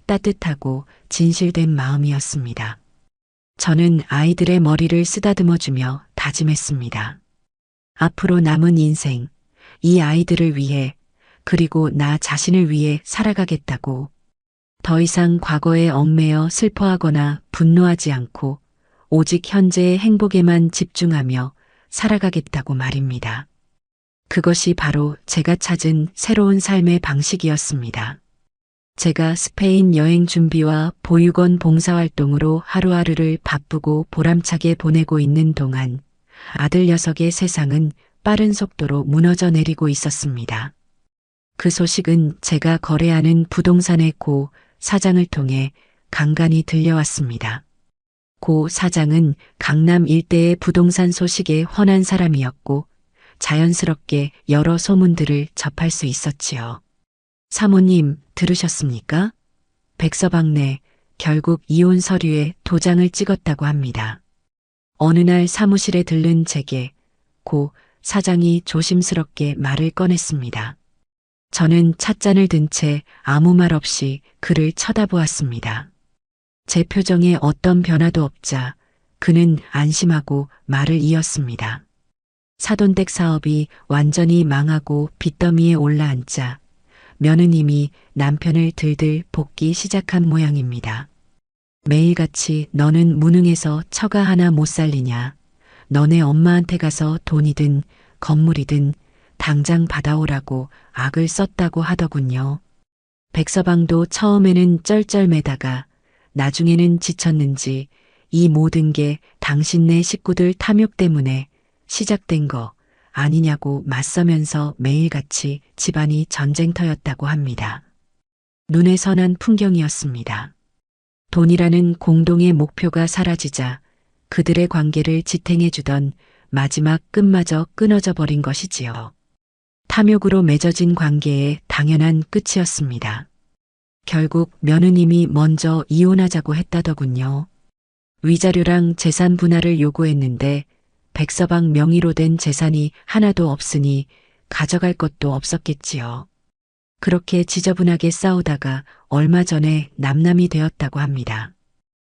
따뜻하고 진실된 마음이었습니다. 저는 아이들의 머리를 쓰다듬어주며 다짐했습니다. 앞으로 남은 인생, 이 아이들을 위해 그리고 나 자신을 위해 살아가겠다고. 더 이상 과거에 얽매여 슬퍼하거나 분노하지 않고 오직 현재의 행복에만 집중하며 살아가겠다고 말입니다. 그것이 바로 제가 찾은 새로운 삶의 방식이었습니다. 제가 스페인 여행 준비와 보육원 봉사활동으로 하루하루를 바쁘고 보람차게 보내고 있는 동안 아들 녀석의 세상은 빠른 속도로 무너져 내리고 있었습니다. 그 소식은 제가 거래하는 부동산의 고 사장을 통해 간간히 들려왔습니다. 고 사장은 강남 일대의 부동산 소식에 헌한 사람이었고 자연스럽게 여러 소문들을 접할 수 있었지요. 사모님, 들으셨습니까? 백서방네 결국 이혼 서류에 도장을 찍었다고 합니다. 어느 날 사무실에 들른 제게 고 사장이 조심스럽게 말을 꺼냈습니다. 저는 찻잔을 든 채 아무 말 없이 그를 쳐다보았습니다. 제 표정에 어떤 변화도 없자 그는 안심하고 말을 이었습니다. 사돈댁 사업이 완전히 망하고 빚더미에 올라앉자 며느님이 남편을 들들 볶기 시작한 모양입니다. 매일같이 너는 무능해서 처가 하나 못 살리냐. 너네 엄마한테 가서 돈이든 건물이든 당장 받아오라고 악을 썼다고 하더군요. 백서방도 처음에는 쩔쩔매다가 나중에는 지쳤는지 이 모든 게 당신네 식구들 탐욕 때문에 시작된 거 아니냐고 맞서면서 매일같이 집안이 전쟁터였다고 합니다. 눈에 선한 풍경이었습니다. 돈이라는 공동의 목표가 사라지자 그들의 관계를 지탱해주던 마지막 끈마저 끊어져 버린 것이지요. 탐욕으로 맺어진 관계의 당연한 끝이었습니다. 결국 며느님이 먼저 이혼하자고 했다더군요. 위자료랑 재산 분할을 요구했는데 백서방 명의로 된 재산이 하나도 없으니 가져갈 것도 없었겠지요. 그렇게 지저분하게 싸우다가 얼마 전에 남남이 되었다고 합니다.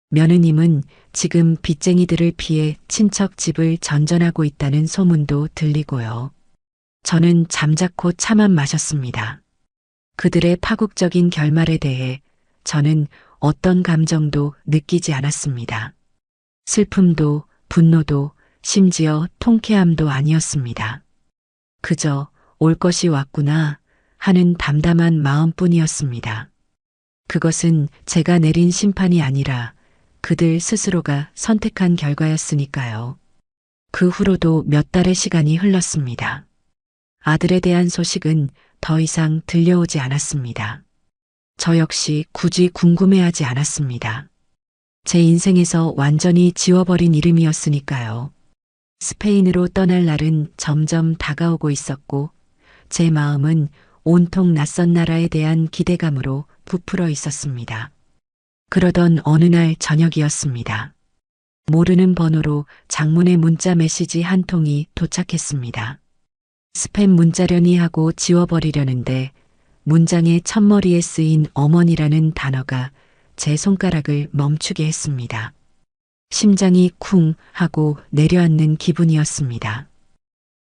며느님은 지금 빚쟁이들을 피해 친척 집을 전전하고 있다는 소문도 들리고요. 저는 잠자코 차만 마셨습니다. 그들의 파국적인 결말에 대해 저는 어떤 감정도 느끼지 않았습니다. 슬픔도 분노도 심지어 통쾌함도 아니었습니다. 그저 올 것이 왔구나 하는 담담한 마음뿐이었습니다. 그것은 제가 내린 심판이 아니라 그들 스스로가 선택한 결과였으니까요. 그 후로도 몇 달의 시간이 흘렀습니다. 아들에 대한 소식은 더 이상 들려오지 않았습니다. 저 역시 굳이 궁금해하지 않았습니다. 제 인생에서 완전히 지워버린 이름이었으니까요. 스페인으로 떠날 날은 점점 다가오고 있었고 제 마음은 온통 낯선 나라에 대한 기대감으로 부풀어 있었습니다. 그러던 어느 날 저녁이었습니다. 모르는 번호로 장문의 문자 메시지 한 통이 도착했습니다. 스팸 문자려니 하고 지워버리려는데 문장의 첫머리에 쓰인 어머니라는 단어가 제 손가락을 멈추게 했습니다. 심장이 쿵 하고 내려앉는 기분이었습니다.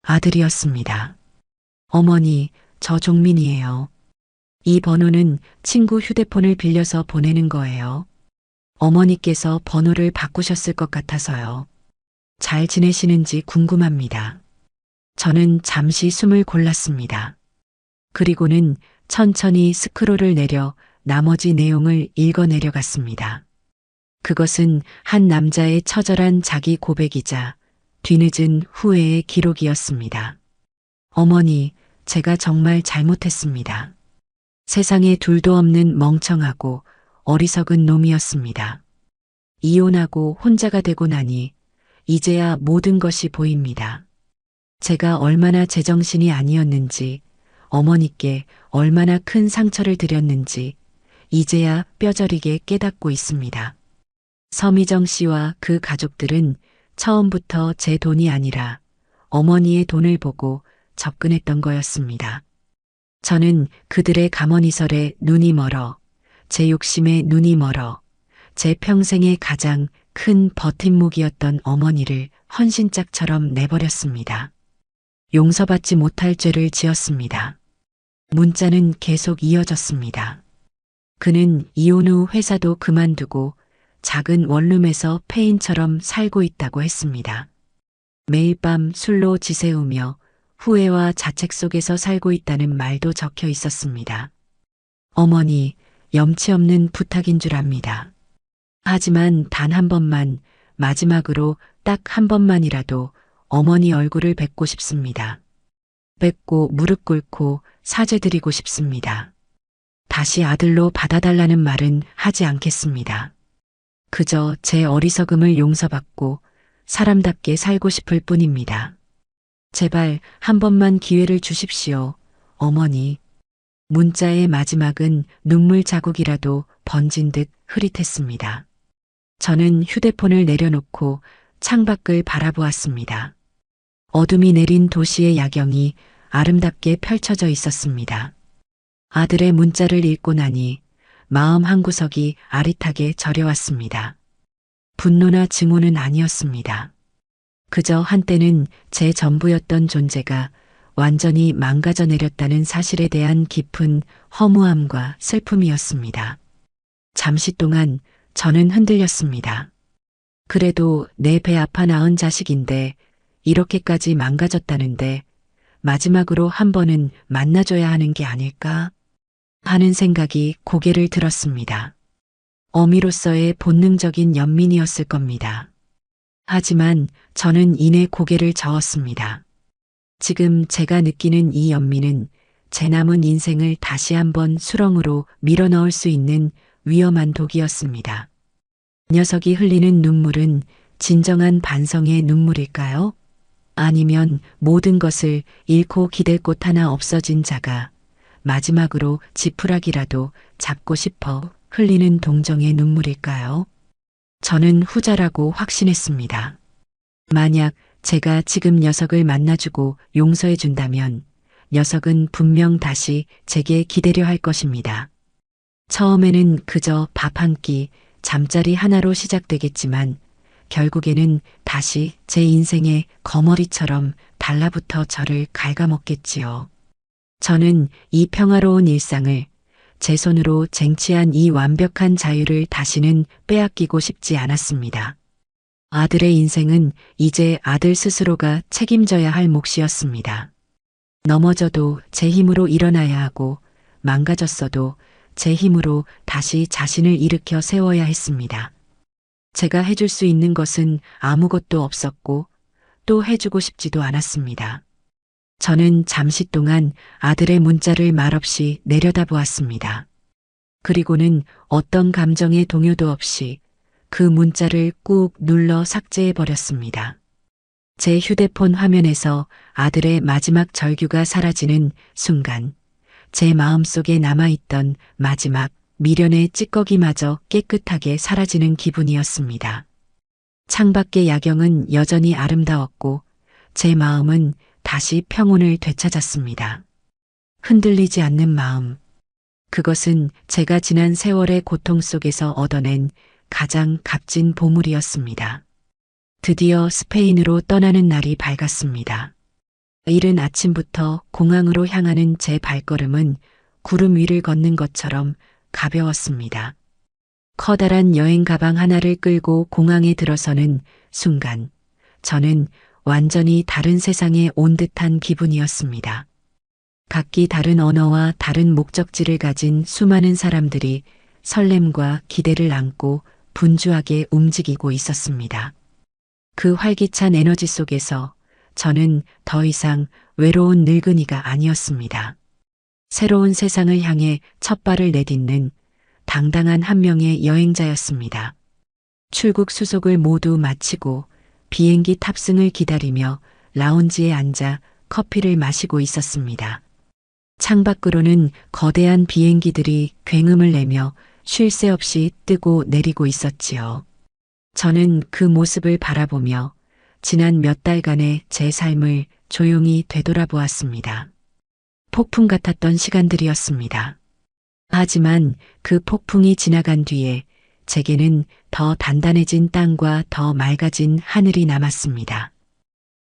아들이었습니다. 어머니, 저 종민이에요. 이 번호는 친구 휴대폰을 빌려서 보내는 거예요. 어머니께서 번호를 바꾸셨을 것 같아서요. 잘 지내시는지 궁금합니다. 저는 잠시 숨을 골랐습니다. 그리고는 천천히 스크롤을 내려 나머지 내용을 읽어 내려갔습니다. 그것은 한 남자의 처절한 자기 고백이자 뒤늦은 후회의 기록이었습니다. 어머니, 제가 정말 잘못했습니다. 세상에 둘도 없는 멍청하고 어리석은 놈이었습니다. 이혼하고 혼자가 되고 나니 이제야 모든 것이 보입니다. 제가 얼마나 제정신이 아니었는지, 어머니께 얼마나 큰 상처를 드렸는지 이제야 뼈저리게 깨닫고 있습니다. 서미정 씨와 그 가족들은 처음부터 제 돈이 아니라 어머니의 돈을 보고 접근했던 거였습니다. 저는 그들의 감언이설에 눈이 멀어, 제 욕심에 눈이 멀어, 제 평생의 가장 큰 버팀목이었던 어머니를 헌신짝처럼 내버렸습니다. 용서받지 못할 죄를 지었습니다. 문자는 계속 이어졌습니다. 그는 이혼 후 회사도 그만두고 작은 원룸에서 폐인처럼 살고 있다고 했습니다. 매일 밤 술로 지새우며 후회와 자책 속에서 살고 있다는 말도 적혀 있었습니다. 어머니, 염치 없는 부탁인 줄 압니다. 하지만 단 한 번만, 마지막으로 딱 한 번만이라도 어머니 얼굴을 뵙고 싶습니다. 뵙고 무릎 꿇고 사죄드리고 싶습니다. 다시 아들로 받아달라는 말은 하지 않겠습니다. 그저 제 어리석음을 용서받고 사람답게 살고 싶을 뿐입니다. 제발 한 번만 기회를 주십시오, 어머니. 문자의 마지막은 눈물 자국이라도 번진 듯 흐릿했습니다. 저는 휴대폰을 내려놓고 창밖을 바라보았습니다. 어둠이 내린 도시의 야경이 아름답게 펼쳐져 있었습니다. 아들의 문자를 읽고 나니 마음 한구석이 아릿하게 저려왔습니다. 분노나 증오는 아니었습니다. 그저 한때는 제 전부였던 존재가 완전히 망가져 내렸다는 사실에 대한 깊은 허무함과 슬픔이었습니다. 잠시 동안 저는 흔들렸습니다. 그래도 내 배 아파 낳은 자식인데 이렇게까지 망가졌다는데 마지막으로 한 번은 만나줘야 하는 게 아닐까 하는 생각이 고개를 들었습니다. 어미로서의 본능적인 연민이었을 겁니다. 하지만 저는 이내 고개를 저었습니다. 지금 제가 느끼는 이 연민은 제 남은 인생을 다시 한번 수렁으로 밀어넣을 수 있는 위험한 독이었습니다. 녀석이 흘리는 눈물은 진정한 반성의 눈물일까요? 아니면 모든 것을 잃고 기댈 곳 하나 없어진 자가 마지막으로 지푸라기라도 잡고 싶어 흘리는 동정의 눈물일까요? 저는 후자라고 확신했습니다. 만약 제가 지금 녀석을 만나주고 용서해준다면 녀석은 분명 다시 제게 기대려 할 것입니다. 처음에는 그저 밥 한 끼, 잠자리 하나로 시작되겠지만 결국에는 다시 제 인생의 거머리처럼 달라붙어 저를 갉아먹겠지요. 저는 이 평화로운 일상을, 제 손으로 쟁취한 이 완벽한 자유를 다시는 빼앗기고 싶지 않았습니다. 아들의 인생은 이제 아들 스스로가 책임져야 할 몫이었습니다. 넘어져도 제 힘으로 일어나야 하고 망가졌어도 제 힘으로 다시 자신을 일으켜 세워야 했습니다. 제가 해줄 수 있는 것은 아무것도 없었고 또 해주고 싶지도 않았습니다. 저는 잠시 동안 아들의 문자를 말없이 내려다보았습니다. 그리고는 어떤 감정의 동요도 없이 그 문자를 꾹 눌러 삭제해버렸습니다. 제 휴대폰 화면에서 아들의 마지막 절규가 사라지는 순간 제 마음속에 남아있던 마지막 미련의 찌꺼기마저 깨끗하게 사라지는 기분이었습니다. 창밖의 야경은 여전히 아름다웠고 제 마음은 다시 평온을 되찾았습니다. 흔들리지 않는 마음. 그것은 제가 지난 세월의 고통 속에서 얻어낸 가장 값진 보물이었습니다. 드디어 스페인으로 떠나는 날이 밝았습니다. 이른 아침부터 공항으로 향하는 제 발걸음은 구름 위를 걷는 것처럼 가벼웠습니다. 커다란 여행 가방 하나를 끌고 공항에 들어서는 순간 저는 완전히 다른 세상에 온 듯한 기분이었습니다. 각기 다른 언어와 다른 목적지를 가진 수많은 사람들이 설렘과 기대를 안고 분주하게 움직이고 있었습니다. 그 활기찬 에너지 속에서 저는 더 이상 외로운 늙은이가 아니었습니다. 새로운 세상을 향해 첫 발을 내딛는 당당한 한 명의 여행자였습니다. 출국 수속을 모두 마치고 비행기 탑승을 기다리며 라운지에 앉아 커피를 마시고 있었습니다. 창밖으로는 거대한 비행기들이 굉음을 내며 쉴 새 없이 뜨고 내리고 있었지요. 저는 그 모습을 바라보며 지난 몇 달간의 제 삶을 조용히 되돌아보았습니다. 폭풍 같았던 시간들이었습니다. 하지만 그 폭풍이 지나간 뒤에 제게는 더 단단해진 땅과 더 맑아진 하늘이 남았습니다.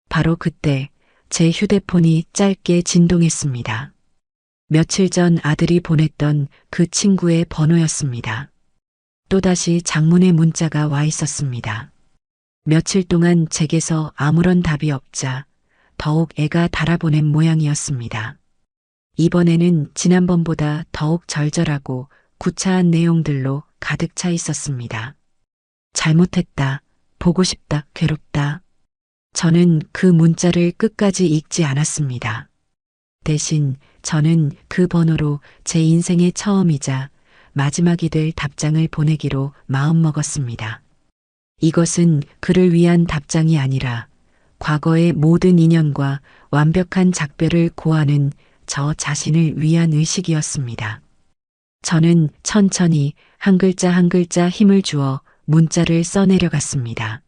바로 그때 제 휴대폰이 짧게 진동했습니다. 며칠 전 아들이 보냈던 그 친구의 번호였습니다. 또다시 장문의 문자가 와 있었습니다. 며칠 동안 제게서 아무런 답이 없자 더욱 애가 달아보낸 모양이었습니다. 이번에는 지난번보다 더욱 절절하고 구차한 내용들로 가득 차 있었습니다. 잘못했다, 보고 싶다, 괴롭다. 저는 그 문자를 끝까지 읽지 않았습니다. 대신 저는 그 번호로 제 인생의 처음이자 마지막이 될 답장을 보내기로 마음먹었습니다. 이것은 그를 위한 답장이 아니라 과거의 모든 인연과 완벽한 작별을 고하는 저 자신을 위한 의식이었습니다. 저는 천천히 한 글자 한 글자 힘을 주어 문자를 써내려갔습니다.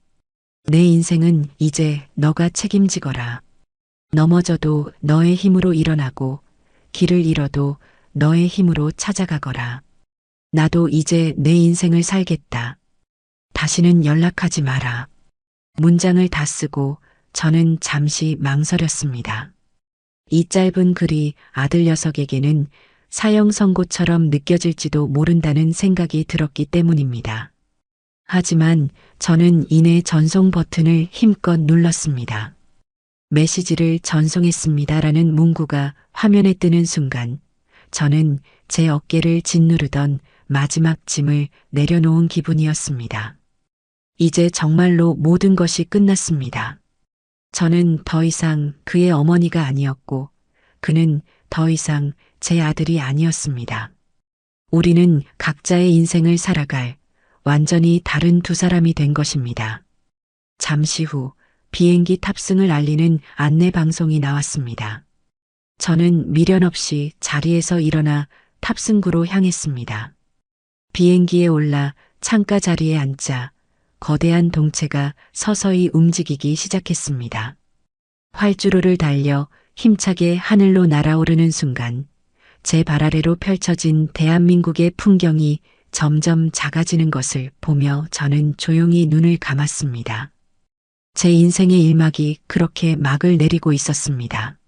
내 인생은 이제 너가 책임지거라. 넘어져도 너의 힘으로 일어나고 길을 잃어도 너의 힘으로 찾아가거라. 나도 이제 내 인생을 살겠다. 다시는 연락하지 마라. 문장을 다 쓰고 저는 잠시 망설였습니다. 이 짧은 글이 아들 녀석에게는 사형 선고처럼 느껴질지도 모른다는 생각이 들었기 때문입니다. 하지만 저는 이내 전송 버튼을 힘껏 눌렀습니다. 메시지를 전송했습니다라는 문구가 화면에 뜨는 순간 저는 제 어깨를 짓누르던 마지막 짐을 내려놓은 기분이었습니다. 이제 정말로 모든 것이 끝났습니다. 저는 더 이상 그의 어머니가 아니었고 그는 더 이상 제 아들이 아니었습니다. 우리는 각자의 인생을 살아갈 완전히 다른 두 사람이 된 것입니다. 잠시 후 비행기 탑승을 알리는 안내 방송이 나왔습니다. 저는 미련 없이 자리에서 일어나 탑승구로 향했습니다. 비행기에 올라 창가 자리에 앉자 거대한 동체가 서서히 움직이기 시작했습니다. 활주로를 달려 힘차게 하늘로 날아오르는 순간 제 발 아래로 펼쳐진 대한민국의 풍경이 점점 작아지는 것을 보며 저는 조용히 눈을 감았습니다. 제 인생의 일막이 그렇게 막을 내리고 있었습니다.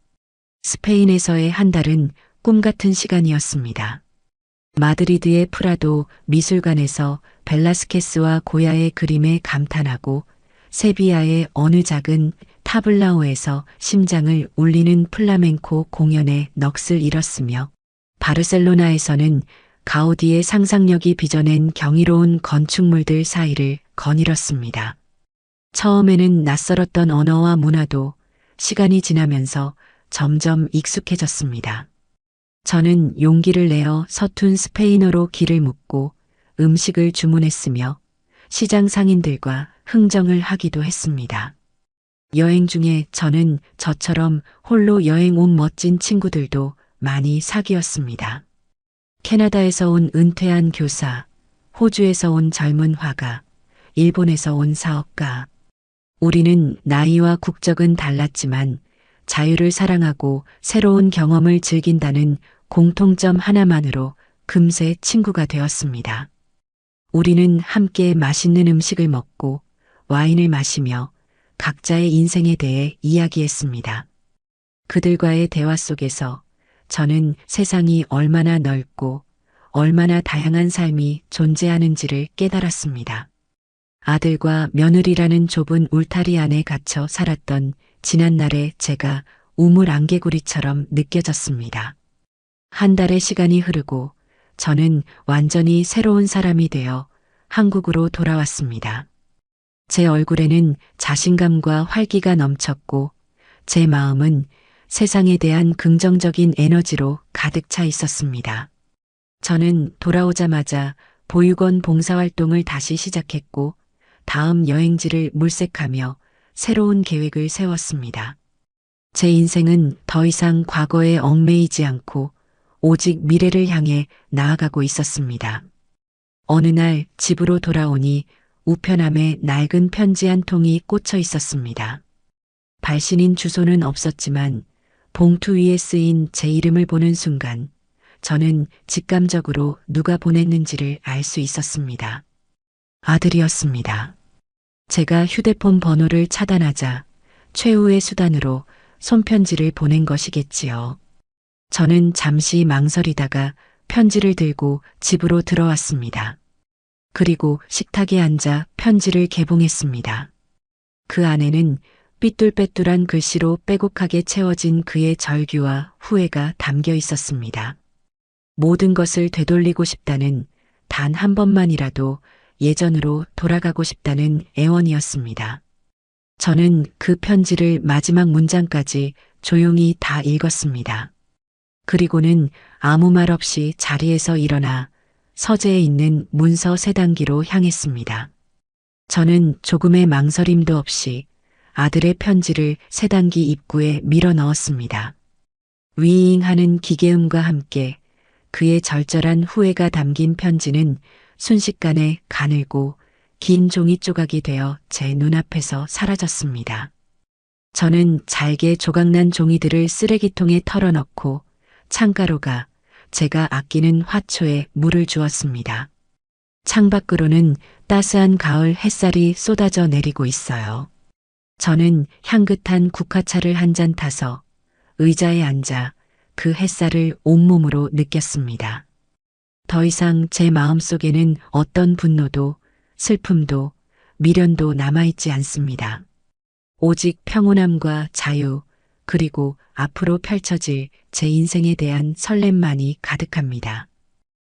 스페인에서의 한 달은 꿈 같은 시간이었습니다. 마드리드의 프라도 미술관에서 벨라스케스와 고야의 그림에 감탄하고 세비야의 어느 작은 타블라오에서 심장을 울리는 플라멩코 공연에 넋을 잃었으며 바르셀로나에서는 가우디의 상상력이 빚어낸 경이로운 건축물들 사이를 거닐었습니다. 처음에는 낯설었던 언어와 문화도 시간이 지나면서 점점 익숙해졌습니다. 저는 용기를 내어 서툰 스페인어로 길을 묻고 음식을 주문했으며 시장 상인들과 흥정을 하기도 했습니다. 여행 중에 저는 저처럼 홀로 여행 온 멋진 친구들도 많이 사귀었습니다. 캐나다에서 온 은퇴한 교사, 호주에서 온 젊은 화가, 일본에서 온 사업가. 우리는 나이와 국적은 달랐지만 자유를 사랑하고 새로운 경험을 즐긴다는 공통점 하나만으로 금세 친구가 되었습니다. 우리는 함께 맛있는 음식을 먹고 와인을 마시며 각자의 인생에 대해 이야기했습니다. 그들과의 대화 속에서 저는 세상이 얼마나 넓고 얼마나 다양한 삶이 존재하는지를 깨달았습니다. 아들과 며느리라는 좁은 울타리 안에 갇혀 살았던 지난날의 제가 우물 안개구리처럼 느껴졌습니다. 한 달의 시간이 흐르고 저는 완전히 새로운 사람이 되어 한국으로 돌아왔습니다. 제 얼굴에는 자신감과 활기가 넘쳤고 제 마음은 세상에 대한 긍정적인 에너지로 가득 차 있었습니다. 저는 돌아오자마자 보육원 봉사활동을 다시 시작했고 다음 여행지를 물색하며 새로운 계획을 세웠습니다. 제 인생은 더 이상 과거에 얽매이지 않고 오직 미래를 향해 나아가고 있었습니다. 어느 날 집으로 돌아오니 우편함에 낡은 편지 한 통이 꽂혀 있었습니다. 발신인 주소는 없었지만 봉투 위에 쓰인 제 이름을 보는 순간 저는 직감적으로 누가 보냈는지를 알 수 있었습니다. 아들이었습니다. 제가 휴대폰 번호를 차단하자 최후의 수단으로 손편지를 보낸 것이겠지요. 저는 잠시 망설이다가 편지를 들고 집으로 들어왔습니다. 그리고 식탁에 앉아 편지를 개봉했습니다. 그 안에는 삐뚤빼뚤한 글씨로 빼곡하게 채워진 그의 절규와 후회가 담겨 있었습니다. 모든 것을 되돌리고 싶다는 단 한 번만이라도 예전으로 돌아가고 싶다는 애원이었습니다. 저는 그 편지를 마지막 문장까지 조용히 다 읽었습니다. 그리고는 아무 말 없이 자리에서 일어나 서재에 있는 문서 세단기로 향했습니다. 저는 조금의 망설임도 없이 아들의 편지를 세단기 입구에 밀어 넣었습니다. 위잉 하는 기계음과 함께 그의 절절한 후회가 담긴 편지는 순식간에 가늘고 긴 종이 조각이 되어 제 눈앞에서 사라졌습니다. 저는 잘게 조각난 종이들을 쓰레기통에 털어넣고 창가로 가 제가 아끼는 화초에 물을 주었습니다. 창밖으로는 따스한 가을 햇살이 쏟아져 내리고 있어요. 저는 향긋한 국화차를 한 잔 타서 의자에 앉아 그 햇살을 온몸으로 느꼈습니다. 더 이상 제 마음속에는 어떤 분노도 슬픔도 미련도 남아있지 않습니다. 오직 평온함과 자유, 그리고 앞으로 펼쳐질 제 인생에 대한 설렘만이 가득합니다.